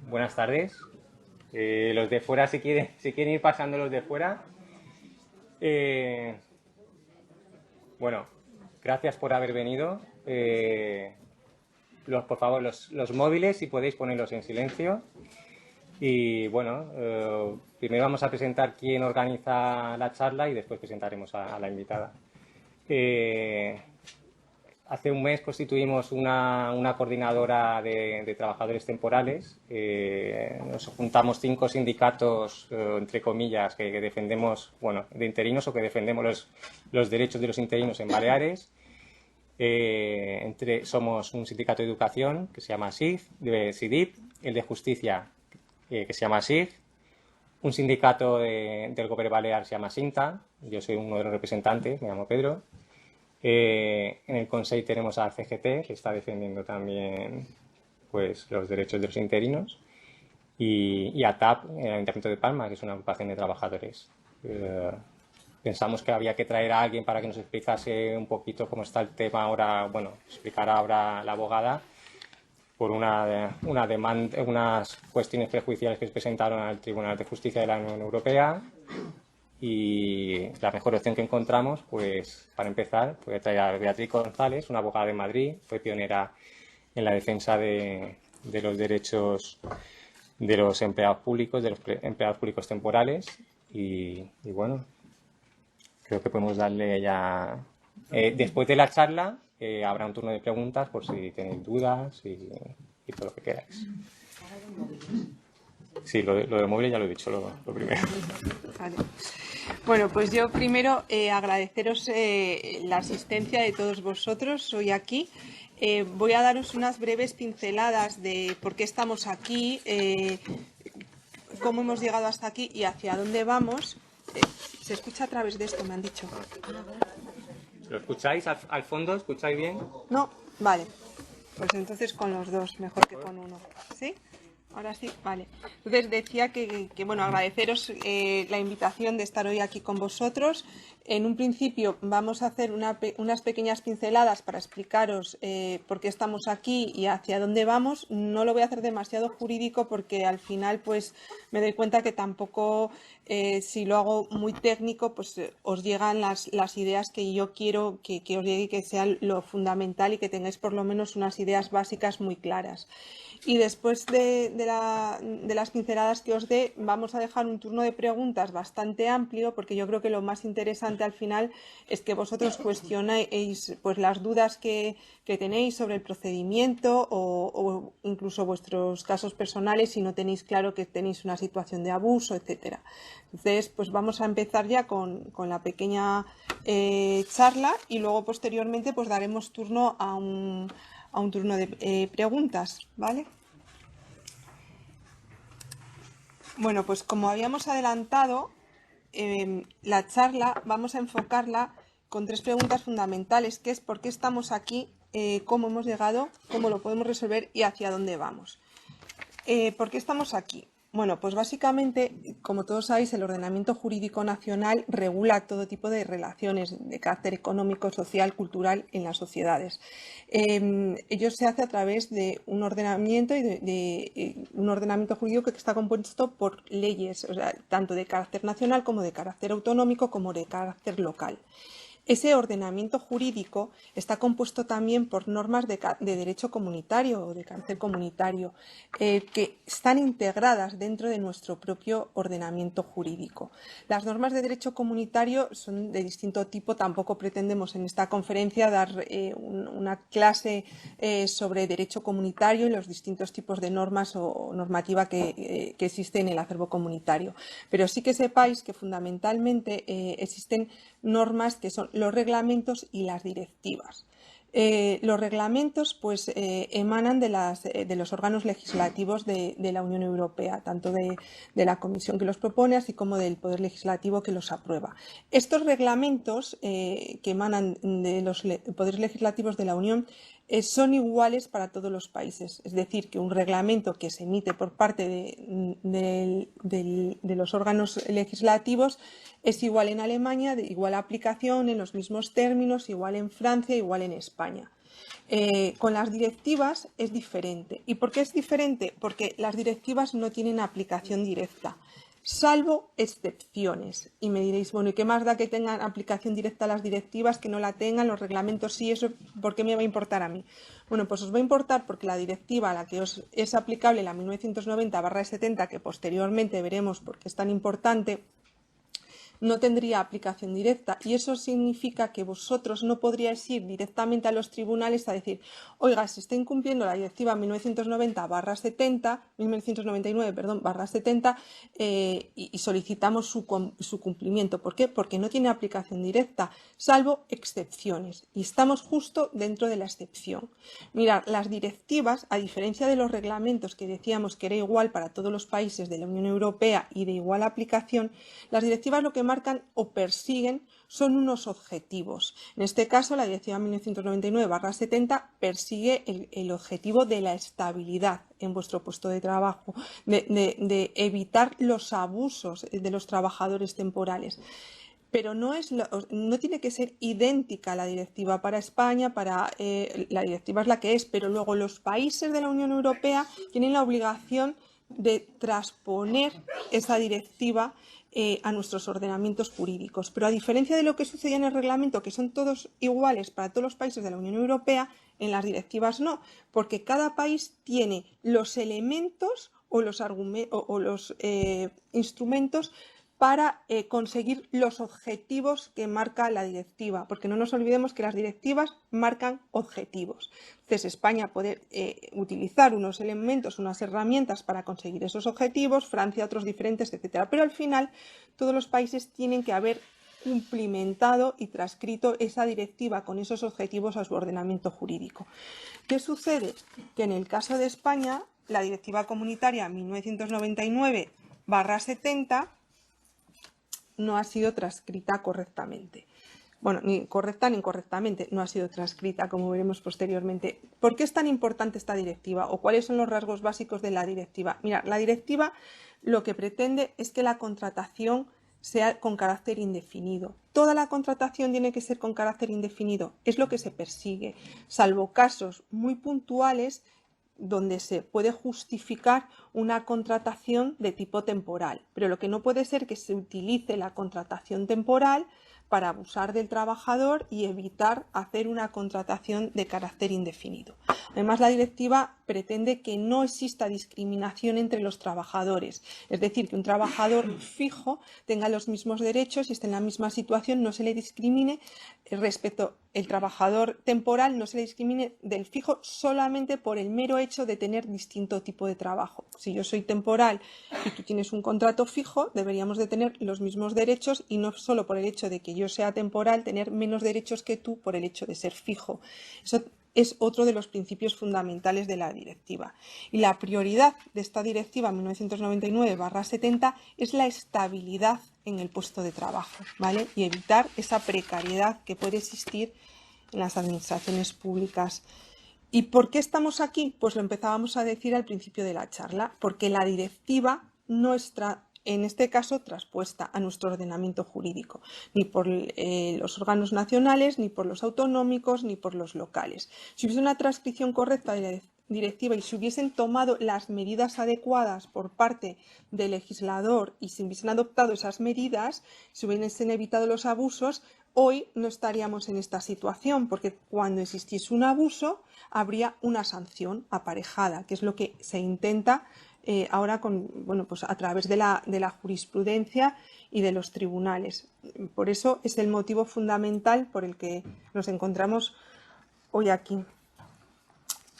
Buenas tardes. Los de fuera, si quieren ir pasando los de fuera. Bueno, gracias por haber venido. Por favor, los móviles, si podéis ponerlos en silencio. Y bueno, primero vamos a presentar quién organiza la charla y después presentaremos a la invitada. Hace un mes constituimos una coordinadora de trabajadores temporales. Nos juntamos 5 sindicatos, entre comillas, que defendemos, bueno, de interinos o que defendemos los derechos de los interinos en Baleares. Somos un sindicato de educación que se llama SIDIP, el de justicia que se llama SIG, un sindicato del Gobierno Balear se llama SINTA, yo soy uno de los representantes, me llamo Pedro. En el Consejo tenemos a CGT, que está defendiendo también pues, los derechos de los interinos, y a TAP, el Ayuntamiento de Palma, que es una agrupación de trabajadores. Pensamos que había que traer a alguien para que nos explicase un poquito cómo está el tema ahora, bueno, explicará ahora la abogada, por unas cuestiones prejuiciales que se presentaron al Tribunal de Justicia de la Unión Europea. Y la mejor opción que encontramos, pues para empezar, fue traer a Beatriz González, una abogada de Madrid, fue pionera en la defensa de los derechos de los empleados públicos, temporales. Y bueno, creo que podemos darle ya... después de la charla habrá un turno de preguntas por si tenéis dudas y todo lo que queráis. Sí, lo de móvil ya lo he dicho, lo primero. Vale. Bueno, pues yo primero agradeceros la asistencia de todos vosotros hoy aquí. Voy a daros unas breves pinceladas de por qué estamos aquí, cómo hemos llegado hasta aquí y hacia dónde vamos. Se escucha a través de esto, me han dicho. ¿Lo escucháis al fondo? ¿Escucháis bien? No, vale. Pues entonces con los dos, mejor que con uno. ¿Sí? Ahora sí, vale. Entonces decía que bueno, agradeceros la invitación de estar hoy aquí con vosotros. En un principio vamos a hacer unas pequeñas pinceladas para explicaros por qué estamos aquí y hacia dónde vamos. No lo voy a hacer demasiado jurídico porque al final pues me doy cuenta que tampoco, si lo hago muy técnico, pues os llegan las ideas que yo quiero que os llegue y que sea lo fundamental y que tengáis por lo menos unas ideas básicas muy claras. Y después de las pinceladas que os dé, vamos a dejar un turno de preguntas bastante amplio, porque yo creo que lo más interesante al final es que vosotros cuestionéis pues, las dudas que tenéis sobre el procedimiento o incluso vuestros casos personales si no tenéis claro que tenéis una situación de abuso, etcétera. Entonces, pues vamos a empezar ya con la pequeña charla y luego posteriormente pues daremos turno a un turno de preguntas, ¿vale? Bueno, pues como habíamos adelantado, la charla vamos a enfocarla con 3 preguntas fundamentales, que es por qué estamos aquí, cómo hemos llegado, cómo lo podemos resolver y hacia dónde vamos. ¿Por qué estamos aquí? Bueno, pues básicamente, como todos sabéis, el ordenamiento jurídico nacional regula todo tipo de relaciones de carácter económico, social, cultural en las sociedades. Ello se hace a través de un ordenamiento un ordenamiento jurídico que está compuesto por leyes, o sea, tanto de carácter nacional como de carácter autonómico como de carácter local. Ese ordenamiento jurídico está compuesto también por normas de derecho comunitario o de carácter comunitario que están integradas dentro de nuestro propio ordenamiento jurídico. Las normas de derecho comunitario son de distinto tipo, tampoco pretendemos en esta conferencia dar una clase sobre derecho comunitario y los distintos tipos de normas o normativa que existe en el acervo comunitario. Pero sí que sepáis que fundamentalmente existen normas que son los reglamentos y las directivas. Los reglamentos pues, emanan de los órganos legislativos de la Unión Europea, tanto de la Comisión que los propone, así como del Poder Legislativo que los aprueba. Estos reglamentos que emanan de los poderes legislativos de la Unión son iguales para todos los países. Es decir, que un reglamento que se emite por parte de los órganos legislativos es igual en Alemania, de igual aplicación, en los mismos términos, igual en Francia, igual en España. Con las directivas es diferente. ¿Y por qué es diferente? Porque las directivas no tienen aplicación directa, salvo excepciones. Y me diréis, bueno, ¿y qué más da que tengan aplicación directa las directivas, que no la tengan, los reglamentos sí? ¿Eso por qué me va a importar a mí? Bueno, pues os va a importar porque la directiva a la que os es aplicable, la 1990/70, que posteriormente veremos por qué es tan importante, no tendría aplicación directa, y eso significa que vosotros no podríais ir directamente a los tribunales a decir, oiga, se está incumpliendo la directiva 1999/70 y solicitamos su cumplimiento. ¿Por qué? Porque no tiene aplicación directa, salvo excepciones, y estamos justo dentro de la excepción. Mirad, las directivas, a diferencia de los reglamentos que decíamos que era igual para todos los países de la Unión Europea y de igual aplicación, las directivas lo que marcan o persiguen son unos objetivos. En este caso, la Directiva 1999/70 persigue el objetivo de la estabilidad en vuestro puesto de trabajo, de evitar los abusos de los trabajadores temporales. Pero no tiene que ser idéntica la directiva para España, la directiva es la que es, pero luego los países de la Unión Europea tienen la obligación de transponer esa directiva a nuestros ordenamientos jurídicos. Pero a diferencia de lo que sucedía en el reglamento, que son todos iguales para todos los países de la Unión Europea, en las directivas no, porque cada país tiene los elementos o los instrumentos para conseguir los objetivos que marca la directiva, porque no nos olvidemos que las directivas marcan objetivos. Entonces, España puede utilizar unos elementos, unas herramientas para conseguir esos objetivos, Francia otros diferentes, etcétera. Pero al final, todos los países tienen que haber cumplimentado y transcrito esa directiva con esos objetivos a su ordenamiento jurídico. ¿Qué sucede? Que en el caso de España, la Directiva Comunitaria 1999/70 no ha sido transcrita correctamente. Bueno, ni correcta ni incorrectamente, no ha sido transcrita, como veremos posteriormente. ¿Por qué es tan importante esta directiva? ¿O cuáles son los rasgos básicos de la directiva? Mira, la directiva lo que pretende es que la contratación sea con carácter indefinido. Toda la contratación tiene que ser con carácter indefinido, es lo que se persigue, salvo casos muy puntuales donde se puede justificar una contratación de tipo temporal, pero lo que no puede ser que se utilice la contratación temporal para abusar del trabajador y evitar hacer una contratación de carácter indefinido. Además, la directiva pretende que no exista discriminación entre los trabajadores, es decir, que un trabajador fijo tenga los mismos derechos y esté en la misma situación, no se le discrimine respecto al trabajador temporal, no se le discrimine del fijo solamente por el mero hecho de tener distinto tipo de trabajo. Si yo soy temporal y tú tienes un contrato fijo, deberíamos de tener los mismos derechos y no solo por el hecho de que yo sea temporal, tener menos derechos que tú por el hecho de ser fijo. Eso es otro de los principios fundamentales de la directiva. Y la prioridad de esta directiva 1999/70 es la estabilidad en el puesto de trabajo, ¿vale? Y evitar esa precariedad que puede existir en las administraciones públicas. ¿Y por qué estamos aquí? Pues lo empezábamos a decir al principio de la charla, porque la directiva no está, en este caso, traspuesta a nuestro ordenamiento jurídico, ni por los órganos nacionales, ni por los autonómicos, ni por los locales. Si hubiese una transcripción correcta de la directiva y se hubiesen tomado las medidas adecuadas por parte del legislador y se hubiesen adoptado esas medidas, se hubiesen evitado los abusos, hoy no estaríamos en esta situación, porque cuando existiese un abuso habría una sanción aparejada, que es lo que se intenta ahora pues a través de la jurisprudencia y de los tribunales. Por eso es el motivo fundamental por el que nos encontramos hoy aquí.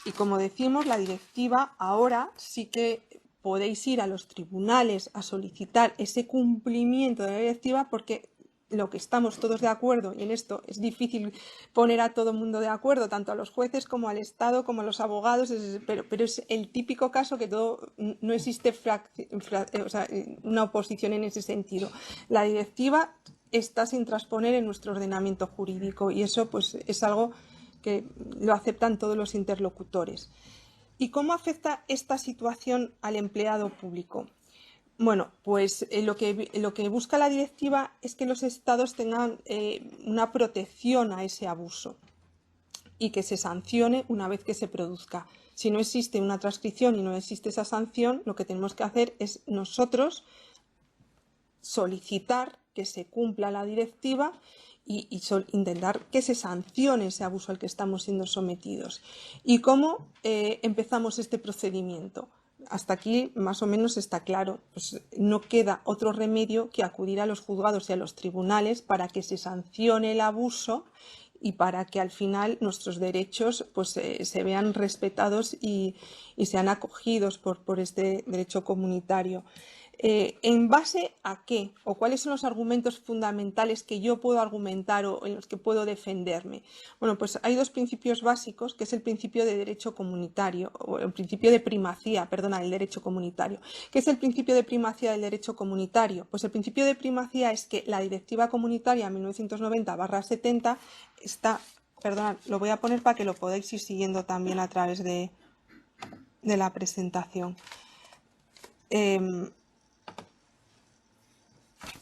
Y como decimos, la directiva ahora sí que podéis ir a los tribunales a solicitar ese cumplimiento de la directiva, porque lo que estamos todos de acuerdo, y en esto es difícil poner a todo el mundo de acuerdo, tanto a los jueces como al Estado, como a los abogados, pero es el típico caso que no existe una oposición en ese sentido. La directiva está sin transponer en nuestro ordenamiento jurídico y eso pues es algo que lo aceptan todos los interlocutores. ¿Y cómo afecta esta situación al empleado público? Bueno, pues lo que busca la directiva es que los Estados tengan una protección a ese abuso y que se sancione una vez que se produzca. Si no existe una transcripción y no existe esa sanción, lo que tenemos que hacer es nosotros solicitar que se cumpla la directiva y intentar que se sancione ese abuso al que estamos siendo sometidos. ¿Y cómo empezamos este procedimiento? Hasta aquí más o menos está claro. Pues no queda otro remedio que acudir a los juzgados y a los tribunales para que se sancione el abuso y para que al final nuestros derechos pues, se vean respetados y sean acogidos por este derecho comunitario. ¿En base a qué? ¿O cuáles son los argumentos fundamentales que yo puedo argumentar o en los que puedo defenderme? Bueno, pues hay dos principios básicos, que es el principio de derecho comunitario, o el principio de primacía, perdona, del derecho comunitario. ¿Qué es el principio de primacía del derecho comunitario? Pues el principio de primacía es que la Directiva Comunitaria 1990/70 está, perdona, lo voy a poner para que lo podáis ir siguiendo también a través de la presentación.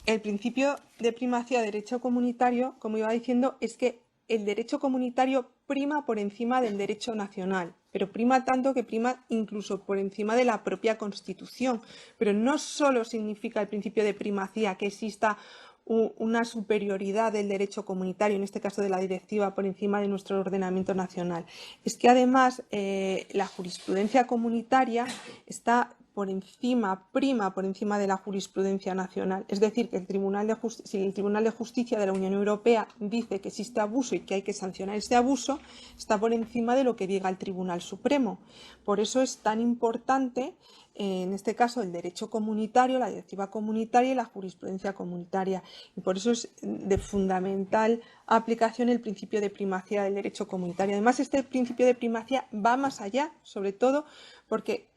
El principio de primacía de derecho comunitario, como iba diciendo, es que el derecho comunitario prima por encima del derecho nacional, pero prima tanto que prima incluso por encima de la propia Constitución. Pero no solo significa el principio de primacía que exista una superioridad del derecho comunitario, en este caso de la directiva, por encima de nuestro ordenamiento nacional. Es que además la jurisprudencia comunitaria está prima por encima de la jurisprudencia nacional. Es decir, que si el Tribunal de Justicia de la Unión Europea dice que existe abuso y que hay que sancionar ese abuso, está por encima de lo que diga el Tribunal Supremo. Por eso es tan importante, en este caso, el derecho comunitario, la directiva comunitaria y la jurisprudencia comunitaria. Y por eso es de fundamental aplicación el principio de primacía del derecho comunitario. Además, este principio de primacía va más allá, sobre todo porque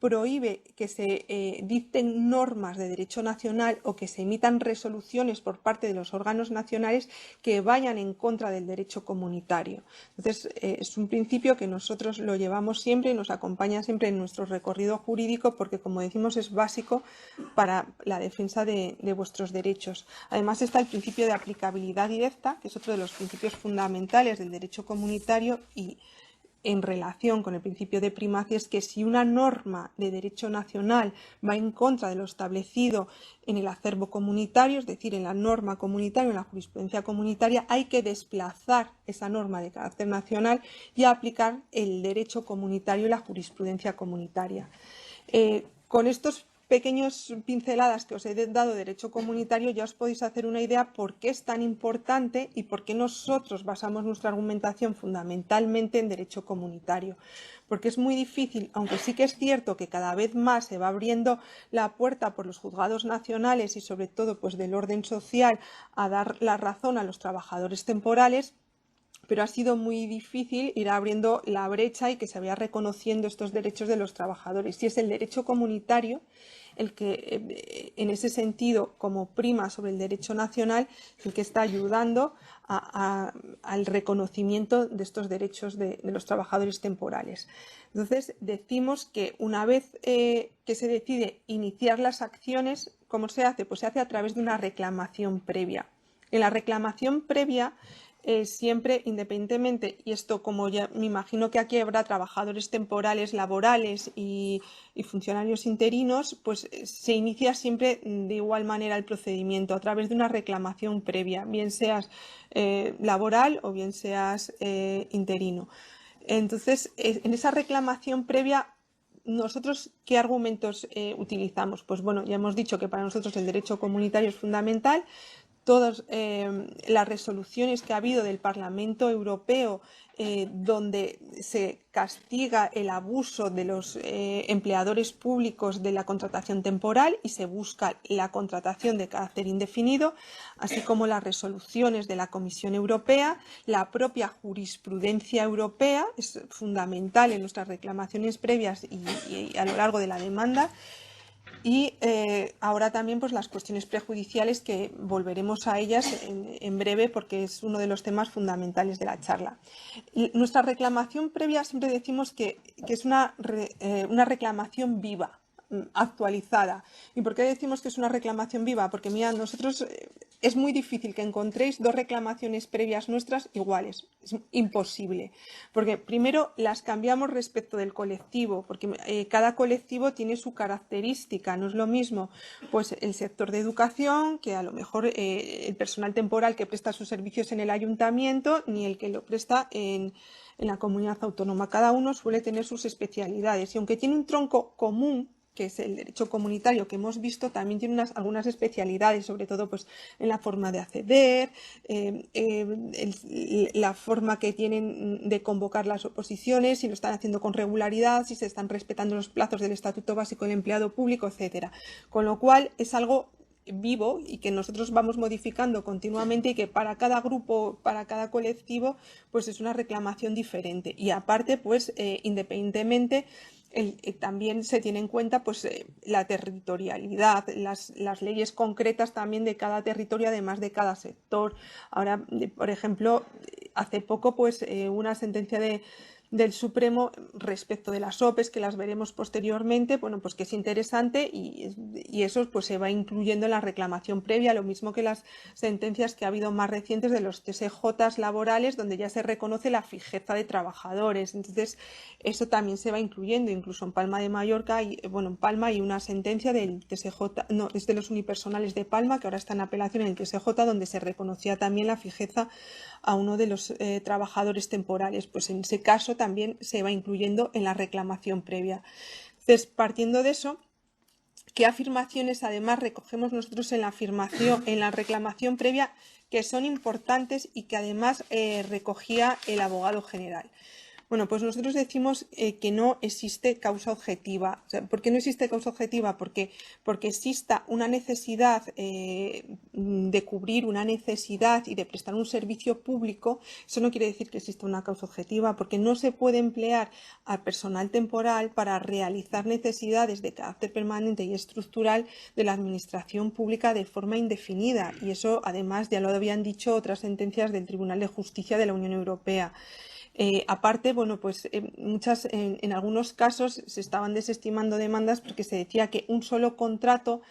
prohíbe que se dicten normas de derecho nacional o que se emitan resoluciones por parte de los órganos nacionales que vayan en contra del derecho comunitario. Entonces, es un principio que nosotros lo llevamos siempre y nos acompaña siempre en nuestro recorrido jurídico porque, como decimos, es básico para la defensa de vuestros derechos. Además, está el principio de aplicabilidad directa, que es otro de los principios fundamentales del derecho comunitario y en relación con el principio de primacía es que si una norma de derecho nacional va en contra de lo establecido en el acervo comunitario, es decir, en la norma comunitaria, en la jurisprudencia comunitaria, hay que desplazar esa norma de carácter nacional y aplicar el derecho comunitario y la jurisprudencia comunitaria. Con estos pequeñas pinceladas que os he dado de derecho comunitario ya os podéis hacer una idea por qué es tan importante y por qué nosotros basamos nuestra argumentación fundamentalmente en derecho comunitario. Porque es muy difícil, aunque sí que es cierto que cada vez más se va abriendo la puerta por los juzgados nacionales y sobre todo pues del orden social a dar la razón a los trabajadores temporales, pero ha sido muy difícil ir abriendo la brecha y que se vaya reconociendo estos derechos de los trabajadores. Y es el derecho comunitario el que, en ese sentido, como prima sobre el derecho nacional, el que está ayudando al reconocimiento de estos derechos de los trabajadores temporales. Entonces, decimos que una vez que se decide iniciar las acciones, ¿cómo se hace? Pues se hace a través de una reclamación previa. En la reclamación previa, siempre, independientemente, y esto como ya me imagino que aquí habrá trabajadores temporales, laborales y funcionarios interinos, pues se inicia siempre de igual manera el procedimiento, a través de una reclamación previa, bien seas laboral o bien seas interino. Entonces, en esa reclamación previa, ¿nosotros qué argumentos utilizamos? Pues bueno, ya hemos dicho que para nosotros el derecho comunitario es fundamental. Todas las resoluciones que ha habido del Parlamento Europeo donde se castiga el abuso de los empleadores públicos de la contratación temporal y se busca la contratación de carácter indefinido, así como las resoluciones de la Comisión Europea, la propia jurisprudencia europea es fundamental en nuestras reclamaciones previas y a lo largo de la demanda. Y ahora también pues las cuestiones prejudiciales, que volveremos a ellas en breve porque es uno de los temas fundamentales de la charla. Nuestra reclamación previa siempre decimos que es una reclamación viva, actualizada. ¿Y por qué decimos que es una reclamación viva? Porque mira, nosotros es muy difícil que encontréis dos reclamaciones previas nuestras iguales. Es imposible. Porque primero las cambiamos respecto del colectivo, porque cada colectivo tiene su característica. No es lo mismo pues el sector de educación, que a lo mejor el personal temporal que presta sus servicios en el ayuntamiento, ni el que lo presta en la comunidad autónoma. Cada uno suele tener sus especialidades y aunque tiene un tronco común, que es el derecho comunitario que hemos visto, también tiene algunas especialidades, sobre todo pues, en la forma de acceder, la forma que tienen de convocar las oposiciones, si lo están haciendo con regularidad, si se están respetando los plazos del Estatuto Básico del Empleado Público, etcétera. Con lo cual es algo vivo y que nosotros vamos modificando continuamente y que para cada grupo, para cada colectivo, pues es una reclamación diferente. Y aparte, pues independientemente, también se tiene en cuenta pues, la territorialidad, las leyes concretas también de cada territorio, además de cada sector. Ahora, por ejemplo, hace poco pues, una sentencia del Supremo respecto de las OPEs, que las veremos posteriormente, bueno, pues que es interesante y eso pues se va incluyendo en la reclamación previa, lo mismo que las sentencias que ha habido más recientes de los TSJs laborales, donde ya se reconoce la fijeza de trabajadores. Entonces, eso también se va incluyendo, incluso en Palma de Mallorca, en Palma hay una sentencia del TSJ, no, es de los unipersonales de Palma, que ahora está en apelación en el TSJ, donde se reconocía también la fijeza a uno de los trabajadores temporales. Pues en ese caso también se va incluyendo en la reclamación previa. Entonces, partiendo de eso, ¿qué afirmaciones además recogemos nosotros en la reclamación previa que son importantes y que además recogía el abogado general? Bueno, pues nosotros decimos que no existe causa objetiva. O sea, ¿por qué no existe causa objetiva? Porque exista una necesidad de cubrir una necesidad y de prestar un servicio público. Eso no quiere decir que exista una causa objetiva, porque no se puede emplear al personal temporal para realizar necesidades de carácter permanente y estructural de la administración pública de forma indefinida. Y eso, además, ya lo habían dicho otras sentencias del Tribunal de Justicia de la Unión Europea. Aparte, bueno, pues en algunos casos se estaban desestimando demandas porque se decía que un solo contrato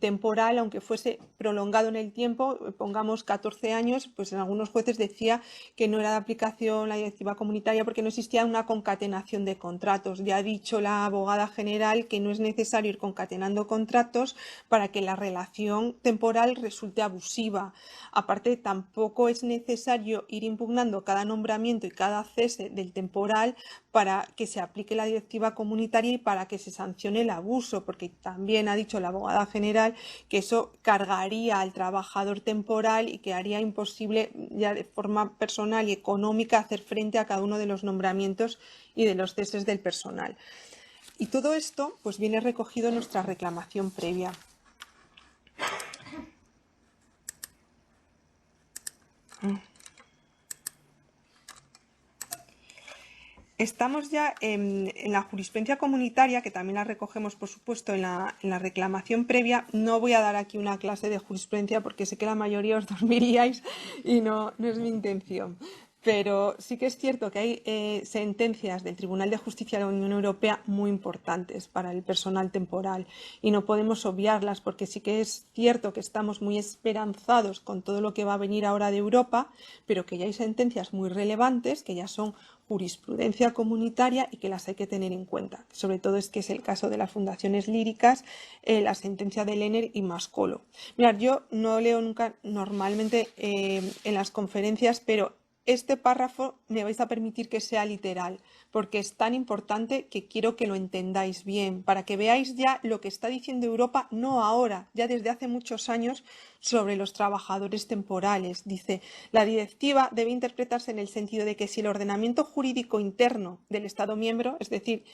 temporal, aunque fuese prolongado en el tiempo, pongamos 14 años, pues en algunos jueces decía que no era de aplicación la directiva comunitaria porque no existía una concatenación de contratos. Ya ha dicho la abogada general que no es necesario ir concatenando contratos para que la relación temporal resulte abusiva. Aparte, tampoco es necesario ir impugnando cada nombramiento y cada cese del temporal para que se aplique la directiva comunitaria y para que se sancione el abuso, porque también ha dicho la abogada general que eso cargaría al trabajador temporal y que haría imposible ya de forma personal y económica hacer frente a cada uno de los nombramientos y de los ceses del personal. Y todo esto pues viene recogido en nuestra reclamación previa. Estamos ya en la jurisprudencia comunitaria, que también la recogemos, por supuesto, en la reclamación previa. No voy a dar aquí una clase de jurisprudencia porque sé que la mayoría os dormiríais y no es mi intención. Pero sí que es cierto que hay sentencias del Tribunal de Justicia de la Unión Europea muy importantes para el personal temporal y no podemos obviarlas porque sí que es cierto que estamos muy esperanzados con todo lo que va a venir ahora de Europa, pero que ya hay sentencias muy relevantes que ya son jurisprudencia comunitaria y que las hay que tener en cuenta. Sobre todo es que es el caso de las fundaciones líricas, la sentencia de Lehner y Mascolo. Mirad, yo no leo nunca normalmente en las conferencias, pero este párrafo me vais a permitir que sea literal, porque es tan importante que quiero que lo entendáis bien, para que veáis ya lo que está diciendo Europa, no ahora, ya desde hace muchos años, sobre los trabajadores temporales. Dice, la directiva debe interpretarse en el sentido de que si el ordenamiento jurídico interno del Estado miembro, es decir,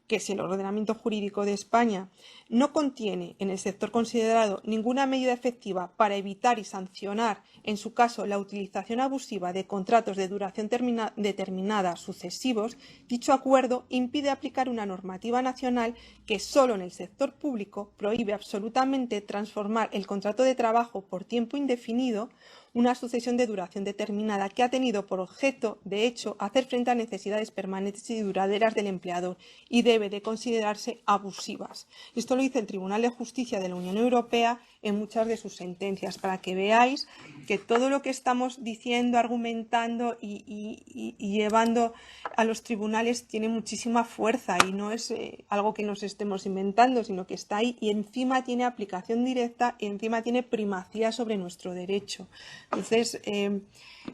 que si el ordenamiento jurídico de España no contiene en el sector considerado ninguna medida efectiva para evitar y sancionar, en su caso, la utilización abusiva de contratos de duración determinada sucesivos, dicho acuerdo impide aplicar una normativa nacional que solo en el sector público prohíbe absolutamente transformar el contrato de trabajo por tiempo indefinido, una sucesión de duración determinada que ha tenido por objeto, de hecho, hacer frente a necesidades permanentes y duraderas del empleador y debe de considerarse abusivas. Esto lo dice el Tribunal de Justicia de la Unión Europea en muchas de sus sentencias, para que veáis que todo lo que estamos diciendo, argumentando y llevando a los tribunales tiene muchísima fuerza y no es algo que nos estemos inventando, sino que está ahí y encima tiene aplicación directa y encima tiene primacía sobre nuestro derecho. Entonces,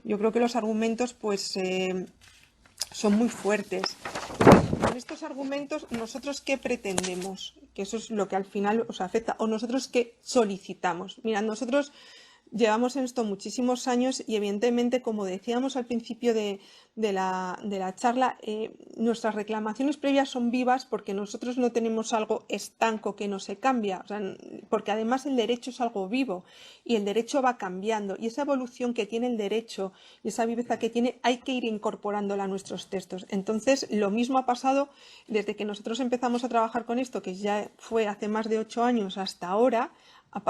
yo creo que los argumentos pues son muy fuertes. Con estos argumentos, ¿nosotros qué pretendemos? Que eso es lo que al final os afecta. ¿O nosotros qué solicitamos? Mirad, nosotros llevamos en esto muchísimos años y evidentemente, como decíamos al principio de la charla, nuestras reclamaciones previas son vivas porque nosotros no tenemos algo estanco que no se cambia, o sea, porque además el derecho es algo vivo y el derecho va cambiando y esa evolución que tiene el derecho y esa viveza que tiene hay que ir incorporándola a nuestros textos. Entonces, lo mismo ha pasado desde que nosotros empezamos a trabajar con esto, que ya fue hace más de 8 años hasta ahora. Ha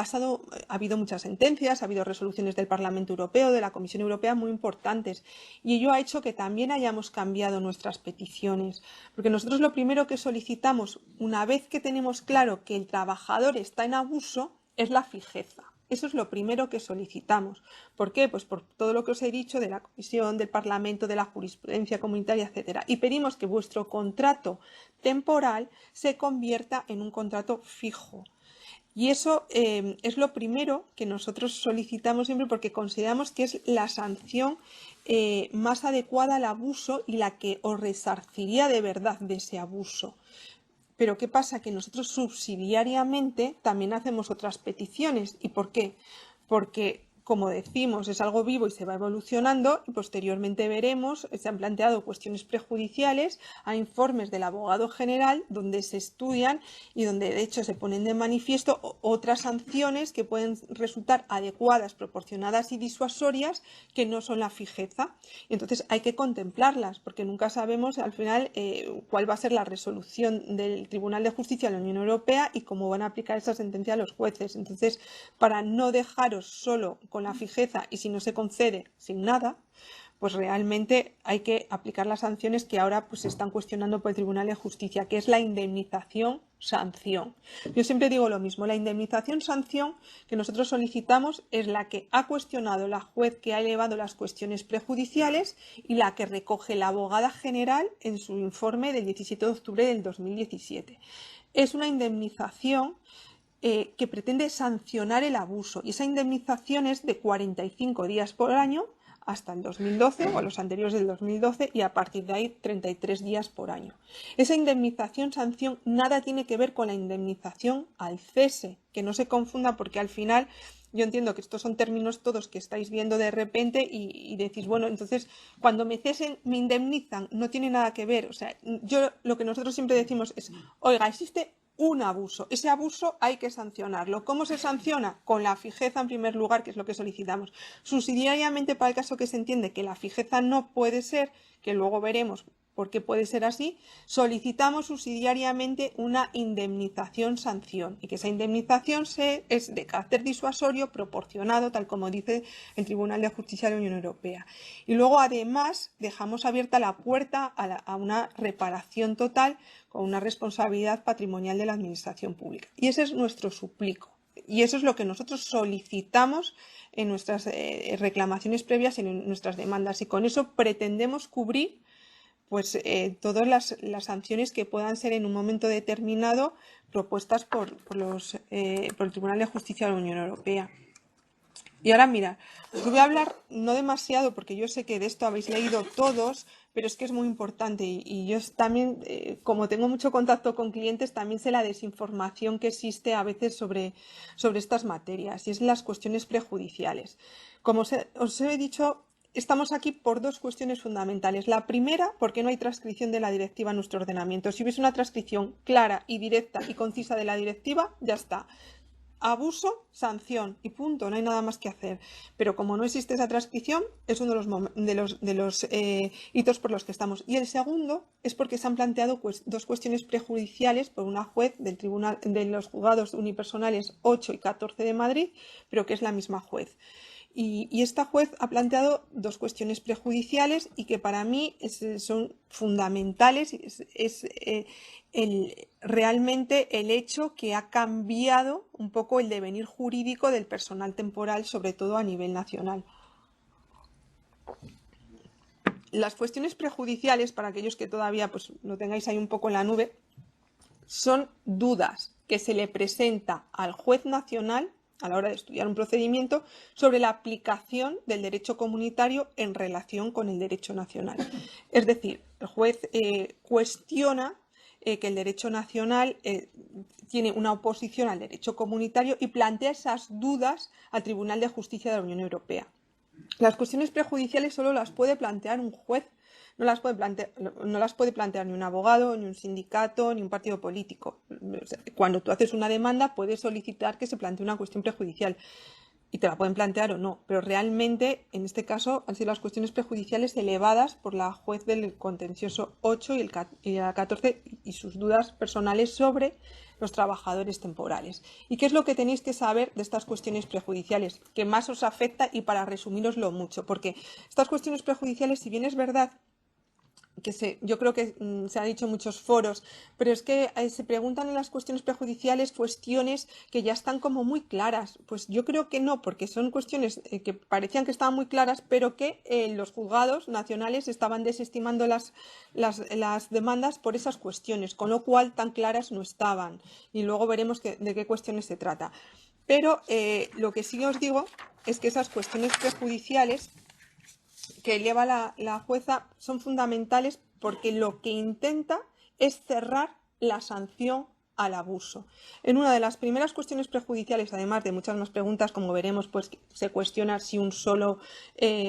habido muchas sentencias, ha habido resoluciones del Parlamento Europeo, de la Comisión Europea muy importantes y ello ha hecho que también hayamos cambiado nuestras peticiones, porque nosotros lo primero que solicitamos, una vez que tenemos claro que el trabajador está en abuso, es la fijeza. Eso es lo primero que solicitamos. ¿Por qué? Pues por todo lo que os he dicho de la Comisión, del Parlamento, de la jurisprudencia comunitaria, etcétera. Y pedimos que vuestro contrato temporal se convierta en un contrato fijo. Y eso es lo primero que nosotros solicitamos siempre porque consideramos que es la sanción más adecuada al abuso y la que os resarciría de verdad de ese abuso. Pero ¿qué pasa? Que nosotros subsidiariamente también hacemos otras peticiones. ¿Y por qué? Porque, como decimos, es algo vivo y se va evolucionando y posteriormente veremos, se han planteado cuestiones prejudiciales a informes del abogado general donde se estudian y donde de hecho se ponen de manifiesto otras sanciones que pueden resultar adecuadas, proporcionadas y disuasorias que no son la fijeza. Y entonces hay que contemplarlas porque nunca sabemos al final cuál va a ser la resolución del Tribunal de Justicia de la Unión Europea y cómo van a aplicar esa sentencia a los jueces. Entonces, para no dejaros solo con la fijeza y si no se concede sin nada, pues realmente hay que aplicar las sanciones que ahora pues se están cuestionando por el Tribunal de Justicia, que es la indemnización-sanción. Yo siempre digo lo mismo, la indemnización-sanción que nosotros solicitamos es la que ha cuestionado la juez que ha elevado las cuestiones prejudiciales y la que recoge la abogada general en su informe del 17 de octubre del 2017. Es una indemnización que pretende sancionar el abuso y esa indemnización es de 45 días por año hasta el 2012 o a los anteriores del 2012 y a partir de ahí 33 días por año. Esa indemnización-sanción nada tiene que ver con la indemnización al cese, que no se confunda porque al final yo entiendo que estos son términos todos que estáis viendo de repente y decís, bueno, entonces cuando me cesen me indemnizan, no tiene nada que ver. O sea, lo que nosotros siempre decimos es, oiga, existe un abuso. Ese abuso hay que sancionarlo. ¿Cómo se sanciona? Con la fijeza en primer lugar, que es lo que solicitamos. Subsidiariamente, para el caso que se entiende que la fijeza no puede ser, que luego veremos por qué puede ser así, solicitamos subsidiariamente una indemnización-sanción y que esa indemnización es de carácter disuasorio, proporcionado, tal como dice el Tribunal de Justicia de la Unión Europea. Y luego, además, dejamos abierta la puerta a una reparación total con una responsabilidad patrimonial de la Administración Pública. Y ese es nuestro suplico. Y eso es lo que nosotros solicitamos en nuestras reclamaciones previas, en nuestras demandas. Y con eso pretendemos cubrir pues todas las sanciones que puedan ser en un momento determinado propuestas por el Tribunal de Justicia de la Unión Europea. Y ahora mira, os voy a hablar no demasiado porque yo sé que de esto habéis leído todos, pero es que es muy importante y yo también, como tengo mucho contacto con clientes, también sé la desinformación que existe a veces sobre estas materias y es las cuestiones prejudiciales. Como os he dicho, estamos aquí por dos cuestiones fundamentales. La primera, porque no hay transcripción de la directiva en nuestro ordenamiento. Si hubiese una transcripción clara y directa y concisa de la directiva, ya está. Abuso, sanción y punto, no hay nada más que hacer. Pero como no existe esa transcripción, es uno de los hitos por los que estamos. Y el segundo es porque se han planteado dos cuestiones prejudiciales por una juez del Tribunal de los Juzgados Unipersonales 8 y 14 de Madrid, pero que es la misma juez. Y esta juez ha planteado dos cuestiones prejudiciales y que para mí son fundamentales. Realmente el hecho que ha cambiado un poco el devenir jurídico del personal temporal, sobre todo a nivel nacional. Las cuestiones prejudiciales, para aquellos que todavía pues, lo tengáis ahí un poco en la nube, son dudas que se le presenta al juez nacional a la hora de estudiar un procedimiento sobre la aplicación del derecho comunitario en relación con el derecho nacional. Es decir, el juez cuestiona que el derecho nacional tiene una oposición al derecho comunitario y plantea esas dudas al Tribunal de Justicia de la Unión Europea. Las cuestiones prejudiciales solo las puede plantear un juez, no las puede plantear ni un abogado, ni un sindicato, ni un partido político. Cuando tú haces una demanda puedes solicitar que se plantee una cuestión prejudicial y te la pueden plantear o no, pero realmente en este caso han sido las cuestiones prejudiciales elevadas por la juez del contencioso 8 y la 14 y sus dudas personales sobre los trabajadores temporales. ¿Y qué es lo que tenéis que saber de estas cuestiones prejudiciales? Que más os afecta y para resumíroslo mucho, porque estas cuestiones prejudiciales, si bien es verdad que yo creo que se ha dicho en muchos foros, pero es que se preguntan en las cuestiones prejudiciales cuestiones que ya están como muy claras. Pues yo creo que no, porque son cuestiones que parecían que estaban muy claras, pero que los juzgados nacionales estaban desestimando las demandas por esas cuestiones, con lo cual tan claras no estaban. Y luego veremos de qué cuestiones se trata. Pero lo que sí os digo es que esas cuestiones prejudiciales que eleva la jueza son fundamentales porque lo que intenta es cerrar la sanción al abuso. En una de las primeras cuestiones prejudiciales, además de muchas más preguntas, como veremos, pues se cuestiona si un solo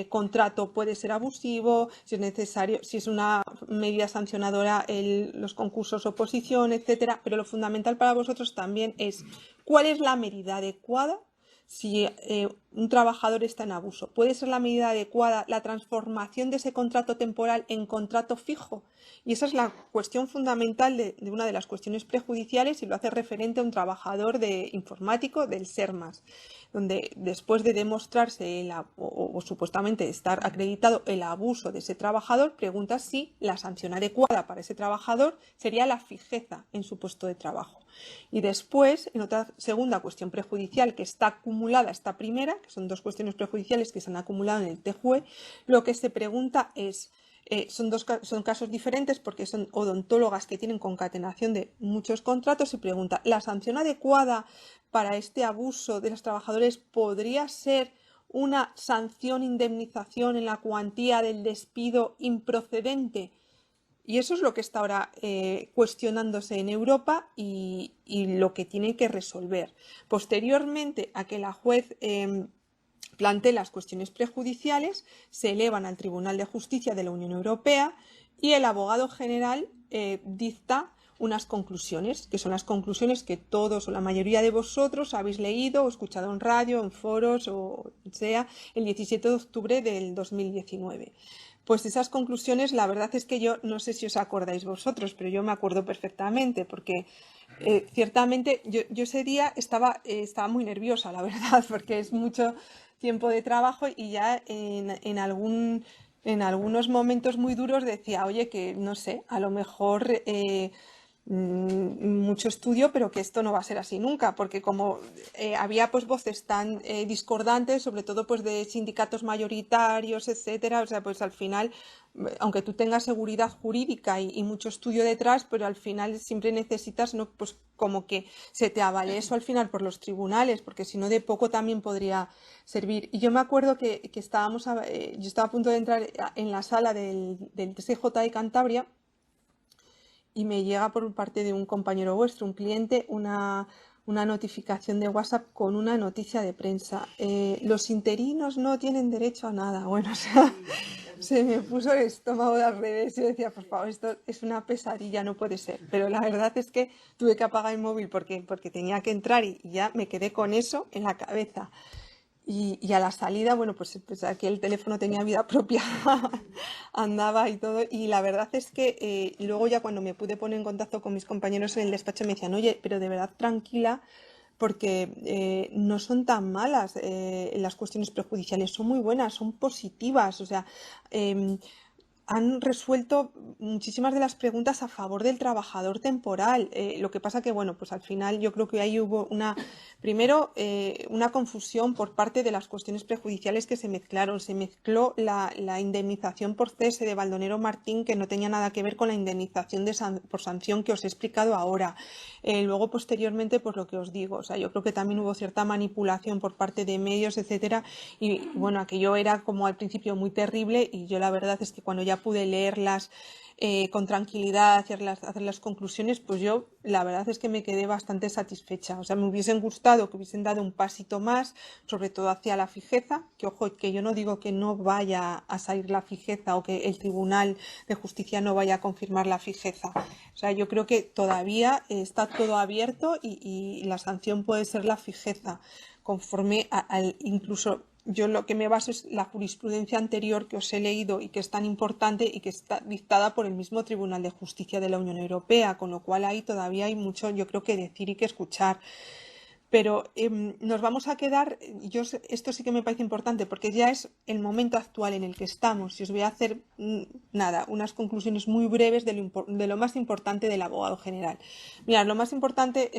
contrato puede ser abusivo, si es necesario, si es una medida sancionadora los concursos oposición, etcétera. Pero lo fundamental para vosotros también es cuál es la medida adecuada si un trabajador está en abuso. ¿Puede ser la medida adecuada la transformación de ese contrato temporal en contrato fijo? Y esa es la cuestión fundamental de una de las cuestiones prejudiciales y lo hace referente a un trabajador informático del SERMAS, donde después de demostrarse o supuestamente estar acreditado el abuso de ese trabajador, pregunta si la sanción adecuada para ese trabajador sería la fijeza en su puesto de trabajo. Y después, en otra segunda cuestión prejudicial que está acumulada a esta primera, que son dos cuestiones prejudiciales que se han acumulado en el TJUE, lo que se pregunta es, son casos diferentes porque son odontólogas que tienen concatenación de muchos contratos y pregunta, ¿la sanción adecuada para este abuso de los trabajadores podría ser una sanción indemnización en la cuantía del despido improcedente? Y eso es lo que está ahora cuestionándose en Europa y lo que tiene que resolver. Posteriormente a que la juez plantee las cuestiones prejudiciales, se elevan al Tribunal de Justicia de la Unión Europea y el abogado general dicta unas conclusiones, que son las conclusiones que todos o la mayoría de vosotros habéis leído o escuchado en radio, en foros o sea, el 17 de octubre del 2019. Pues esas conclusiones, la verdad es que yo no sé si os acordáis vosotros, pero yo me acuerdo perfectamente porque ciertamente yo ese día estaba muy nerviosa, la verdad, porque es mucho tiempo de trabajo y ya en algunos momentos muy duros decía, oye, que no sé, a lo mejor mucho estudio, pero que esto no va a ser así nunca, porque como había pues voces tan discordantes, sobre todo pues de sindicatos mayoritarios, etcétera, o sea, pues al final, aunque tú tengas seguridad jurídica y mucho estudio detrás, pero al final siempre necesitas, ¿no? Pues como que se te avale eso al final por los tribunales, porque si no de poco también podría servir. Y yo me acuerdo que yo estaba a punto de entrar en la sala del TSJ de Cantabria y me llega por parte de un compañero vuestro, un cliente, una una notificación de WhatsApp con una noticia de prensa. Los interinos no tienen derecho a nada. Bueno, o sea, se me puso el estómago al revés. Yo decía, por favor, esto es una pesadilla, no puede ser. Pero la verdad es que tuve que apagar el móvil porque tenía que entrar y ya me quedé con eso en la cabeza. Y a la salida, bueno, pues aquí el teléfono tenía vida propia, andaba y todo. Y la verdad es que luego ya cuando me pude poner en contacto con mis compañeros en el despacho me decían, oye, pero de verdad tranquila, porque no son tan malas las cuestiones prejudiciales, son muy buenas, son positivas. O sea, han resuelto muchísimas de las preguntas a favor del trabajador temporal. Lo que pasa que, bueno, pues al final yo creo que ahí hubo una confusión por parte de las cuestiones prejudiciales que se mezclaron. Se mezcló la indemnización por cese de Baldonero Martín, que no tenía nada que ver con la indemnización por sanción que os he explicado ahora. Luego, posteriormente, pues lo que os digo, o sea, yo creo que también hubo cierta manipulación por parte de medios, etcétera, y bueno, aquello era como al principio muy terrible y yo la verdad es que cuando ya pude leerlas con tranquilidad, hacer las conclusiones, pues yo la verdad es que me quedé bastante satisfecha. O sea, me hubiesen gustado que hubiesen dado un pasito más, sobre todo hacia la fijeza, que ojo, que yo no digo que no vaya a salir la fijeza o que el Tribunal de Justicia no vaya a confirmar la fijeza. O sea, yo creo que todavía está todo abierto y la sanción puede ser la fijeza, conforme al incluso. Yo lo que me baso es la jurisprudencia anterior que os he leído y que es tan importante y que está dictada por el mismo Tribunal de Justicia de la Unión Europea, con lo cual ahí todavía hay mucho, yo creo, que decir y que escuchar. Pero nos vamos a quedar, esto sí que me parece importante porque ya es el momento actual en el que estamos y os voy a hacer unas conclusiones muy breves de lo más importante del abogado general. Mirad, lo más importante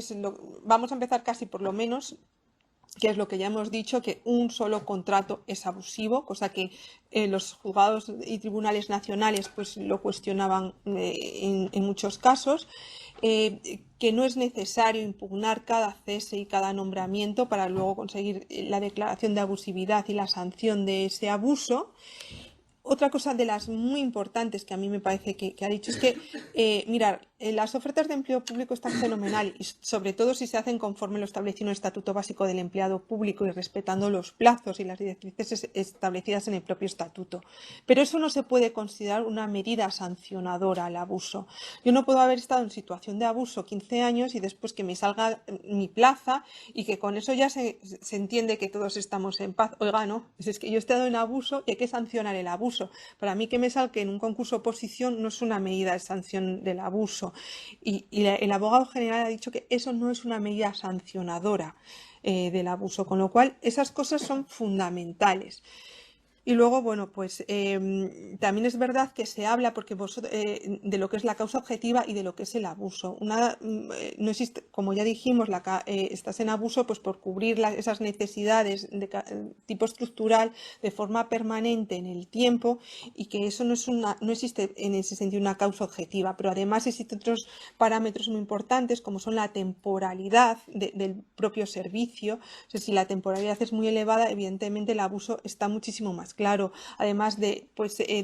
vamos a empezar casi por lo menos, que es lo que ya hemos dicho, que un solo contrato es abusivo, cosa que los juzgados y tribunales nacionales pues lo cuestionaban en muchos casos, que no es necesario impugnar cada cese y cada nombramiento para luego conseguir la declaración de abusividad y la sanción de ese abuso. Otra cosa de las muy importantes que a mí me parece que ha dicho es que, mirad, las ofertas de empleo público están fenomenal y sobre todo si se hacen conforme lo establecido en el Estatuto Básico del Empleado Público y respetando los plazos y las directrices establecidas en el propio Estatuto. Pero eso no se puede considerar una medida sancionadora al abuso. Yo no puedo haber estado en situación de abuso 15 años y después que me salga mi plaza y que con eso ya se entiende que todos estamos en paz. Oiga, no, es que yo he estado en abuso y hay que sancionar el abuso. Para mí que me salga en un concurso oposición no es una medida de sanción del abuso. Y el abogado general ha dicho que eso no es una medida sancionadora del abuso, con lo cual esas cosas son fundamentales. Y luego, bueno, pues también es verdad que se habla porque de lo que es la causa objetiva y de lo que es el abuso. No existe, como ya dijimos, estás en abuso pues por cubrir esas necesidades de tipo estructural de forma permanente en el tiempo y que eso no existe en ese sentido una causa objetiva. Pero además existen otros parámetros muy importantes como son la temporalidad del propio servicio. O sea, si la temporalidad es muy elevada, evidentemente el abuso está muchísimo más claro. Además de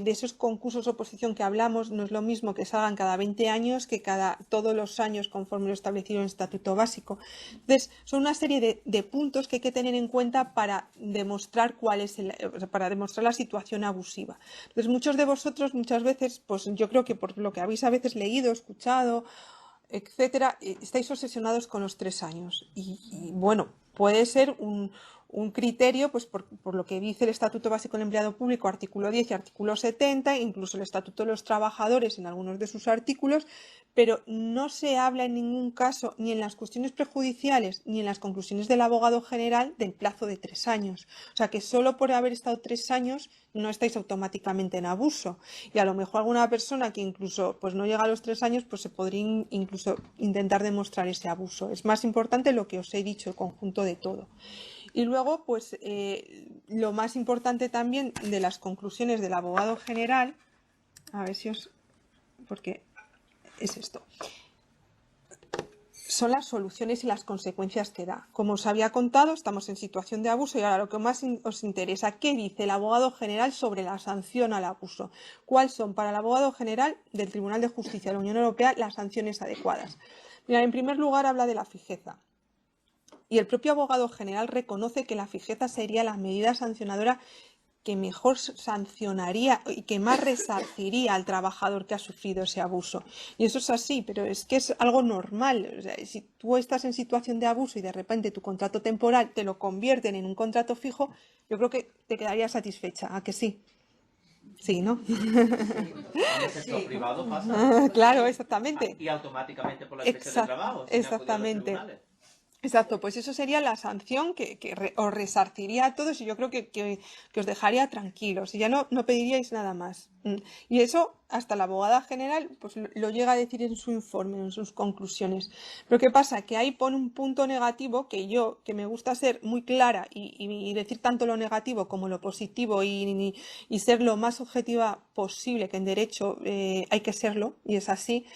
esos concursos de oposición que hablamos, no es lo mismo que salgan cada 20 años que todos los años conforme lo establecido en el Estatuto Básico. Entonces, son una serie de puntos que hay que tener en cuenta para demostrar para demostrar la situación abusiva. Entonces, muchos de vosotros muchas veces, pues yo creo que por lo que habéis a veces leído, escuchado, etcétera, estáis obsesionados con los 3 años. Y bueno, puede ser un criterio, pues por lo que dice el Estatuto Básico del Empleado Público, artículo 10 y artículo 70, incluso el Estatuto de los Trabajadores en algunos de sus artículos, pero no se habla en ningún caso, ni en las cuestiones prejudiciales, ni en las conclusiones del abogado general, del plazo de 3 años. O sea que solo por haber estado 3 años no estáis automáticamente en abuso. Y a lo mejor alguna persona que incluso pues no llega a los 3 años, pues se podría incluso intentar demostrar ese abuso. Es más importante lo que os he dicho, el conjunto de todo. Y luego, pues lo más importante también de las conclusiones del abogado general, a ver si porque es esto, son las soluciones y las consecuencias que da. Como os había contado, estamos en situación de abuso y ahora lo que más os interesa, ¿qué dice el abogado general sobre la sanción al abuso? ¿Cuáles son para el abogado general del Tribunal de Justicia de la Unión Europea las sanciones adecuadas? Mira, en primer lugar habla de la fijeza. y el propio abogado general reconoce que la fijeza sería la medida sancionadora que mejor sancionaría y que más resarciría al trabajador que ha sufrido ese abuso. Y eso es así, pero es que es algo normal. O sea, si tú estás en situación de abuso y de repente tu contrato temporal te lo convierten en un contrato fijo, yo creo que te quedarías satisfecha. ¿A que sí? Sí, ¿no? En el sector privado pasa. Claro, exactamente. Y automáticamente por la inspección de trabajo, sin acudir a los Exactamente. tribunales. Exacto, pues eso sería la sanción que os resarciría a todos y yo creo que os dejaría tranquilos y ya no pediríais nada más. Y eso hasta la abogada general pues lo llega a decir en su informe, en sus conclusiones. Pero ¿qué pasa? Que ahí pone un punto negativo que me gusta ser muy clara y decir tanto lo negativo como lo positivo y ser lo más objetiva posible, que en derecho hay que serlo, y es así.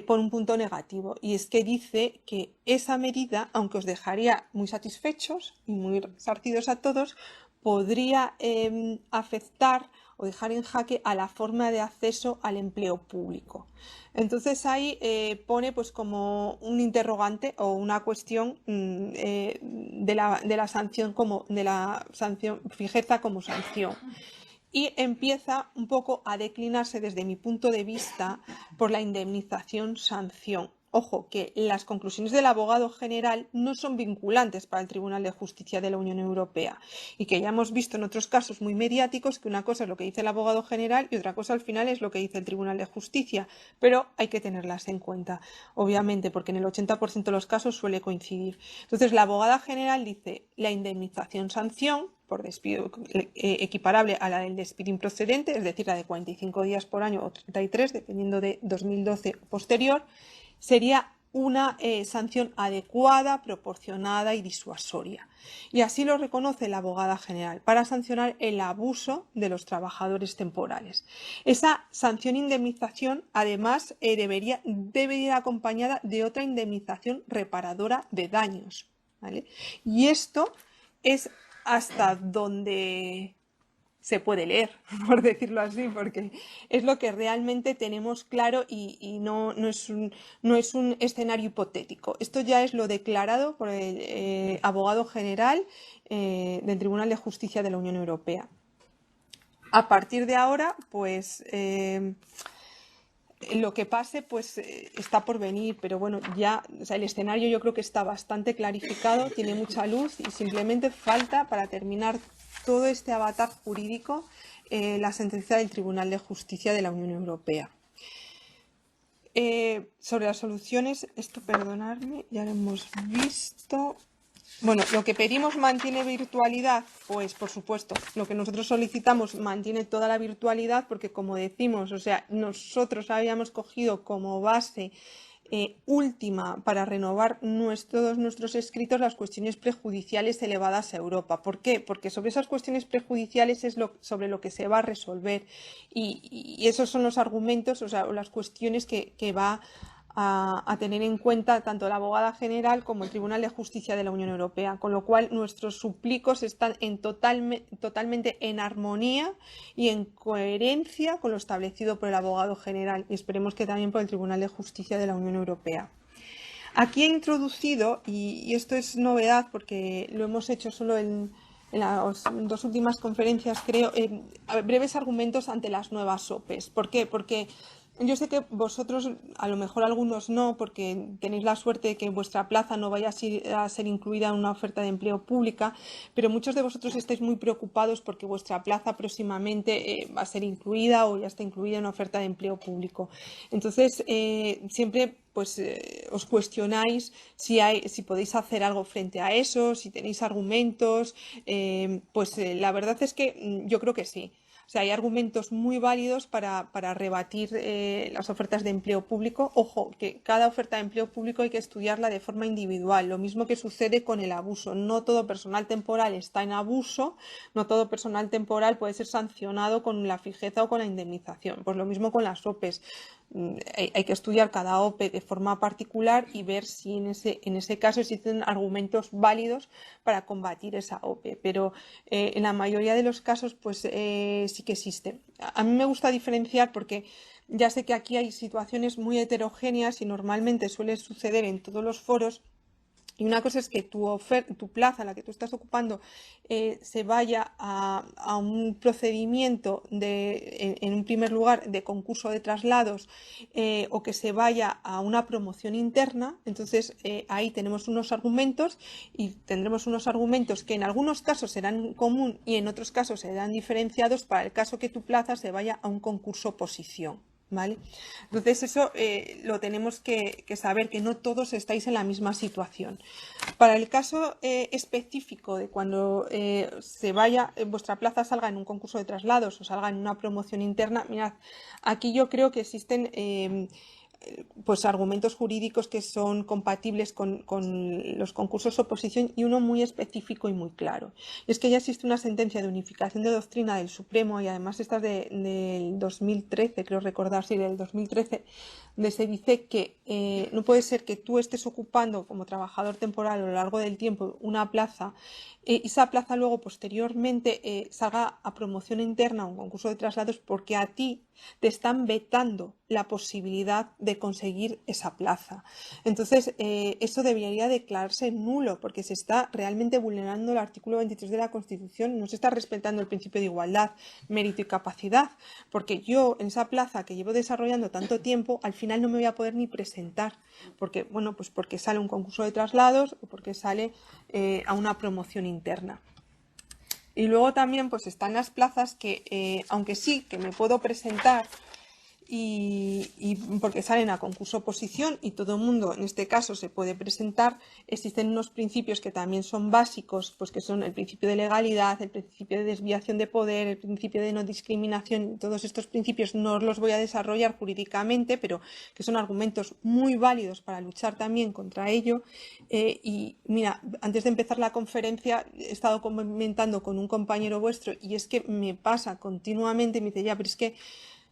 Por un punto negativo, y es que dice que esa medida, aunque os dejaría muy satisfechos y muy resarcidos a todos, podría afectar o dejar en jaque a la forma de acceso al empleo público. Entonces ahí pone pues como un interrogante o una cuestión de la sanción fijeza como sanción. Y empieza un poco a declinarse desde mi punto de vista por la indemnización-sanción. Ojo, que las conclusiones del abogado general no son vinculantes para el Tribunal de Justicia de la Unión Europea y que ya hemos visto en otros casos muy mediáticos que una cosa es lo que dice el abogado general y otra cosa al final es lo que dice el Tribunal de Justicia, pero hay que tenerlas en cuenta, obviamente, porque en el 80% de los casos suele coincidir. Entonces, la abogada general dice la indemnización-sanción por despido equiparable a la del despido improcedente, es decir, la de 45 días por año o 33, dependiendo de 2012 o posterior, sería una sanción adecuada, proporcionada y disuasoria. Y así lo reconoce la abogada general para sancionar el abuso de los trabajadores temporales. Esa sanción indemnización, además, debe ir acompañada de otra indemnización reparadora de daños, ¿vale? Y esto es hasta donde se puede leer, por decirlo así, porque es lo que realmente tenemos claro y no es un escenario hipotético. Esto ya es lo declarado por el abogado general del Tribunal de Justicia de la Unión Europea. A partir de ahora, pues lo que pase pues está por venir, pero bueno, ya o sea, el escenario yo creo que está bastante clarificado, tiene mucha luz y simplemente falta para terminar todo este avatar jurídico la sentencia del Tribunal de Justicia de la Unión Europea. Sobre las soluciones, esto perdonadme, ya lo hemos visto. Bueno, lo que pedimos mantiene virtualidad, pues por supuesto, lo que nosotros solicitamos mantiene toda la virtualidad porque como decimos, o sea, nosotros habíamos cogido como base última para renovar todos nuestros escritos las cuestiones prejudiciales elevadas a Europa. ¿Por qué? Porque sobre esas cuestiones prejudiciales es sobre lo que se va a resolver y esos son los argumentos, o sea, las cuestiones que va a tener en cuenta tanto la abogada general como el Tribunal de Justicia de la Unión Europea, con lo cual nuestros suplicos están totalmente en armonía y en coherencia con lo establecido por el abogado general y esperemos que también por el Tribunal de Justicia de la Unión Europea. Aquí he introducido, y esto es novedad porque lo hemos hecho solo en las dos últimas conferencias, creo, breves argumentos ante las nuevas OPEs. ¿Por qué? Porque yo sé que vosotros, a lo mejor algunos no, porque tenéis la suerte de que vuestra plaza no vaya a ser incluida en una oferta de empleo pública, pero muchos de vosotros estáis muy preocupados porque vuestra plaza próximamente va a ser incluida o ya está incluida en una oferta de empleo público. Entonces, siempre pues os cuestionáis si podéis hacer algo frente a eso, si tenéis argumentos, la verdad es que yo creo que sí. O sea, hay argumentos muy válidos para rebatir las ofertas de empleo público. Ojo, que cada oferta de empleo público hay que estudiarla de forma individual. Lo mismo que sucede con el abuso. No todo personal temporal está en abuso, no todo personal temporal puede ser sancionado con la fijeza o con la indemnización. Pues lo mismo con las OPEs. Hay que estudiar cada OPE de forma particular y ver si en ese caso existen argumentos válidos para combatir esa OPE. Pero en la mayoría de los casos pues sí que existe. A mí me gusta diferenciar porque ya sé que aquí hay situaciones muy heterogéneas y normalmente suele suceder en todos los foros Y una cosa es que tu plaza, la que tú estás ocupando, se vaya a un procedimiento en un primer lugar de concurso de traslados o que se vaya a una promoción interna. Entonces ahí tenemos unos argumentos y tendremos unos argumentos que en algunos casos serán en común y en otros casos serán diferenciados para el caso que tu plaza se vaya a un concurso oposición. ¿Vale? Entonces eso lo tenemos que saber, que no todos estáis en la misma situación. Para el caso específico de cuando vuestra plaza salga en un concurso de traslados o salga en una promoción interna, mirad, aquí yo creo que existen pues argumentos jurídicos que son compatibles con los concursos de oposición y uno muy específico y muy claro. Y es que ya existe una sentencia de unificación de doctrina del Supremo y además esta es del 2013, creo recordar, sí, del 2013, donde se dice que no puede ser que tú estés ocupando como trabajador temporal a lo largo del tiempo una plaza y esa plaza luego posteriormente salga a promoción interna o un concurso de traslados porque a ti te están vetando la posibilidad de conseguir esa plaza. Entonces, eso debería declararse nulo porque se está realmente vulnerando el artículo 23 de la Constitución, no se está respetando el principio de igualdad, mérito y capacidad, porque yo en esa plaza que llevo desarrollando tanto tiempo, al final no me voy a poder ni presentar, porque, bueno, pues porque sale un concurso de traslados o porque sale a una promoción interna. Y luego también pues están las plazas que, aunque sí que me puedo presentar y porque salen a concurso oposición y todo el mundo en este caso se puede presentar, existen unos principios que también son básicos, pues que son el principio de legalidad, el principio de desviación de poder, el principio de no discriminación. Todos estos principios no los voy a desarrollar jurídicamente, pero que son argumentos muy válidos para luchar también contra ello. Y mira, antes de empezar la conferencia he estado comentando con un compañero vuestro y es que me pasa continuamente, me dice, ya, pero es que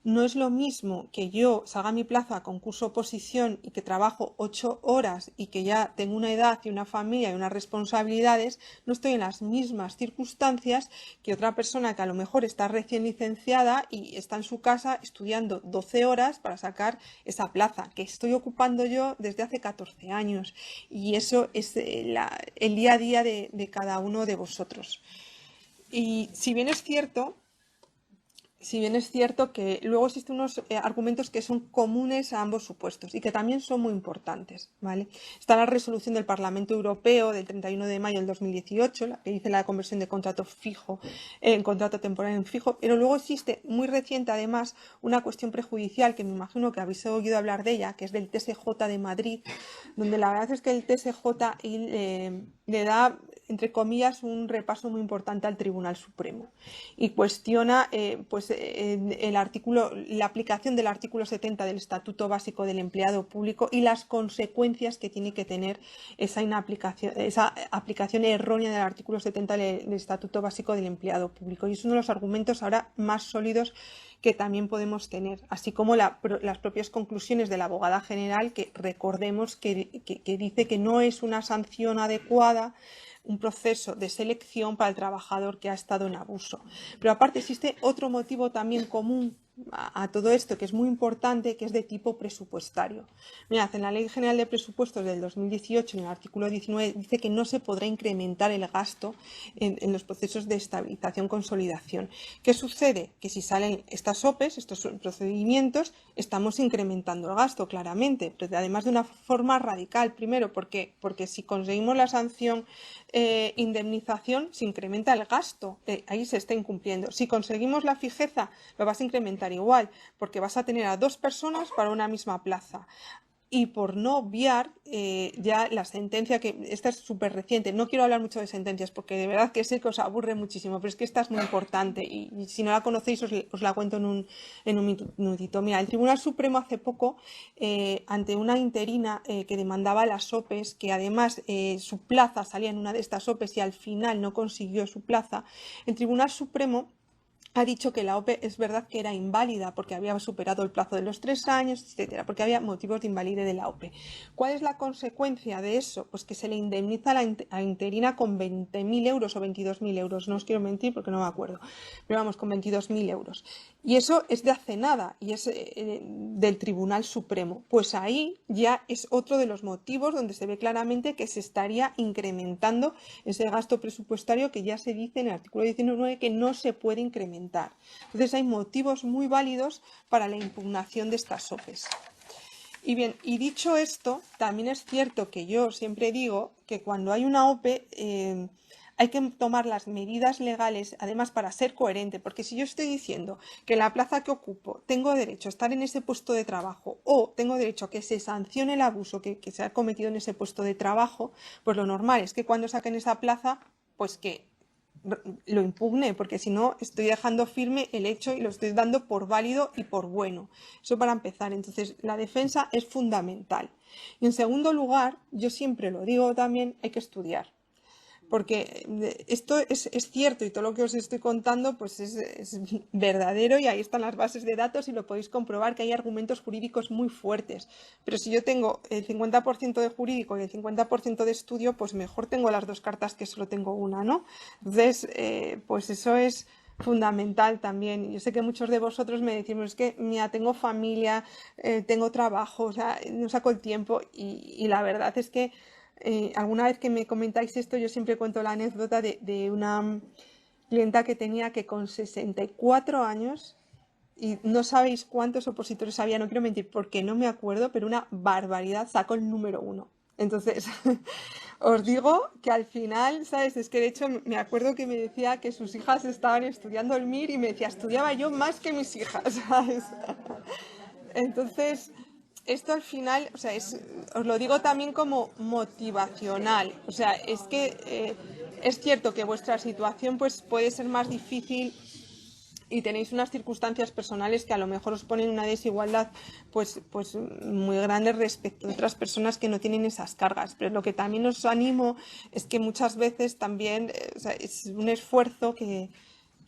no es lo mismo que yo salga a mi plaza a concurso oposición y que trabajo 8 horas y que ya tengo una edad y una familia y unas responsabilidades, no estoy en las mismas circunstancias que otra persona que a lo mejor está recién licenciada y está en su casa estudiando 12 horas para sacar esa plaza que estoy ocupando yo desde hace 14 años. Y eso es el día a día de cada uno de vosotros. Y si bien es cierto que luego existen unos argumentos que son comunes a ambos supuestos y que también son muy importantes, ¿vale? Está la resolución del Parlamento Europeo del 31 de mayo del 2018, la que dice la conversión de contrato fijo en contrato temporal en fijo, pero luego existe muy reciente además una cuestión prejudicial que me imagino que habéis oído hablar de ella, que es del TSJ de Madrid, donde la verdad es que el TSJ le da, entre comillas, un repaso muy importante al Tribunal Supremo y cuestiona la aplicación del artículo 70 del Estatuto Básico del Empleado Público y las consecuencias que tiene que tener esa aplicación errónea del artículo 70 del Estatuto Básico del Empleado Público. Y es uno de los argumentos ahora más sólidos que también podemos tener, así como las propias conclusiones de la abogada general, que recordemos que dice que no es una sanción adecuada un proceso de selección para el trabajador que ha estado en abuso. Pero aparte existe otro motivo también común a todo esto que es muy importante, que es de tipo presupuestario. Mirad, en la Ley General de Presupuestos del 2018, en el artículo 19, dice que no se podrá incrementar el gasto en los procesos de estabilización-consolidación. ¿Qué sucede? Que si salen estas OPEs, estos procedimientos, estamos incrementando el gasto claramente, pero además de una forma radical. Primero, porque si conseguimos la sanción indemnización, se incrementa el gasto, ahí se está incumpliendo. Si conseguimos la fijeza, lo vas a incrementar igual, porque vas a tener a 2 personas para una misma plaza. Y por no obviar ya la sentencia, que esta es súper reciente, no quiero hablar mucho de sentencias porque de verdad que sé que os aburre muchísimo, pero es que esta es muy importante y si no la conocéis os la cuento en un minutito. Mira, el Tribunal Supremo hace poco, ante una interina que demandaba las OPEs, que además su plaza salía en una de estas OPEs y al final no consiguió su plaza, el Tribunal Supremo ha dicho que la OPE es verdad que era inválida porque había superado el plazo de los 3 años, etcétera, porque había motivos de invalidez de la OPE. ¿Cuál es la consecuencia de eso? Pues que se le indemniza a la interina con 20.000 euros o 22.000 euros. No os quiero mentir porque no me acuerdo, pero vamos, con 22.000 euros. Y eso es de hace nada y es del Tribunal Supremo. Pues ahí ya es otro de los motivos donde se ve claramente que se estaría incrementando ese gasto presupuestario que ya se dice en el artículo 19 que no se puede incrementar. Entonces hay motivos muy válidos para la impugnación de estas OPEs. Y bien, y dicho esto, también es cierto que yo siempre digo que cuando hay una OPE hay que tomar las medidas legales, además para ser coherente, porque si yo estoy diciendo que en la plaza que ocupo tengo derecho a estar en ese puesto de trabajo o tengo derecho a que se sancione el abuso que se ha cometido en ese puesto de trabajo, pues lo normal es que cuando saquen esa plaza, pues que lo impugne, porque si no estoy dejando firme el hecho y lo estoy dando por válido y por bueno. Eso para empezar. Entonces, la defensa es fundamental. Y en segundo lugar, yo siempre lo digo también, hay que estudiar. Porque esto es cierto y todo lo que os estoy contando pues es verdadero y ahí están las bases de datos y lo podéis comprobar que hay argumentos jurídicos muy fuertes. Pero si yo tengo el 50% de jurídico y el 50% de estudio, pues mejor tengo las dos cartas que solo tengo una, ¿no? Entonces, pues eso es fundamental también. Yo sé que muchos de vosotros me decís, es que mira, tengo familia, tengo trabajo, o sea, no saco el tiempo y la verdad es que alguna vez que me comentáis esto, yo siempre cuento la anécdota de una clienta que tenía que con 64 años, y no sabéis cuántos opositores había, no quiero mentir porque no me acuerdo, pero una barbaridad, sacó el número 1. Entonces, os digo que al final, ¿sabes? Es que de hecho me acuerdo que me decía que sus hijas estaban estudiando el MIR y me decía, estudiaba yo más que mis hijas, ¿sabes? Entonces, esto al final, o sea, os lo digo también como motivacional. O sea, es que es cierto que vuestra situación pues, puede ser más difícil y tenéis unas circunstancias personales que a lo mejor os ponen una desigualdad pues muy grande respecto a otras personas que no tienen esas cargas. Pero lo que también os animo es que muchas veces también o sea, es un esfuerzo que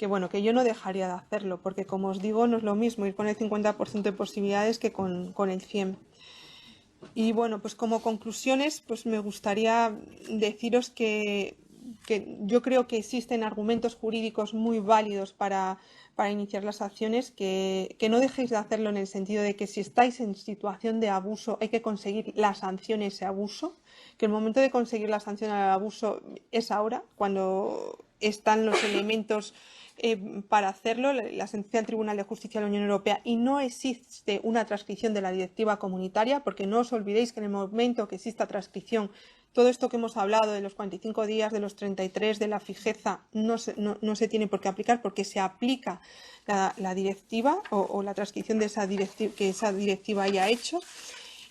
bueno, que yo no dejaría de hacerlo, porque como os digo, no es lo mismo ir con el 50% de posibilidades que con el 100%. Y bueno, pues como conclusiones, pues me gustaría deciros que yo creo que existen argumentos jurídicos muy válidos para iniciar las acciones, que no dejéis de hacerlo en el sentido de que si estáis en situación de abuso hay que conseguir la sanción a ese abuso, que el momento de conseguir la sanción al abuso es ahora, cuando están los elementos para hacerlo, la sentencia del Tribunal de Justicia de la Unión Europea, y no existe una transcripción de la directiva comunitaria, porque no os olvidéis que en el momento que exista transcripción, todo esto que hemos hablado de los 45 días, de los 33, de la fijeza, no se tiene por qué aplicar porque se aplica la directiva o la transcripción de esa directiva que esa directiva haya hecho.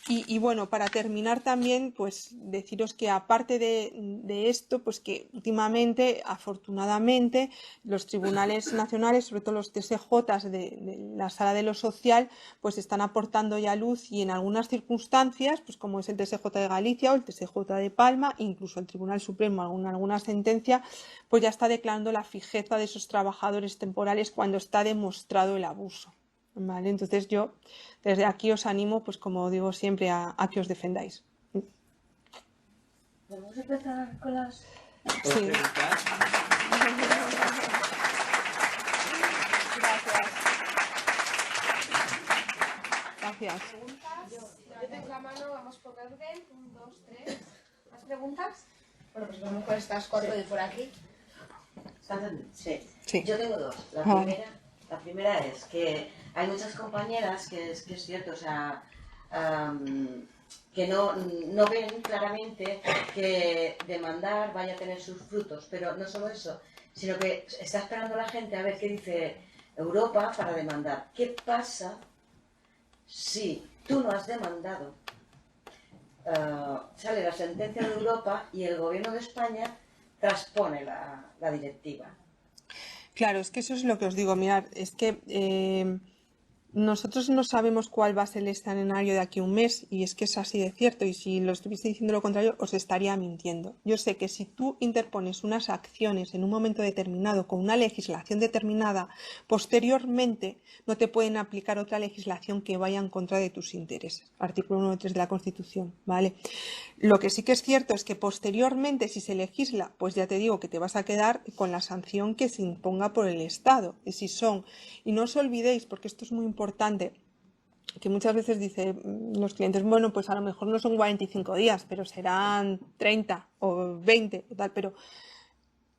Y bueno, para terminar también, pues deciros que aparte de esto, pues que últimamente, afortunadamente, los tribunales nacionales, sobre todo los TSJ de la Sala de lo Social, pues están aportando ya luz y en algunas circunstancias, pues como es el TSJ de Galicia o el TSJ de Palma, incluso el Tribunal Supremo, alguna sentencia, pues ya está declarando la fijeza de esos trabajadores temporales cuando está demostrado el abuso. ¿Vale? Entonces yo desde aquí os animo, pues como digo siempre, a que os defendáis. ¿Podemos empezar con las...? Sí. Gracias. Yo tengo la mano, vamos por orden. 1, 2, 3. ¿Más preguntas? Bueno, pues vamos con estas 4 de por aquí. Sí. Yo tengo 2. La primera es que hay muchas compañeras que es cierto, o sea, que no ven claramente que demandar vaya a tener sus frutos, pero no solo eso, sino que está esperando la gente a ver qué dice Europa para demandar. ¿Qué pasa si tú no has demandado? Sale la sentencia de Europa y el gobierno de España transpone la directiva. Claro, es que eso es lo que os digo, mirad, es que nosotros no sabemos cuál va a ser el escenario de aquí a un mes, y es que es así de cierto, y si lo estuviese diciendo lo contrario os estaría mintiendo. Yo sé que si tú interpones unas acciones en un momento determinado con una legislación determinada, posteriormente no te pueden aplicar otra legislación que vaya en contra de tus intereses. Artículo 1.3 de la Constitución, ¿vale? Lo que sí que es cierto es que posteriormente, si se legisla, pues ya te digo que te vas a quedar con la sanción que se imponga por el Estado. Y si son, y no os olvidéis, porque esto es muy importante, que muchas veces dicen los clientes, bueno, pues a lo mejor no son 45 días, pero serán 30 o 20 o tal, pero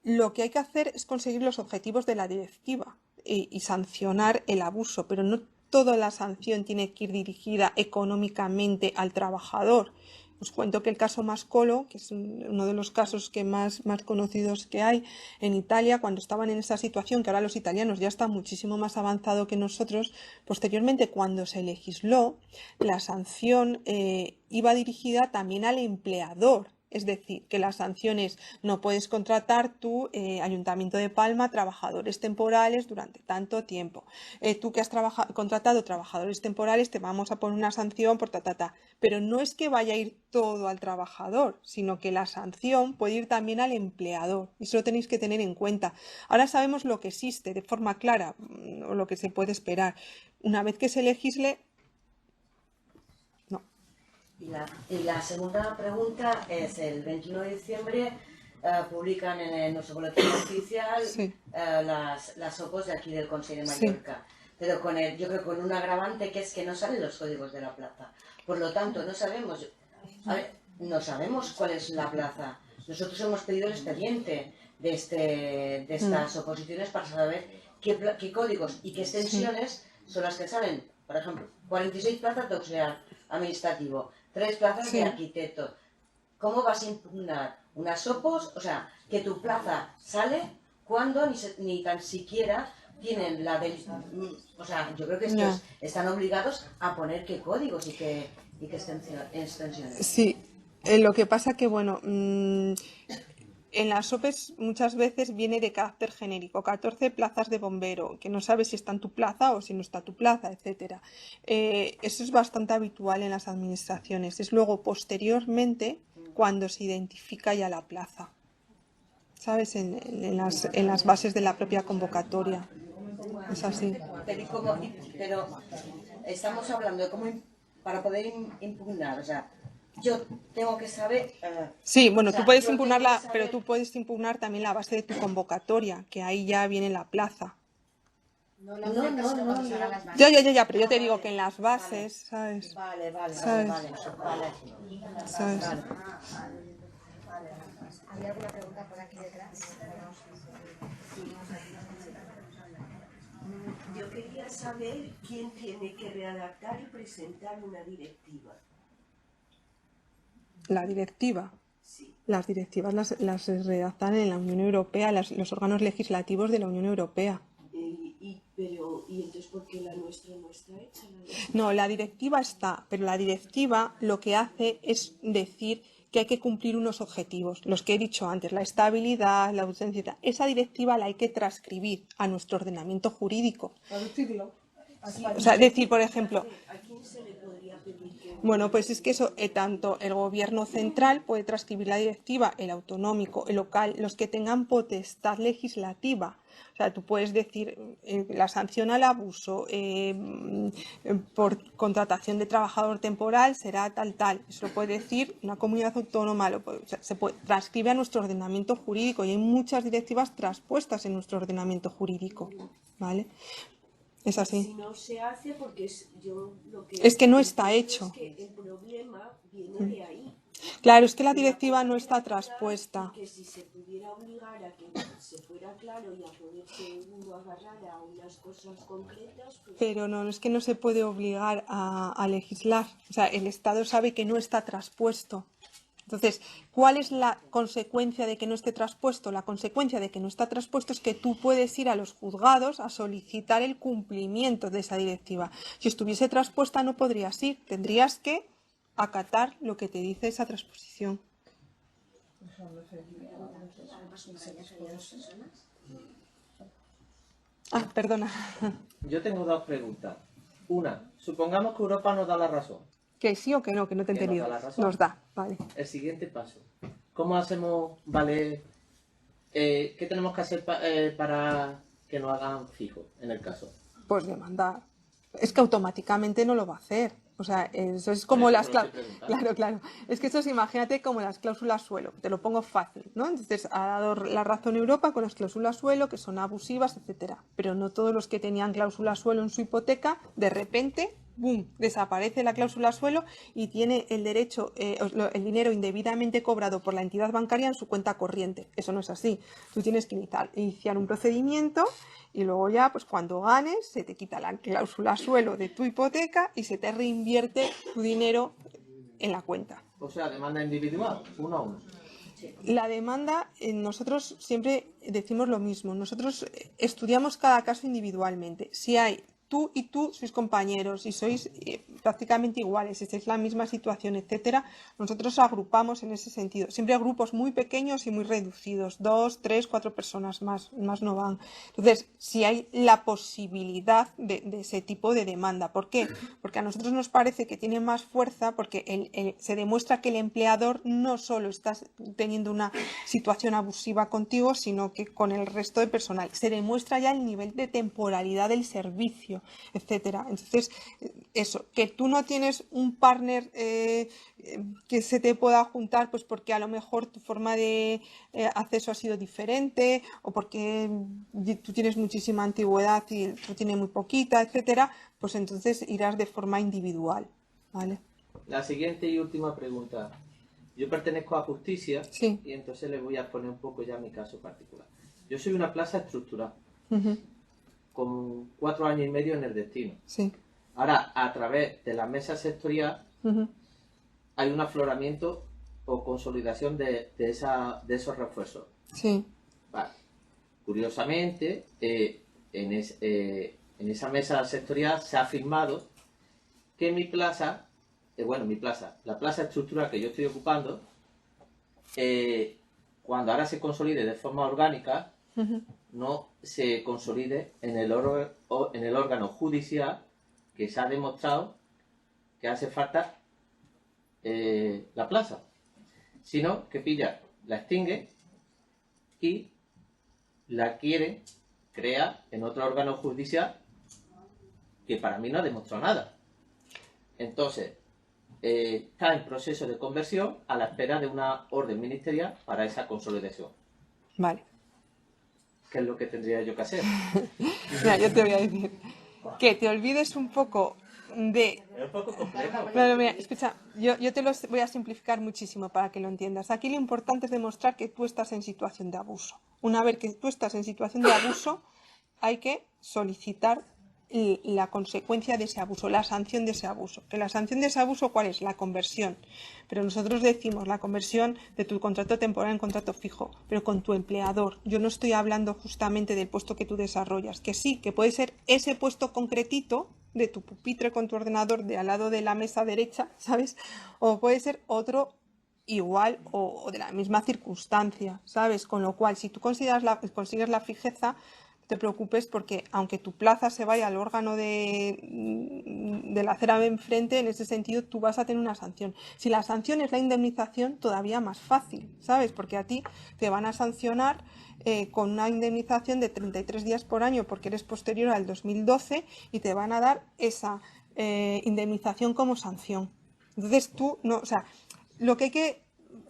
lo que hay que hacer es conseguir los objetivos de la directiva y sancionar el abuso, pero no toda la sanción tiene que ir dirigida económicamente al trabajador. Os cuento que el caso Mascolo, que es uno de los casos que más conocidos que hay en Italia, cuando estaban en esa situación, que ahora los italianos ya están muchísimo más avanzados que nosotros, posteriormente cuando se legisló, la sanción iba dirigida también al empleador. Es decir, que la sanción es no puedes contratar tu Ayuntamiento de Palma trabajadores temporales durante tanto tiempo. Tú que has contratado trabajadores temporales te vamos a poner una sanción por ta. Pero no es que vaya a ir todo al trabajador, sino que la sanción puede ir también al empleador. Y eso lo tenéis que tener en cuenta. Ahora sabemos lo que existe de forma clara o lo que se puede esperar. Una vez que se legisle, Y la segunda pregunta es, el 21 de diciembre publican en nuestro boletín oficial sí. las OPOs de aquí del Consejo de Mallorca, sí. Pero yo creo que con un agravante que es que no salen los códigos de la plaza. Por lo tanto, no sabemos cuál es la plaza. Nosotros hemos pedido el expediente de estas oposiciones para saber qué códigos y qué extensiones son las que salen. Por ejemplo, 46 plazas de auxiliar administrativo, 3 plazas de arquitecto. ¿Cómo vas a impugnar unas OPOs? O sea, que tu plaza sale cuando ni tan siquiera tienen la del... O sea, yo creo que estos están obligados a poner qué códigos y qué extensiones. Sí, lo que pasa que, bueno, en las OPEs muchas veces viene de carácter genérico, 14 plazas de bombero, que no sabes si está en tu plaza o si no está tu plaza, etcétera. Eso es bastante habitual en las administraciones. Es luego, posteriormente, cuando se identifica ya la plaza, ¿sabes? En las bases de la propia convocatoria. Es así. Pero estamos hablando de cómo para poder impugnar, o sea, yo tengo que saber... sí, bueno, tú puedes impugnarla, pero tú puedes impugnar también la base de tu convocatoria, que ahí ya viene la plaza. No. Ya, pero yo te digo que en las bases, ¿sabes? Vale. ¿Sabes? ¿Había alguna pregunta por aquí detrás? Yo quería saber quién tiene que redactar y presentar una directiva. La directiva. Sí. Las directivas las redactan en la Unión Europea, los órganos legislativos de la Unión Europea. ¿Y entonces por qué la nuestra no está hecha? No, la directiva está, pero la directiva lo que hace es decir que hay que cumplir unos objetivos, los que he dicho antes, la estabilidad, la ausencia. Esa directiva la hay que transcribir a nuestro ordenamiento jurídico. Traducirlo. O sea, decir, por ejemplo... ¿A quién se le podría pedir que...? Bueno, pues es que eso, tanto el gobierno central puede transcribir la directiva, el autonómico, el local, los que tengan potestad legislativa. O sea, tú puedes decir la sanción al abuso por contratación de trabajador temporal será tal. Eso lo puede decir una comunidad autónoma, se transcribe a nuestro ordenamiento jurídico y hay muchas directivas transpuestas en nuestro ordenamiento jurídico, ¿vale? Es así. Si no se hace porque es que no está hecho. Es que el problema viene de ahí. Claro, es que la directiva no está transpuesta. Que si se pudiera obligar a que se fuera claro y a poderse uno agarrar a unas cosas concretas... Pues... Pero no, es que no se puede obligar a legislar. O sea, el Estado sabe que no está transpuesto. Entonces, ¿cuál es la consecuencia de que no esté transpuesto? La consecuencia de que no está transpuesto es que tú puedes ir a los juzgados a solicitar el cumplimiento de esa directiva. Si estuviese transpuesta no podrías ir, tendrías que acatar lo que te dice esa transposición. Perdona. Yo tengo dos preguntas. Una, supongamos que Europa nos da la razón. ¿Que sí o que no? Que no te he Que nos entendido. da la razón. Nos da, vale. El siguiente paso. ¿Cómo hacemos valer? ¿Qué tenemos que hacer para que nos hagan fijo en el caso? Pues demandar. Es que automáticamente no lo va a hacer. O sea, eso es como Por eso las te lo estoy cláusulas. preguntando. Claro. Es que eso es, imagínate, como las cláusulas suelo. Te lo pongo fácil, ¿no? Entonces, ha dado la razón Europa con las cláusulas suelo, que son abusivas, etcétera. Pero no todos los que tenían cláusula suelo en su hipoteca, de repente, ¡boom!, desaparece la cláusula suelo y tiene el derecho, el dinero indebidamente cobrado por la entidad bancaria en su cuenta corriente. Eso no es así. Tú tienes que iniciar un procedimiento y luego ya, pues cuando ganes, se te quita la cláusula suelo de tu hipoteca y se te reinvierte tu dinero en la cuenta. O sea, demanda individual, uno a uno. La demanda, nosotros siempre decimos lo mismo. Nosotros estudiamos cada caso individualmente. Si hay tú y tú sois compañeros y sois prácticamente iguales, si estáis en la misma situación, etcétera, nosotros agrupamos en ese sentido. Siempre hay grupos muy pequeños y muy reducidos, 2, 3, 4 personas más no van. Entonces, si hay la posibilidad de ese tipo de demanda. ¿Por qué? Porque a nosotros nos parece que tiene más fuerza porque se demuestra que el empleador no solo está teniendo una situación abusiva contigo, sino que con el resto de personal. Se demuestra ya el nivel de temporalidad del servicio, etcétera. Entonces, eso, que tú no tienes un partner que se te pueda juntar, pues porque a lo mejor tu forma de acceso ha sido diferente o porque tú tienes muchísima antigüedad y tú tienes muy poquita, etcétera, pues entonces irás de forma individual, ¿vale? La siguiente y última pregunta. Yo pertenezco a Justicia Sí. y entonces les voy a poner un poco ya mi caso particular. Yo soy una plaza estructural, Uh-huh. con 4 años y medio en el destino. Sí. Ahora, a través de la mesa sectorial, Uh-huh. hay un afloramiento o consolidación de esos refuerzos. Sí. Vale. Curiosamente, en esa mesa sectorial se ha afirmado que mi plaza, la plaza estructural que yo estoy ocupando, cuando ahora se consolide de forma orgánica, Uh-huh. no se consolide en el órgano judicial que se ha demostrado que hace falta la plaza, sino que la extingue y la quiere crear en otro órgano judicial que para mí no ha demostrado nada. Entonces, está en proceso de conversión a la espera de una orden ministerial para esa consolidación. Vale. ¿Qué es lo que tendría yo que hacer? Mira, yo te voy a decir que te olvides un poco de... Es un poco complejo. Pero mira, escucha, yo te lo voy a simplificar muchísimo para que lo entiendas. Aquí lo importante es demostrar que tú estás en situación de abuso. Una vez que tú estás en situación de abuso, hay que solicitar la consecuencia de ese abuso, la sanción de ese abuso. ¿Que la sanción de ese abuso cuál es? La conversión. Pero nosotros decimos la conversión de tu contrato temporal en contrato fijo, pero con tu empleador. Yo no estoy hablando justamente del puesto que tú desarrollas, que sí, que puede ser ese puesto concretito de tu pupitre con tu ordenador de al lado de la mesa derecha, ¿sabes? O puede ser otro igual o de la misma circunstancia, ¿sabes? Con lo cual, si tú consigues la fijeza, no te preocupes porque aunque tu plaza se vaya al órgano de la acera de enfrente, en ese sentido tú vas a tener una sanción. Si la sanción es la indemnización, todavía más fácil, ¿sabes? Porque a ti te van a sancionar con una indemnización de 33 días por año porque eres posterior al 2012 y te van a dar esa indemnización como sanción. Entonces tú, no, o sea, lo que hay que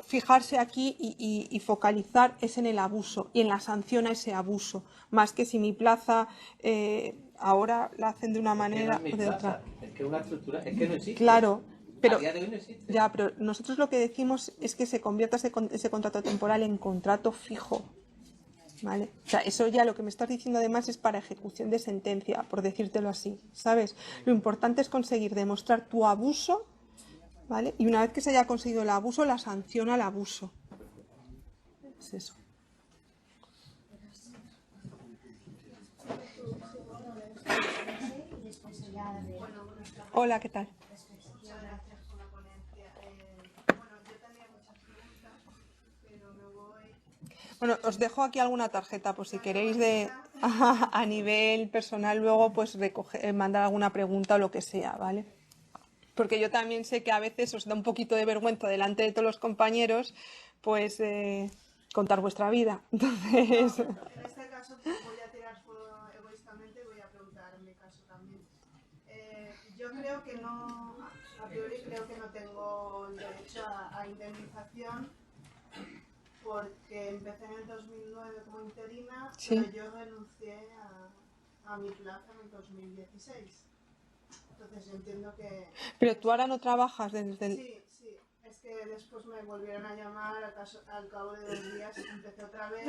fijarse aquí y focalizar es en el abuso y en la sanción a ese abuso, más que si mi plaza ahora la hacen de una manera o de otra. Es que una estructura, es que no existe. Claro, pero, a día de hoy no existe. ya, pero nosotros lo que decimos es que se convierta ese contrato temporal en contrato fijo. ¿Vale? O sea, eso ya lo que me estás diciendo además es para ejecución de sentencia, por decírtelo así, ¿sabes? Lo importante es conseguir demostrar tu abuso, ¿vale? Y una vez que se haya conseguido el abuso, la sanción al abuso. Es eso. Hola, ¿qué tal? Bueno, os dejo aquí alguna tarjeta por si queréis a nivel personal luego pues mandar alguna pregunta o lo que sea, ¿vale? Porque yo también sé que a veces os da un poquito de vergüenza delante de todos los compañeros pues contar vuestra vida. Entonces... En este caso voy a tirar fuego egoístamente y voy a preguntar en mi caso también. Yo creo que no, a priori creo que no tengo el derecho a indemnización porque empecé en el 2009 como interina, sí. pero yo renuncié a mi plaza en el 2016. Entonces yo entiendo que... Pero tú ahora no trabajas desde el... Sí, sí. Es que después me volvieron a llamar al cabo de 2 días, empecé otra vez.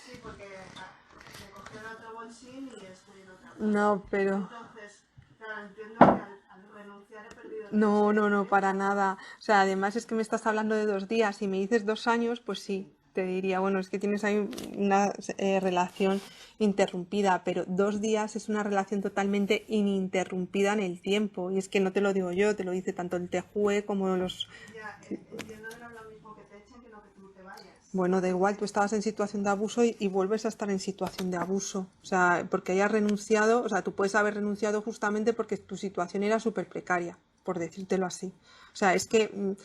Sí, porque me cogieron otro bolsín y estoy en otra cosa. No, pero... Entonces, claro, entiendo que al renunciar he perdido... No, para nada. O sea, además es que me estás hablando de 2 días. Si me dices 2 años, pues sí, te diría, bueno, es que tienes ahí una relación interrumpida, pero 2 días es una relación totalmente ininterrumpida en el tiempo. Y es que no te lo digo yo, te lo dice tanto el TJUE como los... Ya, entiendo que no es lo mismo que te echen que no que tú te vayas. Bueno, da igual, tú estabas en situación de abuso y vuelves a estar en situación de abuso. O sea, porque hayas renunciado, o sea, tú puedes haber renunciado justamente porque tu situación era súper precaria, por decírtelo así. O sea, es que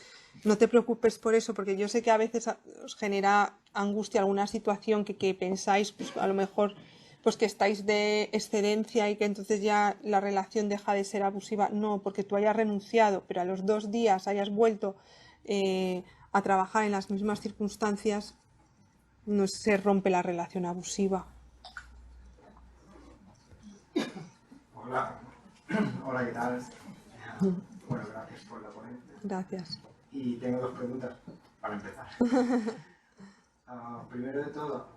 no te preocupes por eso, porque yo sé que a veces os genera angustia alguna situación que pensáis, pues a lo mejor pues que estáis de excedencia y que entonces ya la relación deja de ser abusiva. No, porque tú hayas renunciado, pero a los 2 días hayas vuelto a trabajar en las mismas circunstancias, no se rompe la relación abusiva. Hola, hola, ¿qué tal? Bueno, gracias por la ponencia. Gracias. Y tengo 2 preguntas para empezar. Primero de todo,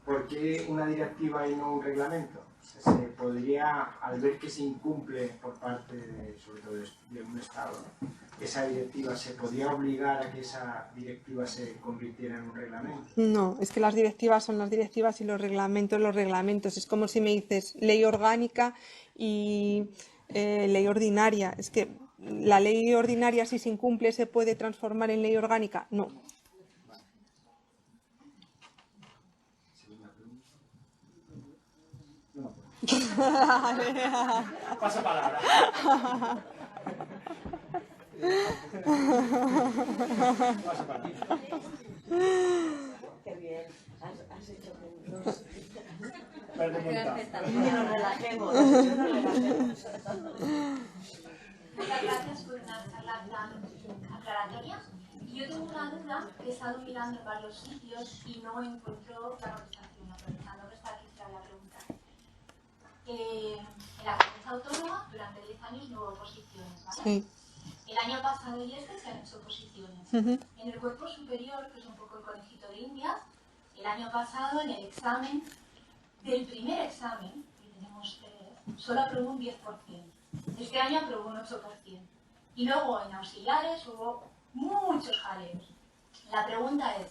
¿por qué una directiva y no un reglamento? Se podría, al ver que se incumple por parte, sobre todo de un Estado, ¿no?, esa directiva, ¿se podría obligar a que esa directiva se convirtiera en un reglamento? No, es que las directivas son las directivas y los reglamentos. Es como si me dices ley orgánica y ley ordinaria. Es que la ley ordinaria, si se incumple, ¿se puede transformar en ley orgánica? No. Pasa palabra. Pasa palabra. Qué bien, has hecho puntos. Que nos relajemos, Muchas gracias por una charla tan aclaratoria. Y yo tengo una duda que he estado mirando en varios sitios y no encuentro la contestación. Aprovechando que está aquí, será la pregunta. En la comunidad autónoma, durante 10 años no hubo oposiciones, ¿vale? Sí. El año pasado y este se han hecho oposiciones. En el cuerpo superior, que es un poco el conejito de Indias, el año pasado en el examen, del primer examen, que tenemos 3, solo aprobó un 10%. Este año aprobó un 8%. Y luego en auxiliares hubo muchos jaleos. La pregunta es,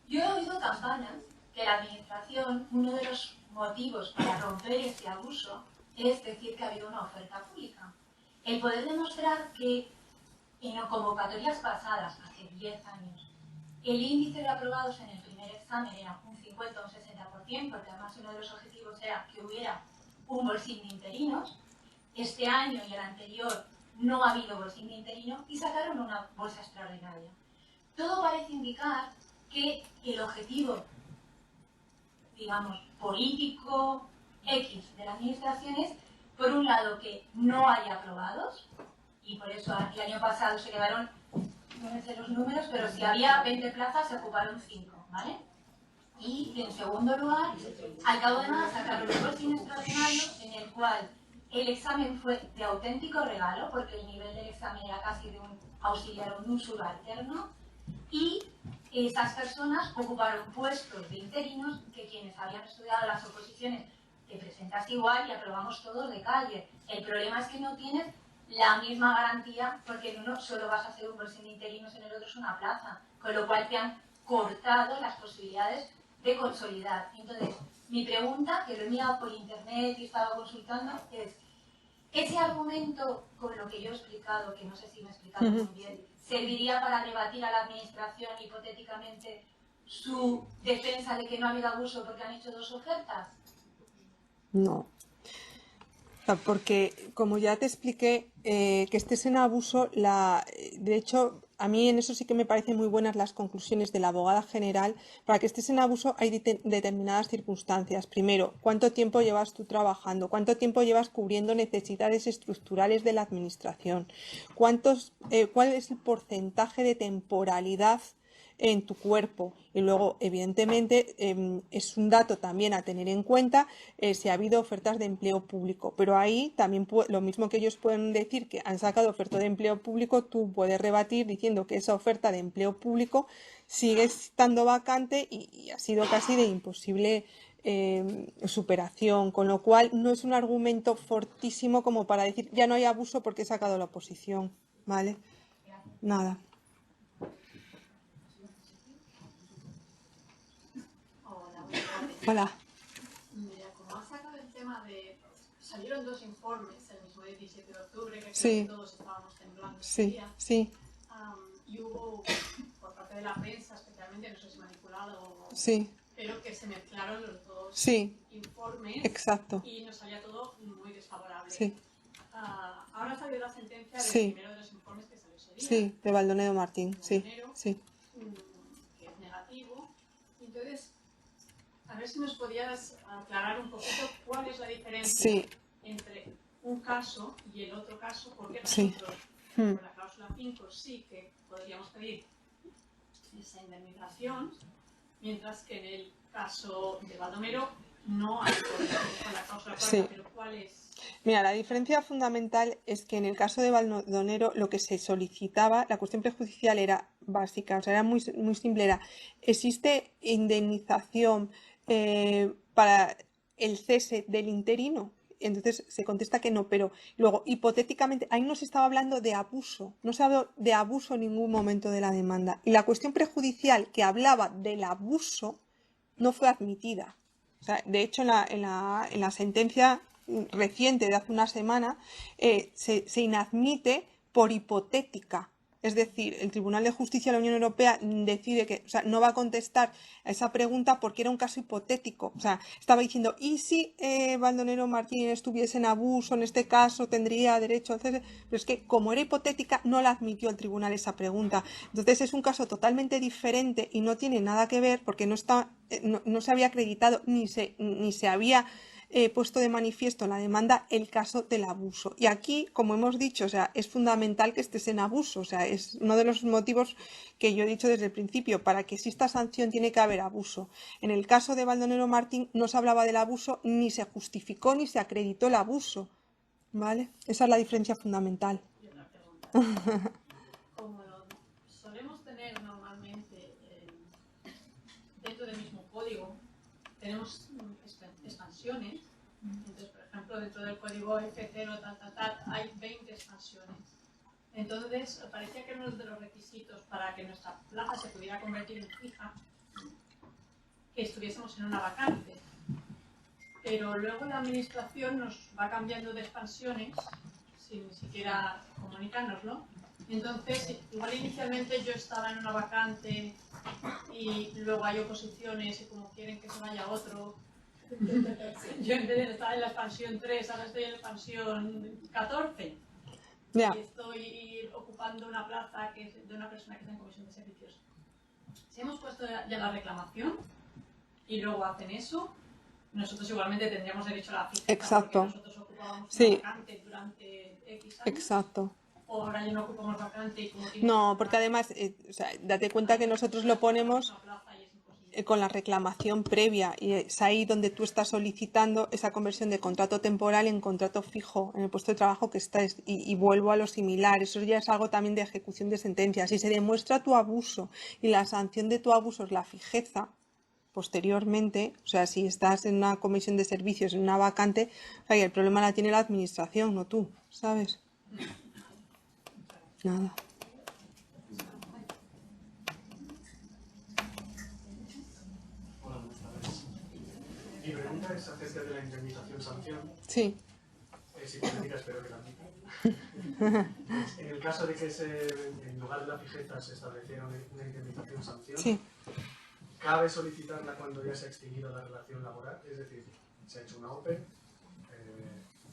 yo he oído campanas que la administración, uno de los motivos para romper este abuso es decir que ha habido una oferta pública. El poder demostrar que en convocatorias pasadas, hace 10 años, el índice de aprobados en el primer examen era un 50 o un 60%, porque además uno de los objetivos era que hubiera un bolsín de interinos. Este año y el anterior no ha habido bolsín de interino y sacaron una bolsa extraordinaria. Todo parece indicar que el objetivo, digamos, político X de la administración es, por un lado, que no haya aprobados, y por eso el año pasado se quedaron, no me sé los números, pero si había 20 plazas se ocuparon 5, ¿vale? Y en segundo lugar, al cabo de nada sacaron un bolsín extraordinario en el cual el examen fue de auténtico regalo, porque el nivel del examen era casi de un auxiliar o de un subalterno, y esas personas ocuparon puestos de interinos que quienes habían estudiado las oposiciones te presentas igual y aprobamos todos de calle. El problema es que no tienes la misma garantía porque en uno solo vas a hacer un bolsín de interinos, en el otro es una plaza, con lo cual te han cortado las posibilidades de consolidar. Entonces, mi pregunta, que lo he mirado por internet y estaba consultando, es ese argumento con lo que yo he explicado, que no sé si me he explicado muy bien, ¿serviría para debatir a la administración hipotéticamente su defensa de que no ha habido abuso porque han hecho 2 ofertas? No. O sea, porque, como ya te expliqué, que estés en abuso, de hecho, a mí en eso sí que me parecen muy buenas las conclusiones de la abogada general. Para que estés en abuso hay determinadas circunstancias. Primero, ¿cuánto tiempo llevas tú trabajando? ¿Cuánto tiempo llevas cubriendo necesidades estructurales de la administración? ¿Cuál es el porcentaje de temporalidad en tu cuerpo? Y luego, evidentemente, es un dato también a tener en cuenta si ha habido ofertas de empleo público. Pero ahí también, lo mismo que ellos pueden decir que han sacado oferta de empleo público, tú puedes rebatir diciendo que esa oferta de empleo público sigue estando vacante y ha sido casi de imposible superación, con lo cual no es un argumento fortísimo como para decir ya no hay abuso porque he sacado la oposición, ¿vale? Nada. Hola. Mira, como has sacado el tema de... Salieron 2 informes el mismo 17 de octubre, que Sí. creo que todos estábamos temblando ese día. Sí. Y hubo, por parte de la prensa especialmente, no sé si manipulado o... Sí. Pero que se mezclaron los 2 Sí. informes. Exacto. Y nos salía todo muy desfavorable. Sí. Ahora salió la sentencia del Sí. primero de los informes que salió ese día. Sí, de Baldonedo Martín. Sí. Sí. Que es negativo. Entonces, a ver si nos podías aclarar un poquito cuál es la diferencia entre un caso y el otro caso, porque nosotros, con la cláusula 5, sí que podríamos pedir esa indemnización, mientras que en el caso de Baldomero no hay con la cláusula 4, pero ¿cuál es? Mira, la diferencia fundamental es que en el caso de Baldonedo lo que se solicitaba, la cuestión prejudicial era básica, o sea, era muy simple, era, ¿existe indemnización para el cese del interino? Entonces se contesta que no, pero luego, hipotéticamente, ahí no se estaba hablando de abuso, no se habló de abuso en ningún momento de la demanda. Y la cuestión prejudicial que hablaba del abuso no fue admitida. O sea, de hecho, en la sentencia reciente de hace una semana se inadmite por hipotética. Es decir, el Tribunal de Justicia de la Unión Europea decide que, o sea, no va a contestar a esa pregunta porque era un caso hipotético. O sea, estaba diciendo, ¿y si Baldonedo Martín estuviese en abuso, en este caso tendría derecho a hacer? Pero es que, como era hipotética, no la admitió el tribunal esa pregunta. Entonces es un caso totalmente diferente y no tiene nada que ver porque no se había acreditado ni se había puesto de manifiesto en la demanda el caso del abuso. Y aquí, como hemos dicho, o sea, es fundamental que estés en abuso. O sea, es uno de los motivos que yo he dicho desde el principio. Para que exista sanción tiene que haber abuso. En el caso de Baldonedo Martín no se hablaba del abuso, ni se justificó ni se acreditó el abuso. ¿Vale? Esa es la diferencia fundamental. Y una pregunta. Como lo solemos tener normalmente dentro del mismo código, tenemos expansiones. Entonces, por ejemplo, dentro del código F0 hay 20 expansiones. Entonces, parecía que uno de los requisitos para que nuestra plaza se pudiera convertir en fija, que estuviésemos en una vacante. Pero luego la administración nos va cambiando de expansiones sin ni siquiera comunicárnoslo. Entonces, igual inicialmente yo estaba en una vacante y luego hay oposiciones y como quieren que se vaya otro, yo en vez de estar en la expansión 3, ahora estoy en la expansión 14. Y estoy ocupando una plaza que es de una persona que está en comisión de servicios. Si hemos puesto ya la reclamación y luego hacen eso, nosotros igualmente tendríamos derecho a la fija. Exacto. Porque nosotros ocupábamos una vacante durante X años. Exacto. O ahora ya no ocupamos vacante y como no, porque además, o sea, date cuenta que nosotros lo ponemos con la reclamación previa y es ahí donde tú estás solicitando esa conversión de contrato temporal en contrato fijo en el puesto de trabajo que estás y vuelvo a lo similar. Eso ya es algo también de ejecución de sentencias. Si se demuestra tu abuso y la sanción de tu abuso es la fijeza posteriormente, o sea, si estás en una comisión de servicios, en una vacante, o sea, el problema la tiene la administración, no tú, ¿sabes? Nada. Hola, buenas tardes. Mi pregunta es acerca de la indemnización sanción. Sí. Es hipotética, espero que la admita. En el caso de que en lugar de la fijeza se estableciera una indemnización sanción, sí. ¿cabe solicitarla cuando ya se ha extinguido la relación laboral? Es decir, se ha hecho una OPE,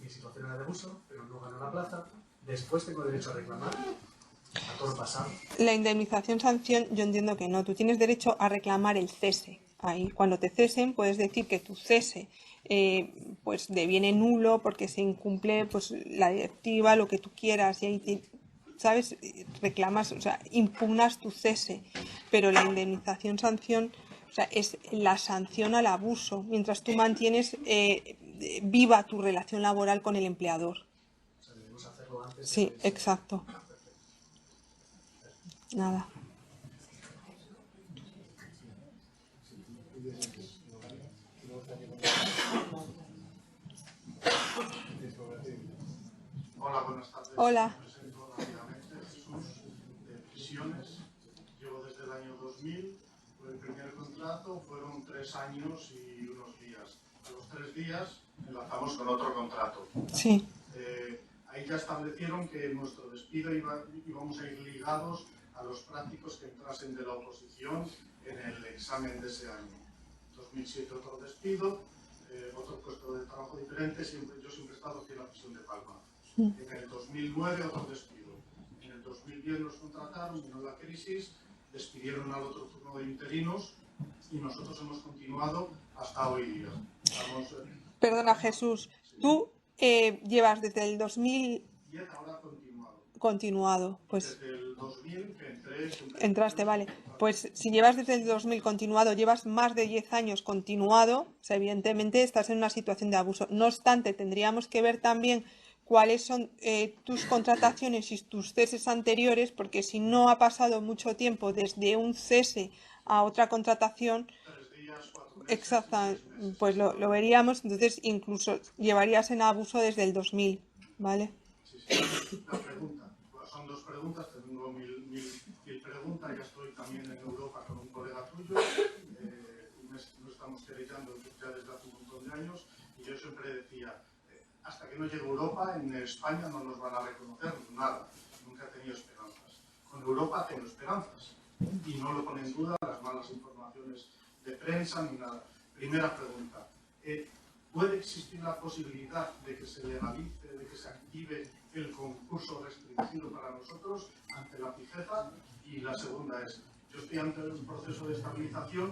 mi situación era de abuso, pero no ganó la plaza, después tengo derecho a reclamar a todo lo pasado. La indemnización sanción, yo entiendo que no. Tú tienes derecho a reclamar el cese. Ahí, cuando te cesen, puedes decir que tu cese pues deviene nulo porque se incumple pues la directiva, lo que tú quieras, y ahí ¿sabes? Reclamas, o sea, impugnas tu cese, pero la indemnización sanción, o sea, es la sanción al abuso, mientras tú mantienes viva tu relación laboral con el empleador. O sea, debemos hacerlo antes. Sí, exacto. Nada. Hola, buenas tardes. Hola. Me presento rápidamente, Jesús, de Prisiones. Llevo desde el año 2000. El primer contrato fueron 3 años y unos días. A los 3 días enlazamos con otro contrato. Sí. Ahí ya establecieron que nuestro despido íbamos a ir ligados a los prácticos que entrasen de la oposición en el examen de ese año. 2007 otro despido, otro puesto de trabajo diferente, yo siempre he estado aquí en la prisión de Palma. En el 2009 otro despido. En el 2010 nos contrataron, vino la crisis, despidieron al otro turno de interinos y nosotros hemos continuado hasta hoy día. Perdona, Jesús, tú llevas desde el 2000... ahora continuado, pues... Desde el 2000 que entraste, vale. Pues si llevas desde el 2000 continuado, llevas más de 10 años continuado, o sea, evidentemente estás en una situación de abuso. No obstante, tendríamos que ver también cuáles son tus contrataciones y tus ceses anteriores, porque si no ha pasado mucho tiempo desde un cese a otra contratación, 3 días, 4 meses, exacta, pues lo veríamos, entonces incluso llevarías en abuso desde el 2000, ¿vale? Sí. La pregunta, son 2 preguntas, tengo mil preguntas, ya estoy también en Europa con un colega tuyo, no estamos querellando ya desde hace un montón de años, y yo siempre decía, hasta que no llegue Europa, en España no nos van a reconocer nada, nunca he tenido esperanzas. Con Europa tengo esperanzas, y no lo pone en duda las malas informaciones de prensa ni nada. Primera pregunta, ¿puede existir la posibilidad de que se legalice, de que se active el concurso restringido para nosotros ante la fijeza? Y la segunda es, yo estoy ante un proceso de estabilización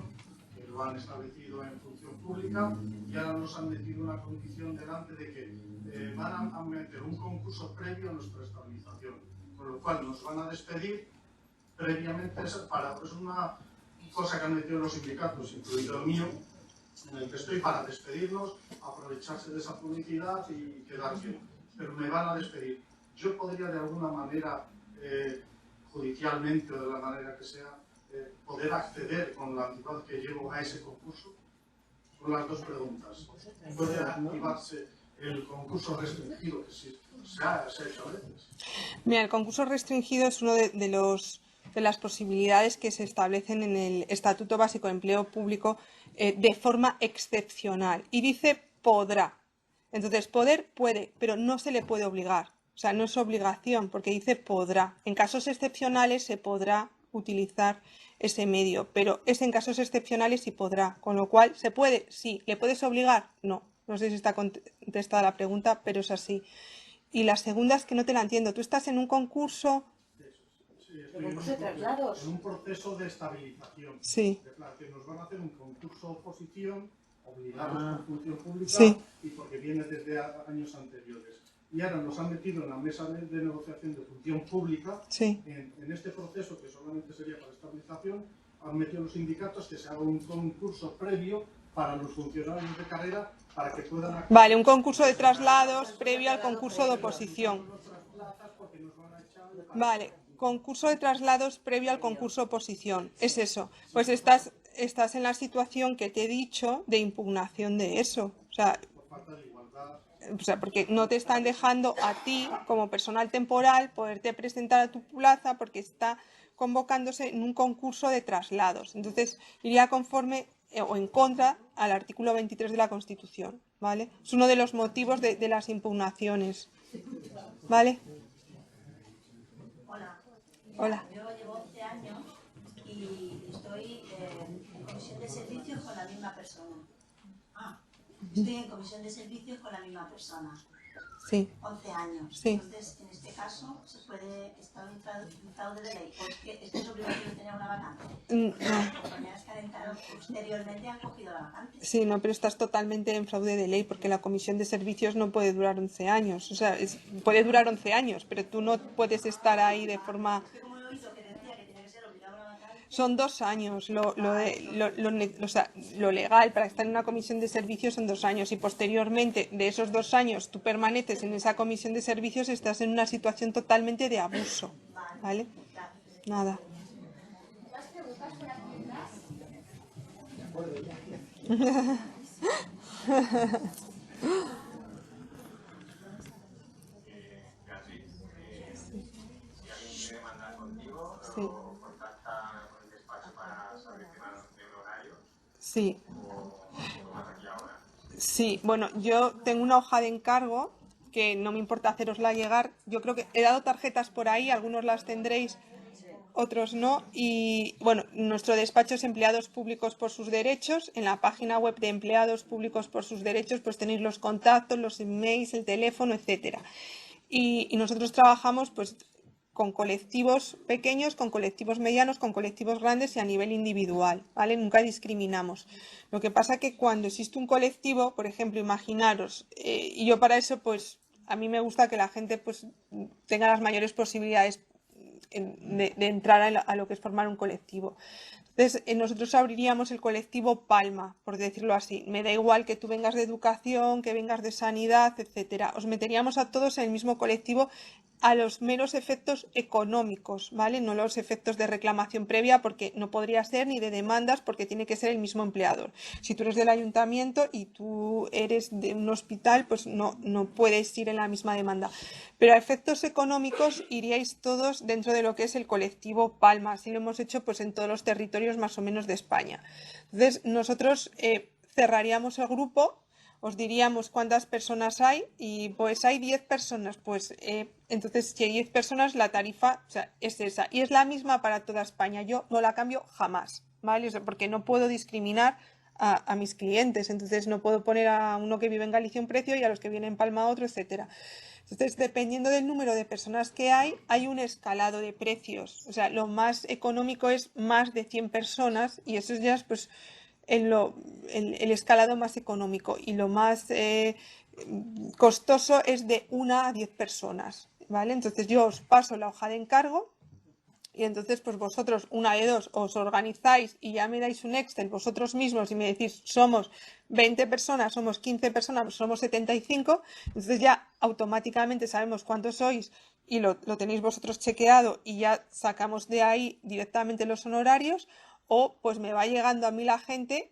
que lo han establecido en función pública y ahora nos han metido una condición delante de que van a meter un concurso previo a nuestra estabilización, con lo cual nos van a despedir previamente. Es una cosa que han metido los sindicatos, incluido el mío, en el que estoy para despedirnos, aprovecharse de esa publicidad y quedar bien. Pero me van a despedir. Yo podría de alguna manera, judicialmente o de la manera que sea, poder acceder con la antigüedad que llevo a ese concurso. Son las 2 preguntas. ¿Puede activarse el concurso restringido que se ha hecho a veces? Mira, el concurso restringido es uno de las posibilidades que se establecen en el Estatuto Básico de Empleo Público de forma excepcional. Y dice podrá. Entonces, poder puede, pero no se le puede obligar. O sea, no es obligación, porque dice podrá. En casos excepcionales se podrá utilizar ese medio, pero es en casos excepcionales y podrá. Con lo cual, ¿se puede? Sí. ¿Le puedes obligar? No. No sé si está contestada la pregunta, pero es así. Y la segunda es que no te la entiendo. Tú estás en un concurso... En un proceso de estabilización. Sí. Que nos van a hacer un concurso oposición obligados por función pública, sí, y porque viene desde años anteriores. Y ahora nos han metido en la mesa de negociación de función pública, sí, en este proceso que solamente sería para estabilización, han metido los sindicatos que se haga un concurso previo para los funcionarios de carrera para que puedan... Vale, un concurso de traslados previo al concurso de oposición. Vale, concurso de traslados previo al concurso de oposición. Es eso. Pues estás en la situación que te he dicho de impugnación de eso. O sea, porque no te están dejando a ti, como personal temporal, poderte presentar a tu plaza porque está convocándose en un concurso de traslados. Entonces, iría conforme o en contra al artículo 23 de la Constitución, ¿vale? Es uno de los motivos de las impugnaciones, ¿vale? Hola. Hola. Yo llevo 11 años y estoy en comisión comisión de servicios con la misma persona. Estoy en comisión de servicios con la misma persona. Sí. 11 años. Sí. Entonces, en este caso, se puede estar en fraude de ley. Porque es que es obligatorio tener una vacante. Las compañeras que han entrado posteriormente han cogido la vacante. Sí, no, pero estás totalmente en fraude de ley porque la comisión de servicios no puede durar 11 años. O sea, puede durar 11 años, pero tú no puedes estar ahí de forma... Son 2 años, lo legal para estar en una comisión de servicios son 2 años y posteriormente de esos 2 años tú permaneces en esa comisión de servicios, estás en una situación totalmente de abuso, ¿vale? Nada. ¿Más preguntas por aquí Sí. Sí. Sí, bueno, yo tengo una hoja de encargo que no me importa hacerosla llegar. Yo creo que he dado tarjetas por ahí, algunos las tendréis, otros no. Y bueno, nuestro despacho es Empleados Públicos por sus Derechos. En la página web de Empleados Públicos por sus Derechos pues tenéis los contactos, los emails, el teléfono, etcétera. Y nosotros trabajamos pues con colectivos pequeños, con colectivos medianos, con colectivos grandes y a nivel individual, ¿vale? Nunca discriminamos. Lo que pasa que cuando existe un colectivo, por ejemplo, imaginaros, y yo para eso, pues, a mí me gusta que la gente pues tenga las mayores posibilidades de entrar a lo que es formar un colectivo. Entonces, nosotros abriríamos el colectivo Palma, por decirlo así. Me da igual que tú vengas de educación, que vengas de sanidad, etcétera. Os meteríamos a todos en el mismo colectivo a los meros efectos económicos, ¿vale? No los efectos de reclamación previa, porque no podría ser, ni de demandas, porque tiene que ser el mismo empleador. Si tú eres del ayuntamiento y tú eres de un hospital, pues no puedes ir en la misma demanda. Pero a efectos económicos iríais todos dentro de lo que es el colectivo Palma. Así lo hemos hecho pues en todos los territorios más o menos de España. Entonces, nosotros cerraríamos el grupo, os diríamos cuántas personas hay y pues hay 10 personas, pues entonces si hay 10 personas la tarifa, o sea, es esa y es la misma para toda España. Yo no la cambio jamás, ¿vale? O sea, porque no puedo discriminar a mis clientes, entonces no puedo poner a uno que vive en Galicia un precio y a los que vienen en Palma otro, etcétera. Entonces, dependiendo del número de personas que hay un escalado de precios. O sea, lo más económico es más de 100 personas y eso ya es pues el escalado más económico y lo más costoso es de 1 a 10 personas, ¿vale? Entonces yo os paso la hoja de encargo y entonces pues vosotros, una de dos, os organizáis y ya me dais un Excel vosotros mismos y me decís somos 20 personas, somos 15 personas, somos 75, entonces ya automáticamente sabemos cuántos sois y lo tenéis vosotros chequeado y ya sacamos de ahí directamente los honorarios. O pues me va llegando a mí la gente,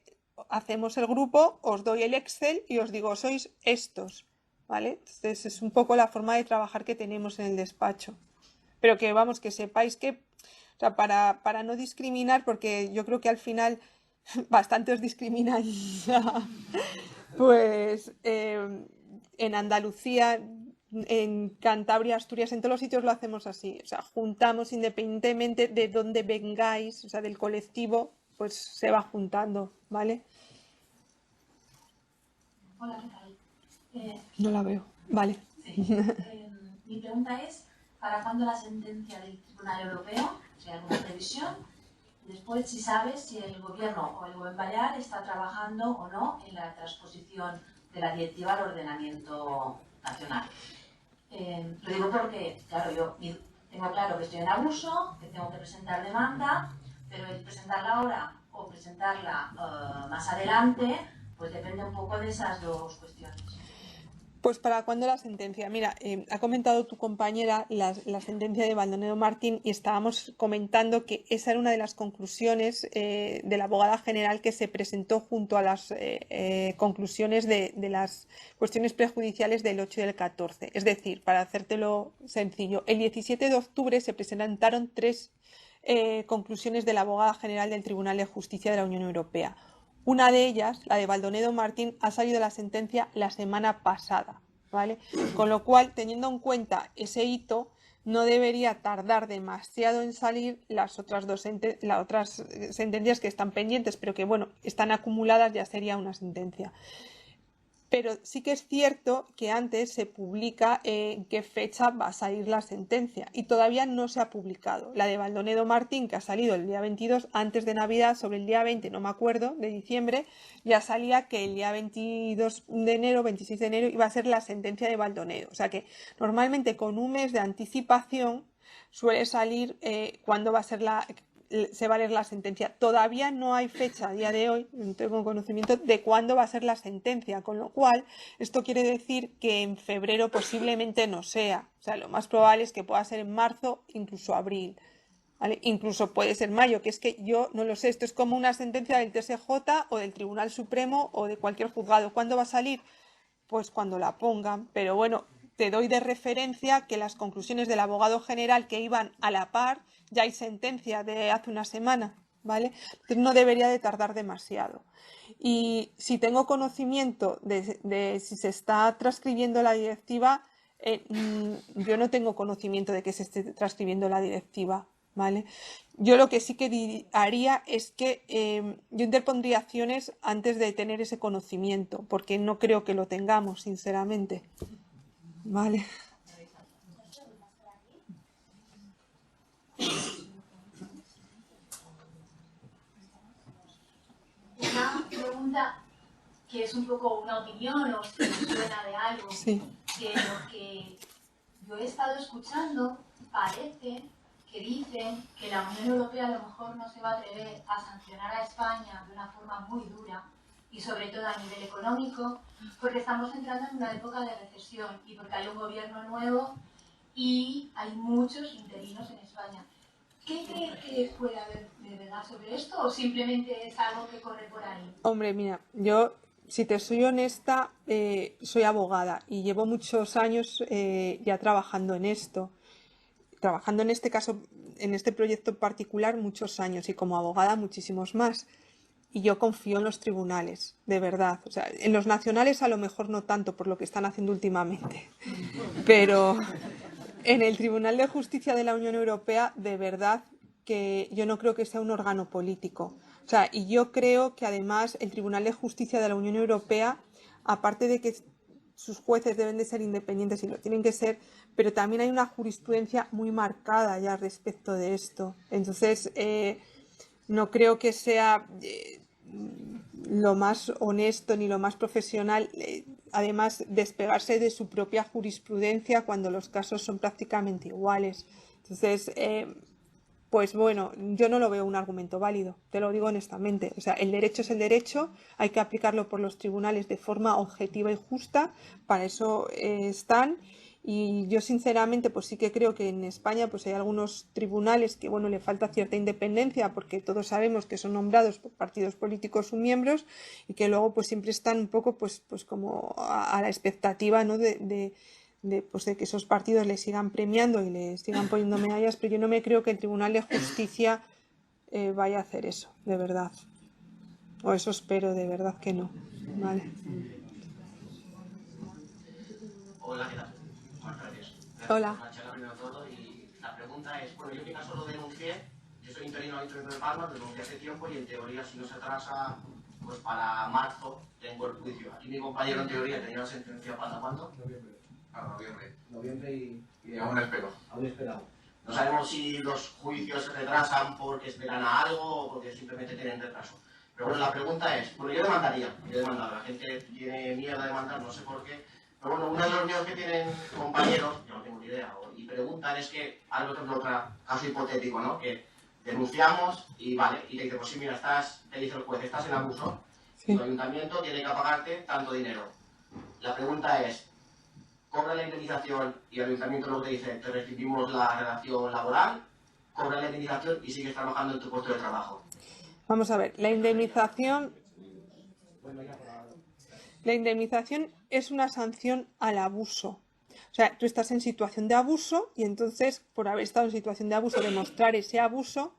hacemos el grupo, os doy el Excel y os digo, sois estos, ¿vale? Entonces es un poco la forma de trabajar que tenemos en el despacho. Pero que vamos, que sepáis que, o sea, para no discriminar, porque yo creo que al final bastante os discriminan ya, pues en Andalucía, en Cantabria, Asturias, en todos los sitios lo hacemos así, o sea, juntamos independientemente de dónde vengáis, o sea, del colectivo, pues se va juntando, ¿vale? Hola, ¿qué tal? No la veo, vale. Sí. Mi pregunta es, ¿para cuándo la sentencia del Tribunal Europeo? ¿Si hay alguna previsión? Después, si sabes si el Gobierno o el Gobierno Balear está trabajando o no en la transposición de la directiva al ordenamiento nacional. Lo digo porque, claro, yo tengo claro que estoy en abuso, que tengo que presentar demanda, pero el presentarla ahora o presentarla más adelante, pues depende un poco de esas dos cuestiones. Pues ¿para cuándo la sentencia? Mira, ha comentado tu compañera la sentencia de Baldonedo Martín y estábamos comentando que esa era una de las conclusiones de la abogada general que se presentó junto a las conclusiones de las cuestiones prejudiciales del 8 y del 14. Es decir, para hacértelo sencillo, el 17 de octubre se presentaron 3 conclusiones de la abogada general del Tribunal de Justicia de la Unión Europea. Una de ellas, la de Baldonedo Martín, ha salido la sentencia la semana pasada, ¿vale? Con lo cual, teniendo en cuenta ese hito, no debería tardar demasiado en salir las otras sentencias que están pendientes, pero que bueno, están acumuladas, ya sería una sentencia. Pero sí que es cierto que antes se publica en qué fecha va a salir la sentencia y todavía no se ha publicado. La de Baldonedo Martín, que ha salido el día 22, antes de Navidad, sobre el día 20, no me acuerdo, de diciembre, ya salía que el día 22 de enero, 26 de enero, iba a ser la sentencia de Baldonedo. O sea que normalmente con un mes de anticipación suele salir cuándo va a ser se va a leer la sentencia. Todavía no hay fecha a día de hoy, no tengo conocimiento de cuándo va a ser la sentencia, con lo cual esto quiere decir que en febrero posiblemente no sea. O sea, lo más probable es que pueda ser en marzo, incluso abril, ¿vale? Incluso puede ser mayo, que es que yo no lo sé. Esto es como una sentencia del TSJ o del Tribunal Supremo o de cualquier juzgado. ¿Cuándo va a salir? Pues cuando la pongan. Pero bueno, te doy de referencia que las conclusiones del abogado general que iban a la par, ya hay sentencia de hace una semana, ¿vale? Entonces no debería de tardar demasiado. Y si tengo conocimiento de si se está transcribiendo la directiva, yo no tengo conocimiento de que se esté transcribiendo la directiva, ¿vale? Yo lo que sí que haría es que yo interpondría acciones antes de tener ese conocimiento, porque no creo que lo tengamos, sinceramente. Vale. Una pregunta que es un poco una opinión o si suena de algo, sí. Que lo que yo he estado escuchando parece que dicen que la Unión Europea a lo mejor no se va a atrever a sancionar a España de una forma muy dura y sobre todo a nivel económico, porque estamos entrando en una época de recesión y porque hay un gobierno nuevo y hay muchos interinos en España. ¿Qué cree que puede haber de verdad sobre esto o simplemente es algo que corre por ahí? Hombre, mira, yo, si te soy honesta, soy abogada y llevo muchos años ya trabajando en esto. Trabajando en este caso, en este proyecto en particular, muchos años y como abogada muchísimos más. Y yo confío en los tribunales, de verdad. O sea, en los nacionales a lo mejor no tanto por lo que están haciendo últimamente, pero en el Tribunal de Justicia de la Unión Europea, de verdad que yo no creo que sea un órgano político. O sea, y yo creo que además el Tribunal de Justicia de la Unión Europea, aparte de que sus jueces deben de ser independientes y lo tienen que ser, pero también hay una jurisprudencia muy marcada ya respecto de esto. Entonces, no creo que sea lo más honesto ni lo más profesional, además, despegarse de su propia jurisprudencia cuando los casos son prácticamente iguales. Entonces, pues bueno, yo no lo veo un argumento válido, te lo digo honestamente. O sea, el derecho es el derecho, hay que aplicarlo por los tribunales de forma objetiva y justa, para eso están. Y yo sinceramente pues sí que creo que en España pues hay algunos tribunales que bueno le falta cierta independencia porque todos sabemos que son nombrados por partidos políticos sus miembros y que luego pues siempre están un poco pues como a la expectativa, ¿no? de que esos partidos les sigan premiando y les sigan poniendo medallas, pero yo no me creo que el Tribunal de Justicia vaya a hacer eso, de verdad. O eso espero, de verdad que no. Vale. Hola, ¿qué tal? Buenas tardes. Hola. Por la charla primero de todo, y la pregunta es, bueno, yo en mi caso lo denuncié, yo soy interino de Palma, lo denuncié hace tiempo y en teoría si no se atrasa, pues para marzo tengo el juicio. Aquí mi compañero en teoría tenía la sentencia para ¿cuándo? Para noviembre y aún espero. Aún esperamos. No sabemos si los juicios se retrasan porque esperan a algo o porque simplemente tienen retraso. Pero bueno, la pregunta es, bueno, yo demandaría, la gente tiene miedo de demandar, no sé por qué. Pero bueno, uno de los miedos que tienen compañeros, yo no tengo ni idea, y preguntan es que, algo que es otro caso hipotético, ¿no? Que denunciamos y vale, y te dice, pues sí, mira, te dice el juez, estás en abuso, sí. El ayuntamiento tiene que pagarte tanto dinero. La pregunta es, ¿cobra la indemnización y el ayuntamiento luego te dice, te rescindimos la relación laboral? ¿Cobra la indemnización y sigues trabajando en tu puesto de trabajo? Vamos a ver, la indemnización es una sanción al abuso. O sea, tú estás en situación de abuso y entonces, por haber estado en situación de abuso, demostrar ese abuso,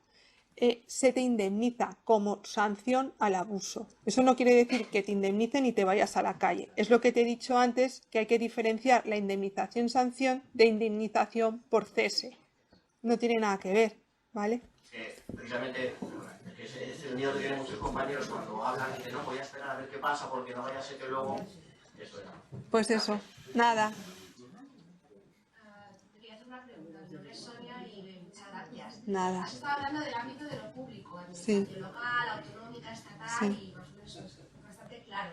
se te indemniza como sanción al abuso. Eso no quiere decir que te indemnicen y te vayas a la calle. Es lo que te he dicho antes, que hay que diferenciar la indemnización-sanción de indemnización por cese. No tiene nada que ver, ¿vale? Precisamente, ese miedo que tienen muchos compañeros cuando hablan y dicen, no, voy a esperar a ver qué pasa porque no vaya a ser que luego... Eso era. Pues eso, nada. Quería hacer una pregunta. Mi nombre es Sonia y muchas gracias. Nada. Has estado hablando del ámbito de lo público, Sí. administración local, autonómica, estatal Sí. y más o menos eso es bastante claro.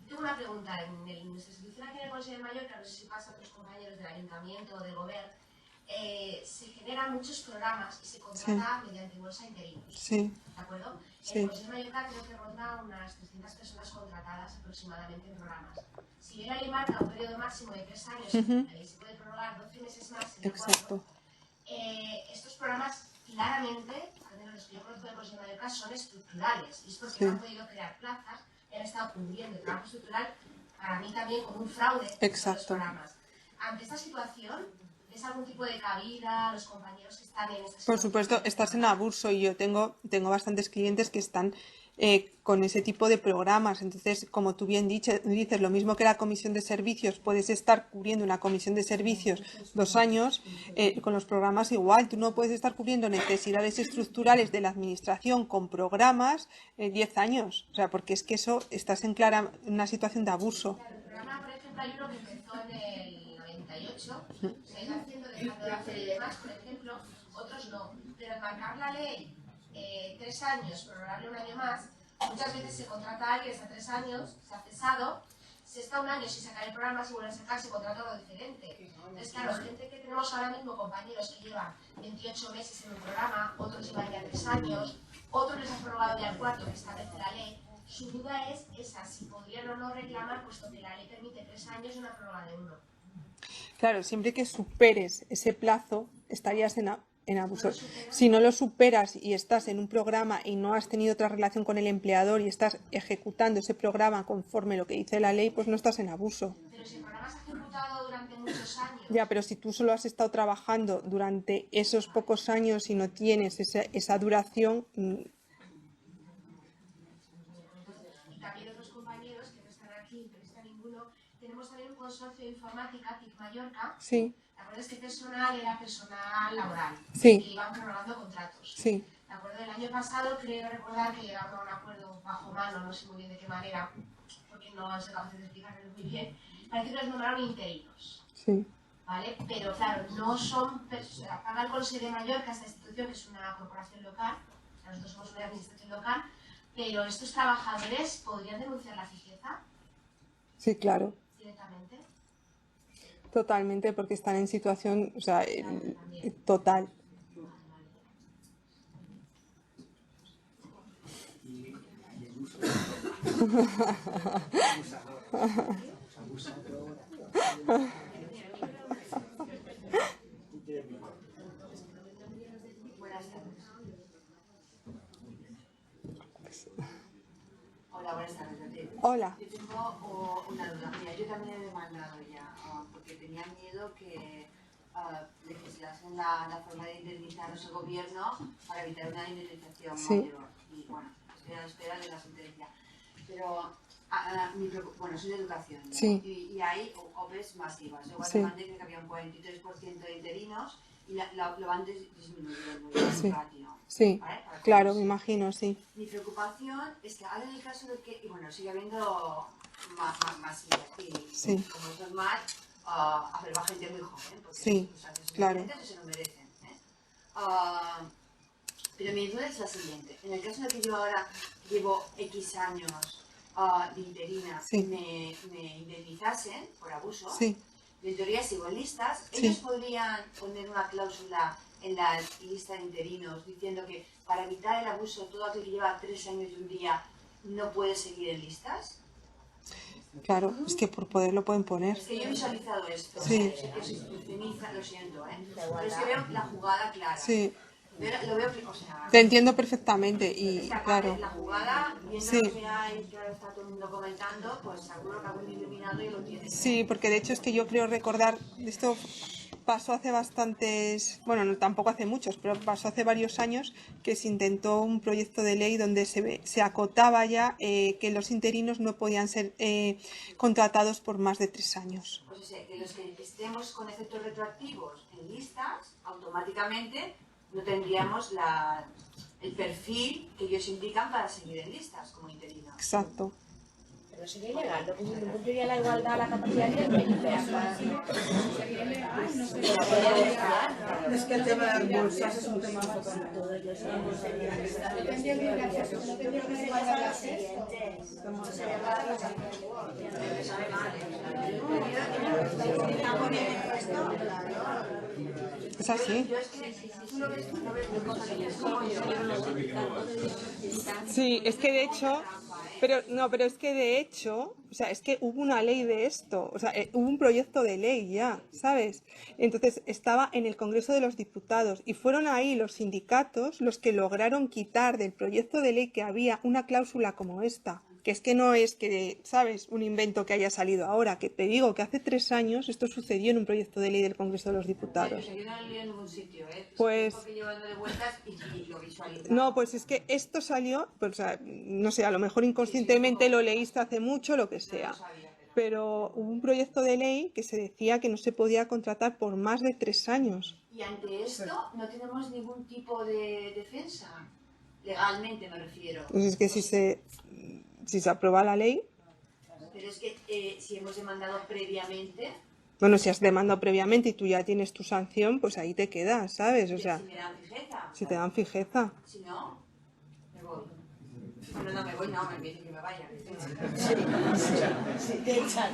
Yo tengo una pregunta. En nuestra institución aquí en el Consejo de Mallorca, no sé si pasa a otros compañeros del ayuntamiento o del gobierno, se generan muchos programas y se contrata mediante bolsa interinos. Sí. ¿De acuerdo? Sí. En el Consejo de Mallorca creo que ronda unas 300 personas contratadas aproximadamente en programas. Si bien la ley marca un periodo máximo de 3 años, se puede prorrogar 12 meses más. Exacto. Estos programas claramente, al menos los que yo conozco del Consejo de Mallorca, son estructurales. Y es porque Sí. no han podido crear plazas y han estado cubriendo el trabajo estructural, para mí también como un fraude en los programas. Ante esta situación, ¿es algún tipo de cabida a los compañeros que están en esta situación? Por supuesto, estás en abuso y yo tengo bastantes clientes que están con ese tipo de programas. Entonces, como tú bien dices, lo mismo que la comisión de servicios, puedes estar cubriendo una comisión de servicios 2 años, con los programas igual. Tú no puedes estar cubriendo necesidades estructurales de la administración con programas 10 años. O sea, porque es que eso, estás en una situación de abuso. Claro, el programa, por ejemplo, hay uno que empezó en el 98, se ha ido haciendo dejando de hacer y demás, por ejemplo, otros no. Pero marcar la ley 3 años, prorrogarle un año más, muchas veces se contrata a alguien, está 3 años, se ha cesado, se está 1 año sin sacar el programa, se vuelve a sacar, se contrata algo diferente. Entonces, claro, gente que tenemos ahora mismo, compañeros que llevan 28 meses en un programa, otros llevan ya 3 años, otros les ha prorrogado ya el 4 que establece la ley. Su duda es esa, si podrían o no reclamar, puesto que la ley permite 3 años y una prórroga de 1. Claro, siempre que superes ese plazo, estarías en abuso. Si no lo superas y estás en un programa y no has tenido otra relación con el empleador y estás ejecutando ese programa conforme lo que dice la ley, pues no estás en abuso. Pero si el programa se ha ejecutado durante muchos años... Ya, pero si tú solo has estado trabajando durante esos pocos años y no tienes esa duración... Y también otros compañeros que no están aquí, pero no está ninguno, tenemos también un consorcio de informática, TIC Mallorca. Sí. ¿De acuerdo? Este personal era personal laboral. Sí. Que iban prorrogando contratos. Sí. ¿De acuerdo? El año pasado creo recordar que llegamos a un acuerdo bajo mano, no sé muy bien de qué manera, porque no soy capaz de explicarlo muy bien. Parece que los nombraron interinos. Sí. ¿Vale? Pero claro, no son personas. Paga el Consejo de Mallorca, esta institución, que es una corporación local, o sea, nosotros somos una administración local, pero estos trabajadores podrían denunciar la fijeza Sí, claro. directamente. Totalmente, porque están en situación, o sea, total. Hola, buenas tardes a ti. Hola. Yo tengo una duda. Mira, yo también he demandado ya, porque tenía miedo que legislasen la forma de indemnizarnos el gobierno para evitar una indemnización mayor. Y bueno, estoy a la espera de la sentencia. Pero, bueno, soy de educación, ¿no? Sí. Y hay OPEs masivas. Yo cuando Sí. mandé creo que había un 43% de interinos y lo van disminuyendo el ratio. Sí, ¿vale? claro, me imagino, sí. Mi preocupación es que ahora en el caso de que, y bueno, sigue habiendo más y Sí. como es normal, a ver, va gente muy joven, porque Sí, claro. se lo merecen. Pero mi duda es la siguiente. En el caso de que yo ahora llevo X años de interina, me indemnizasen por abuso, Sí. en teoría sigo en listas, Sí. ellos podrían poner una cláusula en la lista de interinos diciendo que para evitar el abuso todo aquel que lleva 3 años y un día no puede seguir en listas. Claro, es que por poder lo pueden poner. Es que yo he visualizado esto, Sí. o sea, eso lo siento, pero es que veo la jugada clara. Sí. Lo veo, o sea, Te entiendo perfectamente y esta claro. parte, la jugada, viendo Sí. lo que hay, que ahora está todo el mundo comentando, pues seguro que algún iluminado y lo tiene. Sí, porque de hecho es que yo creo recordar, esto pasó hace bastantes, bueno, no, tampoco hace muchos, pero pasó hace varios años que se intentó un proyecto de ley donde se acotaba ya que los interinos no podían ser contratados por más de 3 años. Pues que los que estemos con efectos retroactivos en listas, automáticamente no tendríamos el perfil que ellos indican para seguir en listas como interinos. Exacto. Pero sería ilegal, ¿no? Porque no cumpliría la igualdad, la capacidad de Es que el tema de las bolsas es un tema Es así. Sí, es que de hecho, pero es que de hecho, o sea, es que hubo una ley de esto, o sea, hubo un proyecto de ley ya, ¿sabes? Entonces estaba en el Congreso de los Diputados y fueron ahí los sindicatos los que lograron quitar del proyecto de ley que había una cláusula como esta. Que es que no es que, ¿sabes?, un invento que haya salido ahora, que te digo que hace 3 años esto sucedió en un proyecto de ley del Congreso de los Diputados. Yo no lo he leído en ningún sitio, Pues... llevándole vueltas y lo visualizo. No, pues es que esto salió, pues, o sea, no sé, a lo mejor inconscientemente lo leíste hace mucho, lo que sea. Pero hubo un proyecto de ley que se decía que no se podía contratar por más de 3 años. Y ante esto no tenemos ningún tipo de defensa, legalmente me refiero. Pues es que si se aprueba la ley... Pero es que si hemos demandado previamente... Bueno, si has demandado previamente y tú ya tienes tu sanción, pues ahí te quedas, ¿sabes? O sea, si me dan fijeza. Si te dan fijeza. Si no, me voy. Bueno, no me voy, no, me dicen que me vaya. Sí, te echan.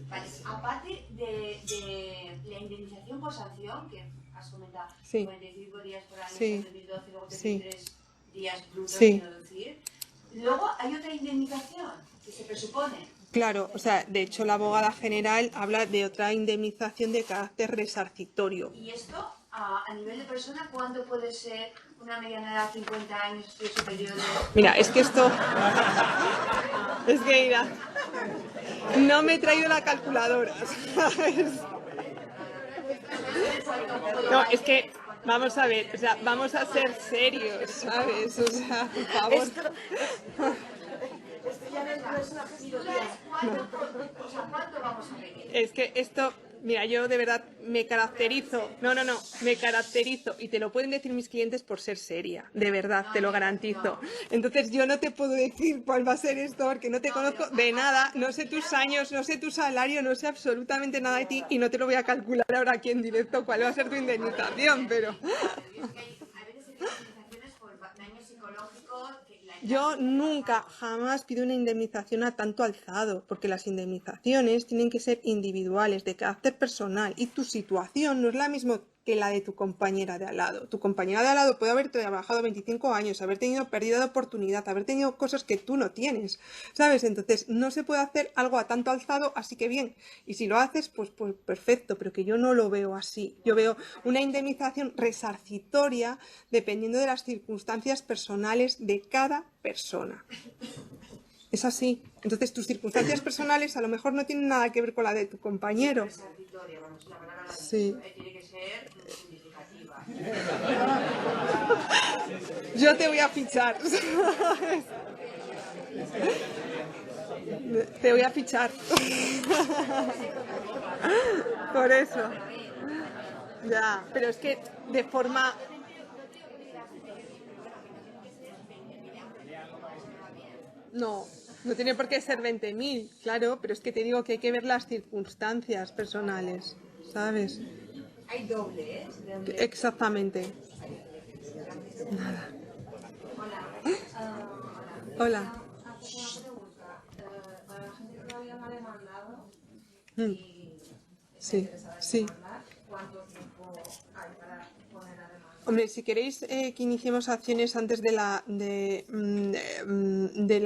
Vale, aparte de la indemnización por sanción, que has comentado, Sí. 45 días por año, Sí. en 2012, luego Sí. 33 días brutos, Sí. quiero decir. Luego hay otra indemnización que se presupone. Claro, o sea, de hecho la abogada general habla de otra indemnización de carácter resarcitorio. Y esto, a nivel de persona, ¿cuánto puede ser una mediana edad de 50 años y superior? Mira, es que esto... Es que mira, no me he traído la calculadora, ¿sabes? No, es que... Vamos a ver, o sea, vamos a ser serios, ¿sabes? O sea, por favor. Esto ya no es una filosofía. ¿Cuánto vamos a ver? Es que esto, mira, yo de verdad me caracterizo, me caracterizo y te lo pueden decir mis clientes por ser seria, de verdad, te lo garantizo. Entonces yo no te puedo decir cuál va a ser esto porque no te conozco de nada, no sé tus años, no sé tu salario, no sé absolutamente nada de ti y no te lo voy a calcular ahora aquí en directo cuál va a ser tu indemnización, pero... Yo nunca, jamás pido una indemnización a tanto alzado, porque las indemnizaciones tienen que ser individuales, de carácter personal, y tu situación no es la misma que la de tu compañera de al lado. Tu compañera de al lado puede haber trabajado 25 años, haber tenido pérdida de oportunidad, haber tenido cosas que tú no tienes, ¿sabes? Entonces no se puede hacer algo a tanto alzado, así que bien. Y si lo haces, pues perfecto, pero que yo no lo veo así. Yo veo una indemnización resarcitoria dependiendo de las circunstancias personales de cada persona. Es así. Entonces tus circunstancias personales a lo mejor no tienen nada que ver con la de tu compañero. Sí. Tiene que ser significativa. Yo te voy a fichar. Te voy a fichar. Por eso. Ya, pero es que de forma... No tiene por qué ser 20.000, claro, pero es que te digo que hay que ver las circunstancias personales, ¿sabes? Hay doble, ¿eh? Exactamente. Nada. Hola. Para la gente que todavía no ha demandado Sí, sí. ¿cuánto tiempo hay para poner la demanda? Hombre, si queréis que iniciemos acciones antes de la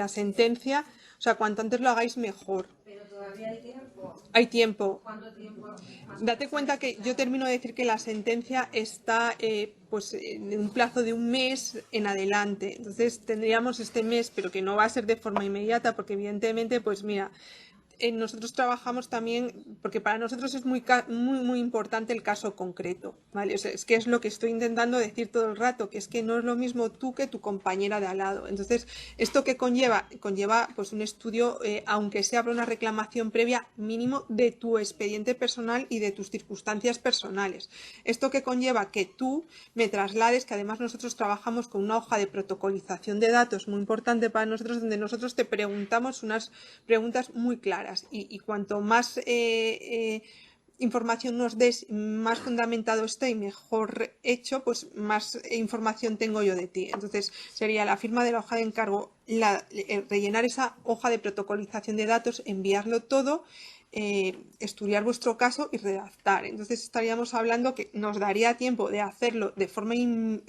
sentencia, o sea, cuanto antes lo hagáis mejor. Pero todavía hay tiempo. Hay tiempo. ¿Cuánto tiempo? Date cuenta que yo termino de decir que la sentencia está pues en un plazo de 1 mes en adelante. Entonces tendríamos este mes, pero que no va a ser de forma inmediata, porque evidentemente, pues mira, nosotros trabajamos también, porque para nosotros es muy importante el caso concreto, ¿vale? O sea, es que es lo que estoy intentando decir todo el rato, que es que no es lo mismo tú que tu compañera de al lado. Entonces, ¿esto qué conlleva? Conlleva pues un estudio, aunque sea por una reclamación previa, mínimo de tu expediente personal y de tus circunstancias personales. ¿Esto qué conlleva? Que tú me traslades, que además nosotros trabajamos con una hoja de protocolización de datos muy importante para nosotros, donde nosotros te preguntamos unas preguntas muy claras y cuanto más información nos des, más fundamentado esté y mejor hecho, pues más información tengo yo de ti. Entonces sería la firma de la hoja de encargo, rellenar esa hoja de protocolización de datos, enviarlo todo, estudiar vuestro caso y redactar. Entonces estaríamos hablando que nos daría tiempo de hacerlo de forma,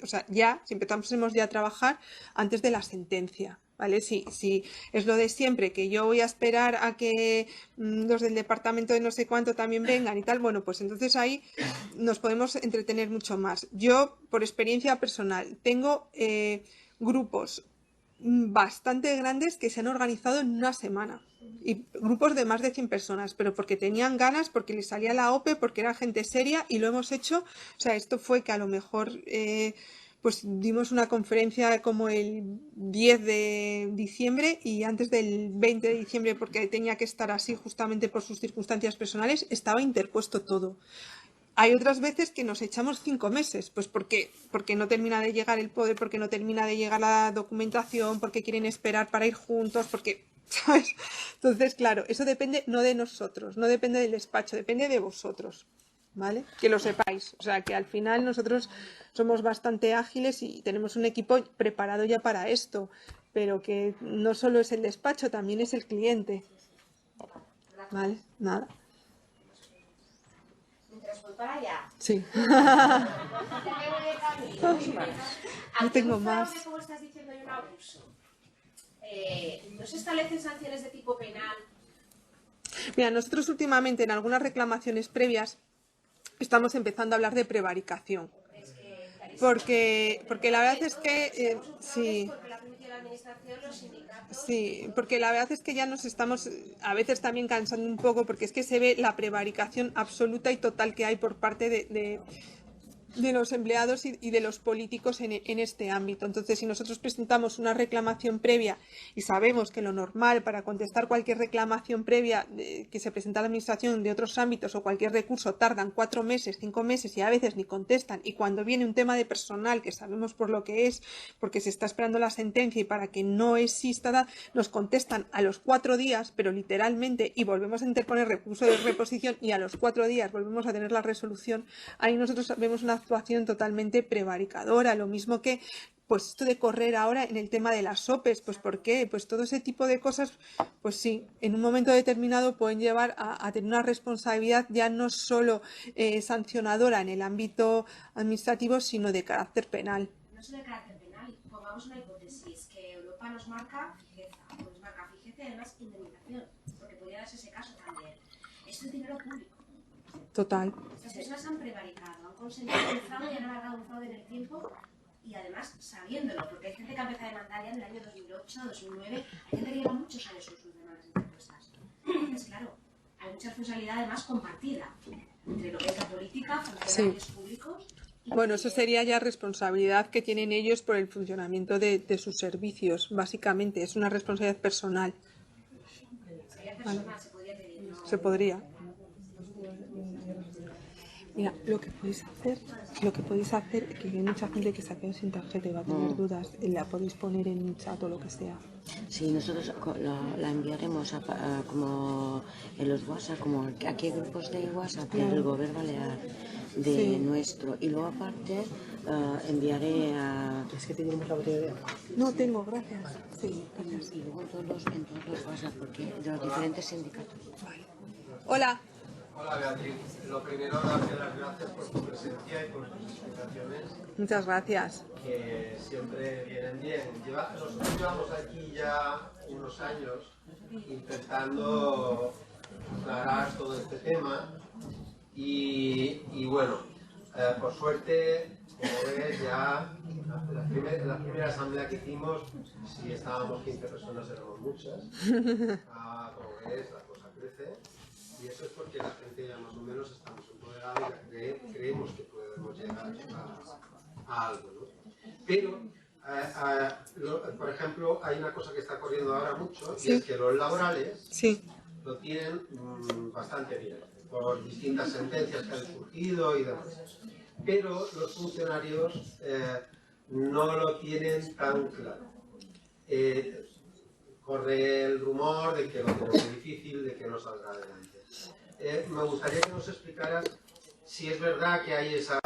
o sea, ya, si empezamos ya a trabajar antes de la sentencia. ¿Vale? Si es lo de siempre, que yo voy a esperar a que los del departamento de no sé cuánto también vengan y tal, bueno, pues entonces ahí nos podemos entretener mucho más. Yo, por experiencia personal, tengo grupos bastante grandes que se han organizado en una semana, y grupos de más de 100 personas, pero porque tenían ganas, porque les salía la OPE, porque era gente seria, y lo hemos hecho. O sea, esto fue que a lo mejor pues dimos una conferencia como el 10 de diciembre y antes del 20 de diciembre, porque tenía que estar así justamente por sus circunstancias personales, estaba interpuesto todo. Hay otras veces que nos echamos 5 meses, pues porque no termina de llegar el poder, porque no termina de llegar la documentación, porque quieren esperar para ir juntos, porque, ¿sabes? Entonces, claro, eso depende no de nosotros, no depende del despacho, depende de vosotros, ¿vale? Que lo sepáis. O sea, que al final nosotros somos bastante ágiles y tenemos un equipo preparado ya para esto, pero que no solo es el despacho, también es el cliente. ¿Vale? Nada. Mientras voy para allá. Sí. No tengo más. Como estás diciendo, hay un abuso. ¿No se establecen sanciones de tipo penal? Mira, nosotros últimamente en algunas reclamaciones previas estamos empezando a hablar de prevaricación. Porque la verdad es que sí. Sí, porque la verdad es que ya nos estamos a veces también cansando un poco, porque es que se ve la prevaricación absoluta y total que hay por parte de los empleados y de los políticos en este ámbito. Entonces, si nosotros presentamos una reclamación previa y sabemos que lo normal para contestar cualquier reclamación previa que se presenta a la administración de otros ámbitos o cualquier recurso tardan 4 meses, 5 meses y a veces ni contestan, y cuando viene un tema de personal que sabemos por lo que es, porque se está esperando la sentencia y para que no exista, nos contestan a los 4 días, pero literalmente, y volvemos a interponer recurso de reposición y a los 4 días volvemos a tener la resolución, ahí nosotros vemos una actuación totalmente prevaricadora. Lo mismo que pues esto de correr ahora en el tema de las OPEs, pues ¿por qué? Pues todo ese tipo de cosas, pues sí, en un momento determinado pueden llevar a tener una responsabilidad ya no solo sancionadora en el ámbito administrativo, sino de carácter penal. No es de carácter penal. Pongamos una hipótesis, que Europa nos marca fijeza, y además indemnización, porque podría darse ese caso también. Esto es dinero público. Total. Estas personas han prevaricado, han conseguido un fraude y han alargado un fraude en el tiempo, y además sabiéndolo, porque hay gente que empezó a demandar ya en el año 2008, 2009, hay gente que lleva muchos años con sus demandas interpuestas. Entonces, claro, hay mucha responsabilidad además compartida entre lo que es la política, funcionarios públicos. Bueno, eso sería ya responsabilidad que tienen ellos por el funcionamiento de sus servicios, básicamente, es una responsabilidad personal. Sería personal, se podría pedir, ¿no? Se podría. Mira, lo que podéis hacer, que hay mucha gente que se ha quedado sin tarjeta y va a tener dudas, la podéis poner en un chat o lo que sea. Sí, nosotros la enviaremos como en los WhatsApp, como aquí hay grupos de WhatsApp del Gobierno Balear, de nuestro, y luego aparte enviaré a... Es que tenemos la botella de agua. No tengo, gracias. Sí, gracias. Y luego en todos los WhatsApp, porque de los diferentes sindicatos. Vale. Hola. Hola Beatriz, lo primero darte las gracias por tu presencia y por tus explicaciones. Muchas gracias. Que siempre vienen bien. Nosotros llevamos aquí ya unos años intentando aclarar todo este tema y bueno, por suerte, como ves, ya la primera asamblea que hicimos, si estábamos 15 personas éramos muchas. Como ves, la cosa crece. parece, y eso es porque la gente ya más o menos estamos empoderados y creemos que podemos llegar a algo, ¿no? Pero, por ejemplo, hay una cosa que está corriendo ahora mucho, y es que los laborales lo tienen bastante bien, por distintas sentencias que han surgido y demás. Pero los funcionarios no lo tienen tan claro. Corre el rumor de que lo tenemos muy difícil, de que no saldrá adelante. Me gustaría que nos explicaras si es verdad que hay esa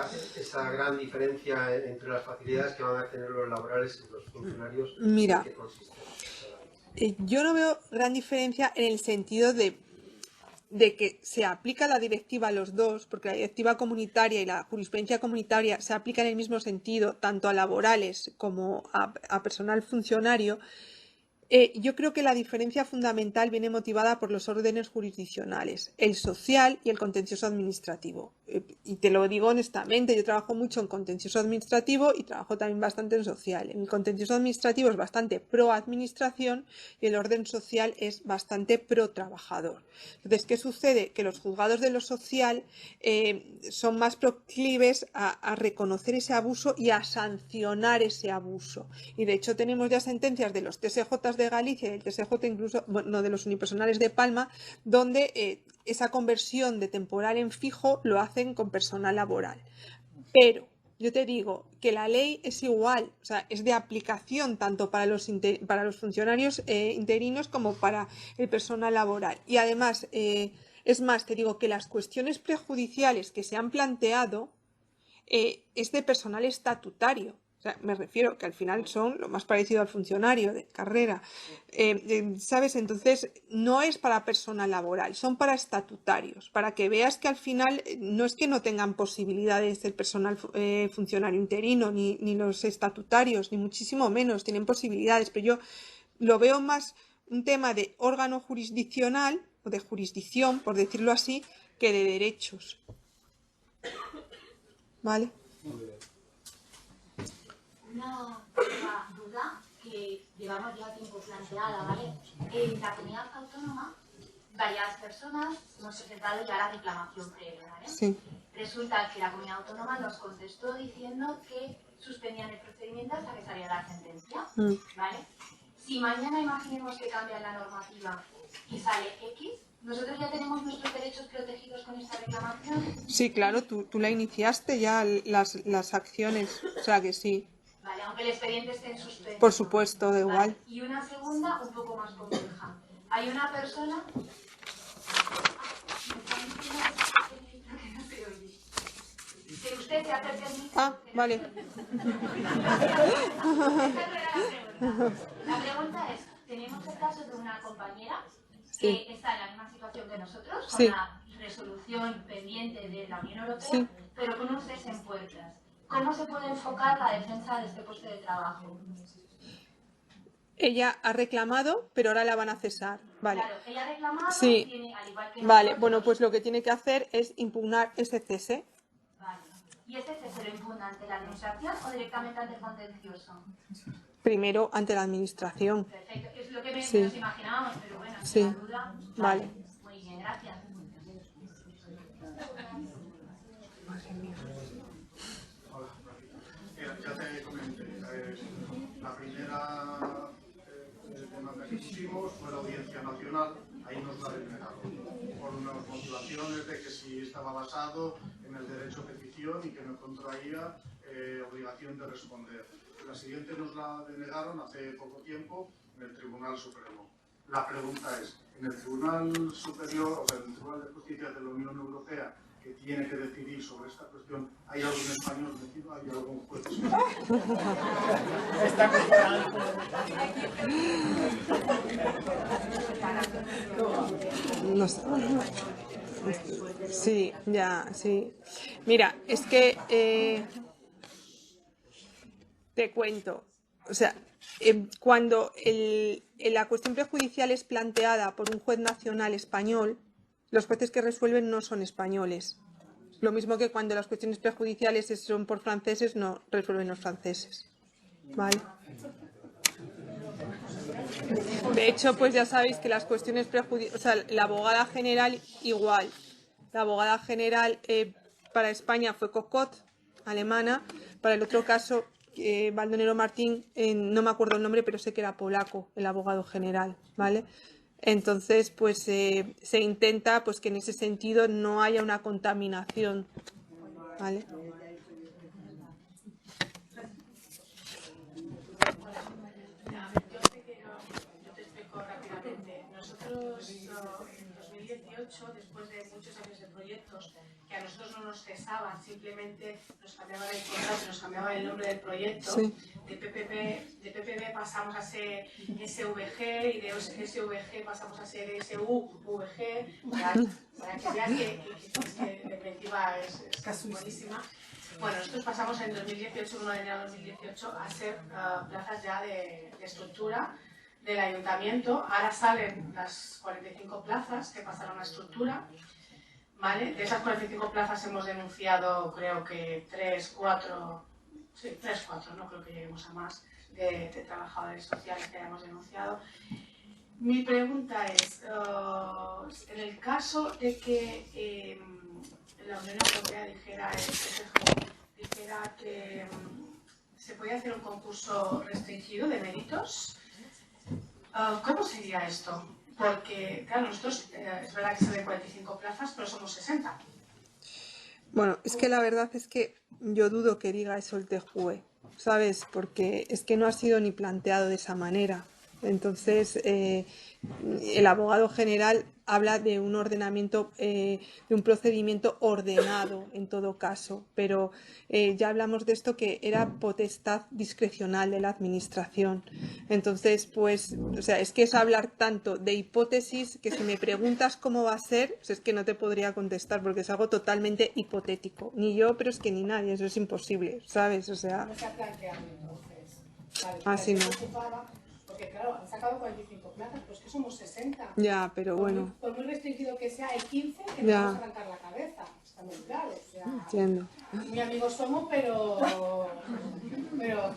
gran diferencia entre las facilidades que van a tener los laborales y los funcionarios. Mira, ¿en qué consiste? yo no veo gran diferencia en el sentido de que se aplica la directiva a los dos, porque la directiva comunitaria y la jurisprudencia comunitaria se aplican en el mismo sentido, tanto a laborales como a personal funcionario. Yo creo que la diferencia fundamental viene motivada por los órdenes jurisdiccionales, el social y el contencioso administrativo. Y te lo digo honestamente, yo trabajo mucho en contencioso administrativo y trabajo también bastante en social. En el contencioso administrativo es bastante pro administración y el orden social es bastante pro trabajador. Entonces, ¿qué sucede? Que los juzgados de lo social son más proclives a reconocer ese abuso y a sancionar ese abuso. Y de hecho tenemos ya sentencias de los TSJ de Galicia y del TSJ incluso, bueno, de los unipersonales de Palma, donde esa conversión de temporal en fijo lo hacen con personal laboral. Pero yo te digo que la ley es igual, o sea, es de aplicación tanto para los funcionarios interinos como para el personal laboral. Y además, es más, te digo que las cuestiones prejudiciales que se han planteado es de personal estatutario. O sea, me refiero que al final son lo más parecido al funcionario de carrera, ¿sabes? Entonces, no es para personal laboral, son para estatutarios, para que veas que al final no es que no tengan posibilidades el personal funcionario interino, ni los estatutarios, ni muchísimo menos, tienen posibilidades, pero yo lo veo más un tema de órgano jurisdiccional, o de jurisdicción, por decirlo así, que de derechos. ¿Vale? Una duda que llevamos ya tiempo planteada, ¿vale? En la comunidad autónoma, varias personas hemos presentado ya la reclamación previa, ¿vale? Sí. Resulta que la comunidad autónoma nos contestó diciendo que suspendían el procedimiento hasta que saliera la sentencia, ¿vale? Si mañana imaginemos que cambia la normativa y sale X, ¿nosotros ya tenemos nuestros derechos protegidos con esta reclamación? Sí, claro, tú la iniciaste ya las acciones, o sea que sí. Vale, aunque el expediente esté en suspenso. Por supuesto, da igual. Y una segunda, un poco más compleja. Hay una persona... Que usted se acerque al micro. Ah, vale. La pregunta es, tenemos el caso de una compañera Sí. que está en la misma situación que nosotros, con Sí. la resolución pendiente de la Unión Europea, Sí. pero con un cese en puertas. ¿Cómo se puede enfocar la defensa de este puesto de trabajo? Ella ha reclamado, pero ahora la van a cesar. Vale. Claro, ella ha reclamado, Sí. tiene, al igual que Vale, nosotros, bueno, pues lo que tiene que hacer es impugnar ese cese. Vale. ¿Y ese cese lo impugna ante la administración o directamente ante el contencioso? Primero ante la administración. Perfecto, es lo que Sí. nos imaginábamos, pero bueno, Sí. sin duda. Vale. Muy bien, gracias. Ya te comenté, la primera demanda que pusimos fue la Audiencia Nacional, ahí nos la denegaron, por unas motivaciones de que si estaba basado en el derecho a petición y que no contraía obligación de responder. La siguiente nos la denegaron hace poco tiempo en el Tribunal Supremo. La pregunta es, en el Tribunal Superior, o sea, en el Tribunal de Justicia de la Unión Europea, que tiene que decidir sobre esta cuestión, ¿hay algún español metido? ¿Hay algún juez español? Está No sé. Sí, ya, sí. Mira, es que te cuento. O sea, cuando la cuestión prejudicial es planteada por un juez nacional español, los jueces que resuelven no son españoles. Lo mismo que cuando las cuestiones prejudiciales son por franceses, no resuelven los franceses. ¿Vale? De hecho, pues ya sabéis que las cuestiones prejudiciales, o sea, la abogada general igual. La abogada general para España fue Cocot, alemana. Para el otro caso, Baldomero Martín, no me acuerdo el nombre, pero sé que era polaco, el abogado general, ¿vale? Entonces, pues se intenta pues que en ese sentido no haya una contaminación, ¿vale? Nosotros en 2018, después de muchos años de proyectos que a nosotros no nos cesaban, simplemente nos cambiaban el contrato, nos cambiaban el nombre del proyecto, sí. de PPP pasamos a ser SVG y de SVG pasamos a ser SUVG, para que veas que la inventiva es buenísima. Bueno, nosotros pasamos en 2018, 1 de enero de 2018, a ser plazas ya de estructura del ayuntamiento. Ahora salen las 45 plazas que pasaron a estructura, ¿vale? De esas 45 plazas hemos denunciado, creo que 3, 4, no creo que lleguemos a más, de trabajadores sociales que hayamos denunciado. Mi pregunta es, en el caso de que la Unión Europea dijera que se podía hacer un concurso restringido de méritos, ¿cómo sería esto? Porque, claro, nosotros es verdad que se ven 45 plazas, pero somos 60. Bueno, es que la verdad es que yo dudo que diga eso el TJUE, ¿sabes? Porque es que no ha sido ni planteado de esa manera. Entonces, el abogado general habla de un ordenamiento, de un procedimiento ordenado en todo caso, pero ya hablamos de esto que era potestad discrecional de la administración. Entonces, pues, o sea, es que es hablar tanto de hipótesis que si me preguntas cómo va a ser, pues es que no te podría contestar porque es algo totalmente hipotético. Ni yo, pero es que ni nadie, eso es imposible, ¿sabes? O sea... No se ha planteado entonces. Vale, así no. Porque claro, han sacado 45 plazas, pues que somos 60. Ya, pero bueno. Por muy restringido que sea, hay 15 que ya. nos vamos a arrancar la cabeza. Está muy claro. O sea, entiendo. Mi amigo somos, pero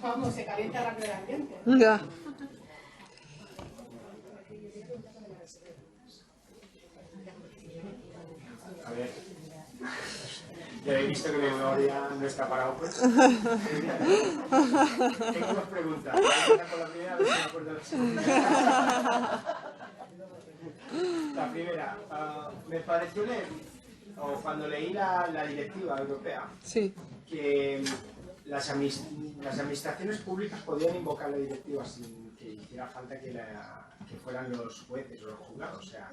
vamos, se calienta rápido el ambiente. Ya. A ver. Ya he visto que mi memoria no está para pues. Tengo dos preguntas. Voy a empezar con la primera, a ver si me acuerdo de la segunda. La primera, me pareció leer, o cuando leí la directiva europea, sí. Que las administraciones públicas podían invocar la directiva sin que hiciera falta que fueran los jueces o los juzgados. O sea,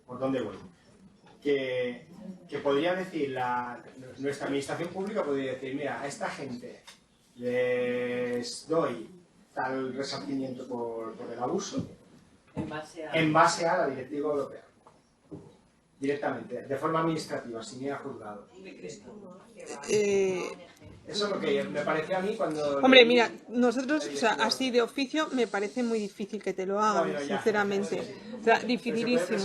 ¿por dónde voy? Que podría decir, nuestra administración pública podría decir, mira, a esta gente les doy tal resarcimiento por el abuso en base a la directiva europea. Directamente, de forma administrativa, sin ir a juzgados. Eso es lo que me parecía a mí cuando... Hombre, mira, nosotros, o sea, así de oficio me parece muy difícil que te lo hagan, sinceramente. Sí. O sea, dificilísimo.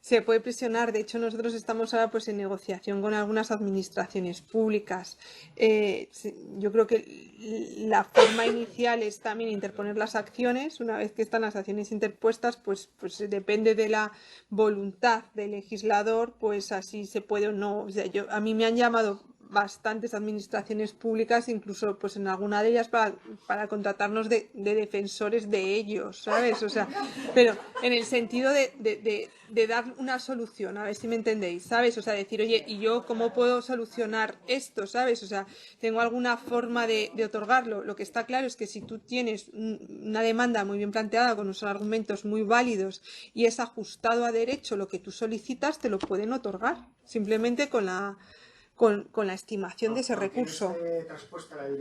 Se puede presionar. De hecho, nosotros estamos ahora pues en negociación con algunas administraciones públicas. Yo creo que la forma inicial es también interponer las acciones. Una vez que están las acciones interpuestas, pues depende de la voluntad del legislador, pues así se puede o no. O sea, a mí me han llamado bastantes administraciones públicas, incluso pues en alguna de ellas para contratarnos de defensores de ellos, ¿sabes? O sea, pero en el sentido de dar una solución, a ver si me entendéis, ¿sabes? O sea, decir, oye, ¿y yo cómo puedo solucionar esto? ¿Sabes? O sea, ¿tengo alguna forma de otorgarlo? Lo que está claro es que si tú tienes una demanda muy bien planteada, con unos argumentos muy válidos y es ajustado a derecho lo que tú solicitas, te lo pueden otorgar, simplemente con la estimación de ese recurso.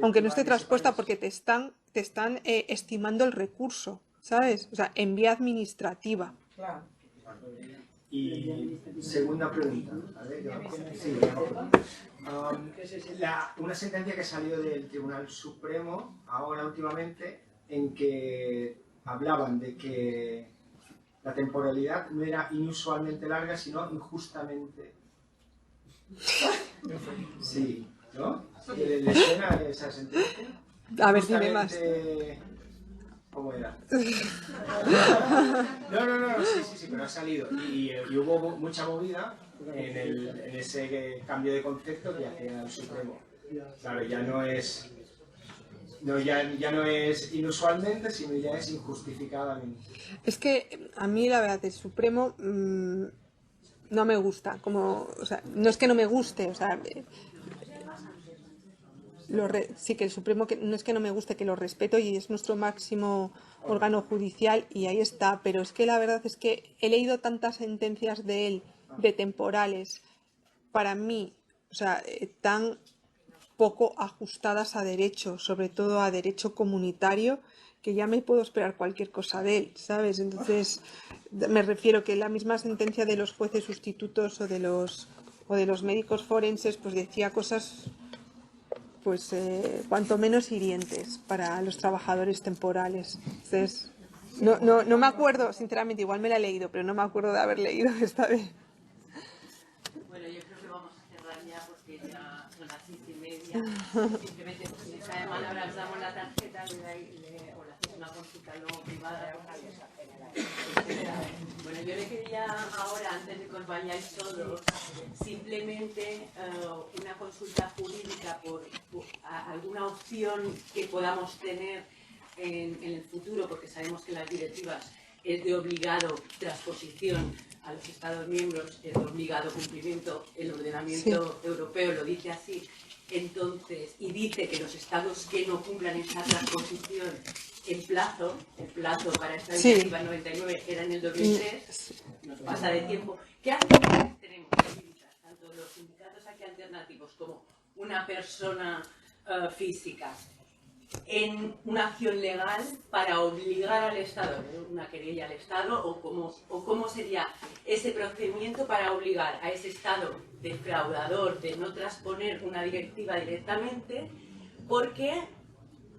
Aunque no esté traspuesta, porque te están estimando el recurso, ¿sabes? O sea, en vía administrativa. Claro. Y segunda pregunta. A ver, una sentencia que salió del Tribunal Supremo ahora últimamente, en que hablaban de que la temporalidad no era inusualmente larga, sino injustamente. Sí, ¿no? ¿Le suena esa sentencia? A ver, dime más. ¿Cómo era? No, sí, pero ha salido. Y hubo mucha movida en ese cambio de concepto que hacía el Supremo. Claro, ya no es inusualmente, sino ya es injustificadamente. Es que a mí la verdad el Supremo no me gusta, o sea, no es que no me guste, o sea, sí que el Supremo no es que no me guste, que lo respeto y es nuestro máximo órgano judicial y ahí está, pero es que la verdad es que he leído tantas sentencias de él, de temporales, para mí, o sea, tan poco ajustadas a derecho, sobre todo a derecho comunitario, que ya me puedo esperar cualquier cosa de él, ¿sabes? Entonces, me refiero que la misma sentencia de los jueces sustitutos o de los médicos forenses, pues decía cosas, pues, cuanto menos hirientes para los trabajadores temporales. Entonces, no me acuerdo, sinceramente, igual me la he leído, pero no me acuerdo de haber leído esta vez. Bueno, yo creo que vamos a cerrar ya porque ya son las 6:30. Simplemente, si les cae mal, ahora os damos la tarjeta o le hacéis una consulta luego privada. Bueno, yo le quería ahora, antes de que os vayáis todos, simplemente una consulta jurídica por alguna opción que podamos tener en el futuro, porque sabemos que las directivas es de obligado transposición a los Estados miembros, es de obligado cumplimiento, el ordenamiento europeo lo dice así, entonces, y dice que los Estados que no cumplan esa transposición el plazo para esta directiva 99 era en el 2003, nos pasa de tiempo. ¿Qué acciones tenemos tanto los sindicatos aquí alternativos como una persona física en una acción legal para obligar al Estado, una querella al Estado, o cómo sería ese procedimiento para obligar a ese Estado defraudador de no transponer una directiva directamente, porque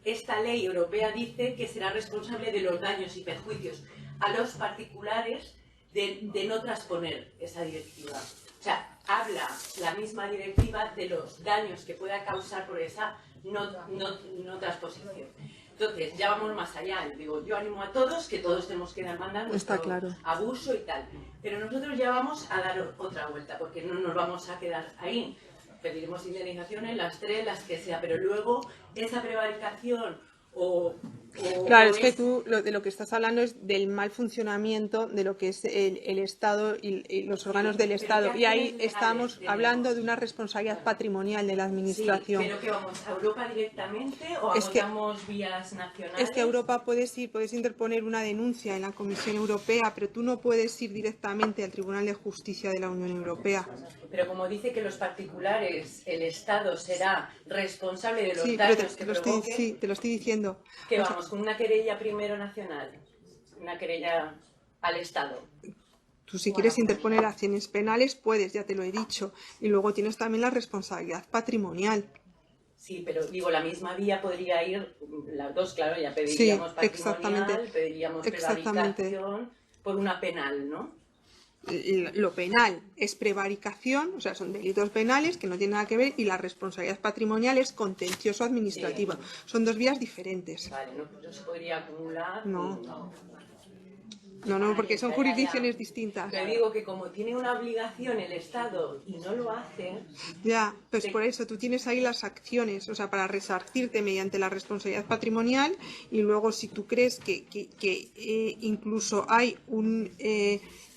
esta ley europea dice que será responsable de los daños y perjuicios a los particulares de no transponer esa directiva. O sea, habla la misma directiva de los daños que pueda causar por esa no transposición. Entonces, ya vamos más allá. Digo, yo animo a todos que todos tenemos que demandar nuestro abuso y tal. Pero nosotros ya vamos a dar otra vuelta, porque no nos vamos a quedar ahí. Pediremos indemnizaciones, las 3, las que sea, pero luego esa prevaricación Claro, es que tú de lo que estás hablando es del mal funcionamiento de lo que es el Estado y los órganos del Estado. Y ahí estamos hablando de una responsabilidad patrimonial de la Administración. Sí, pero que vamos a Europa directamente o agotamos vías nacionales. Es que a Europa puedes interponer una denuncia en la Comisión Europea, pero tú no puedes ir directamente al Tribunal de Justicia de la Unión Europea. Pero como dice que los particulares, el Estado será responsable de los daños que provoque. Sí, te lo estoy diciendo. Que vamos, con una querella primero nacional, una querella al Estado. Tú si quieres interponer acciones penales puedes, ya te lo he dicho. Y luego tienes también la responsabilidad patrimonial. Sí, pero digo, la misma vía podría ir, las dos, claro, ya pediríamos patrimonial, pediríamos prevaricación por una penal, ¿no? Lo penal es prevaricación, o sea, son delitos penales que no tienen nada que ver, y la responsabilidad patrimonial es contencioso administrativo. Son dos vías diferentes. Vale, no se podría acumular. No, porque son jurisdicciones distintas. Pero digo que como tiene una obligación el Estado y no lo hace... Ya, pues por eso tú tienes ahí las acciones, o sea, para resarcirte mediante la responsabilidad patrimonial, y luego si tú crees que incluso hay un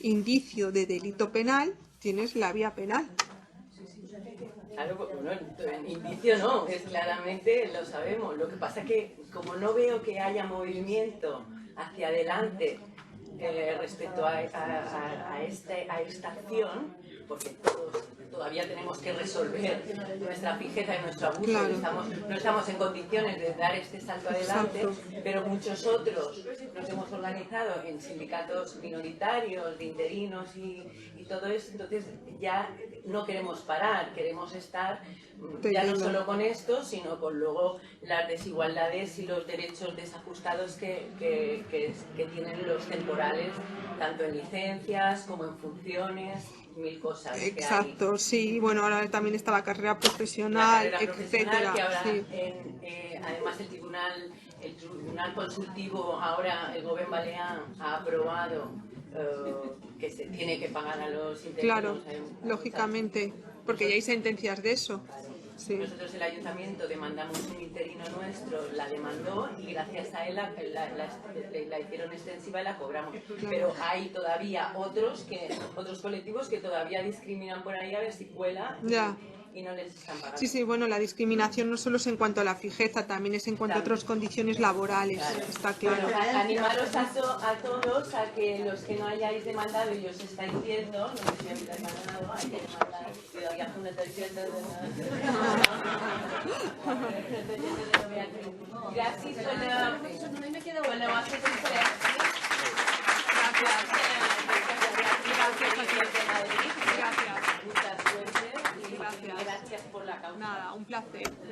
indicio de delito penal, tienes la vía penal. Claro, bueno, en indicio no, es claramente lo sabemos. Lo que pasa es que como no veo que haya movimiento hacia adelante respecto a esta acción, porque todos todavía tenemos que resolver nuestra fijeza y nuestro abuso, no estamos en condiciones de dar este salto adelante, pero muchos otros nos hemos organizado en sindicatos minoritarios, de interinos y todo eso, entonces ya no queremos parar, queremos estar ya no solo con esto, sino con luego las desigualdades y los derechos desajustados que tienen los temporales, tanto en licencias como en funciones, mil cosas. Exacto, sí, bueno, ahora también está la carrera profesional, etcétera. Que ahora, sí. además el Tribunal el Tribunal Consultivo, ahora el Gobierno Balear ha aprobado que se tiene que pagar a los interinos. Claro, lógicamente, porque ya hay sentencias de eso. Sí. Nosotros el ayuntamiento demandamos un interino nuestro, la demandó y gracias a él la hicieron extensiva y la cobramos. Claro. Pero hay todavía otros colectivos que todavía discriminan por ahí a ver si cuela Ya. y no les están pagando. Sí, sí, bueno, la discriminación no solo es en cuanto a la fijeza, también es en cuanto a otras condiciones laborales, está claro. Bueno, animaros a todos a que los que no hayáis demandado y os estáis viendo, no sé si habéis demandado, hay que demandar. Cuidado, ya con el terciento de Gracias,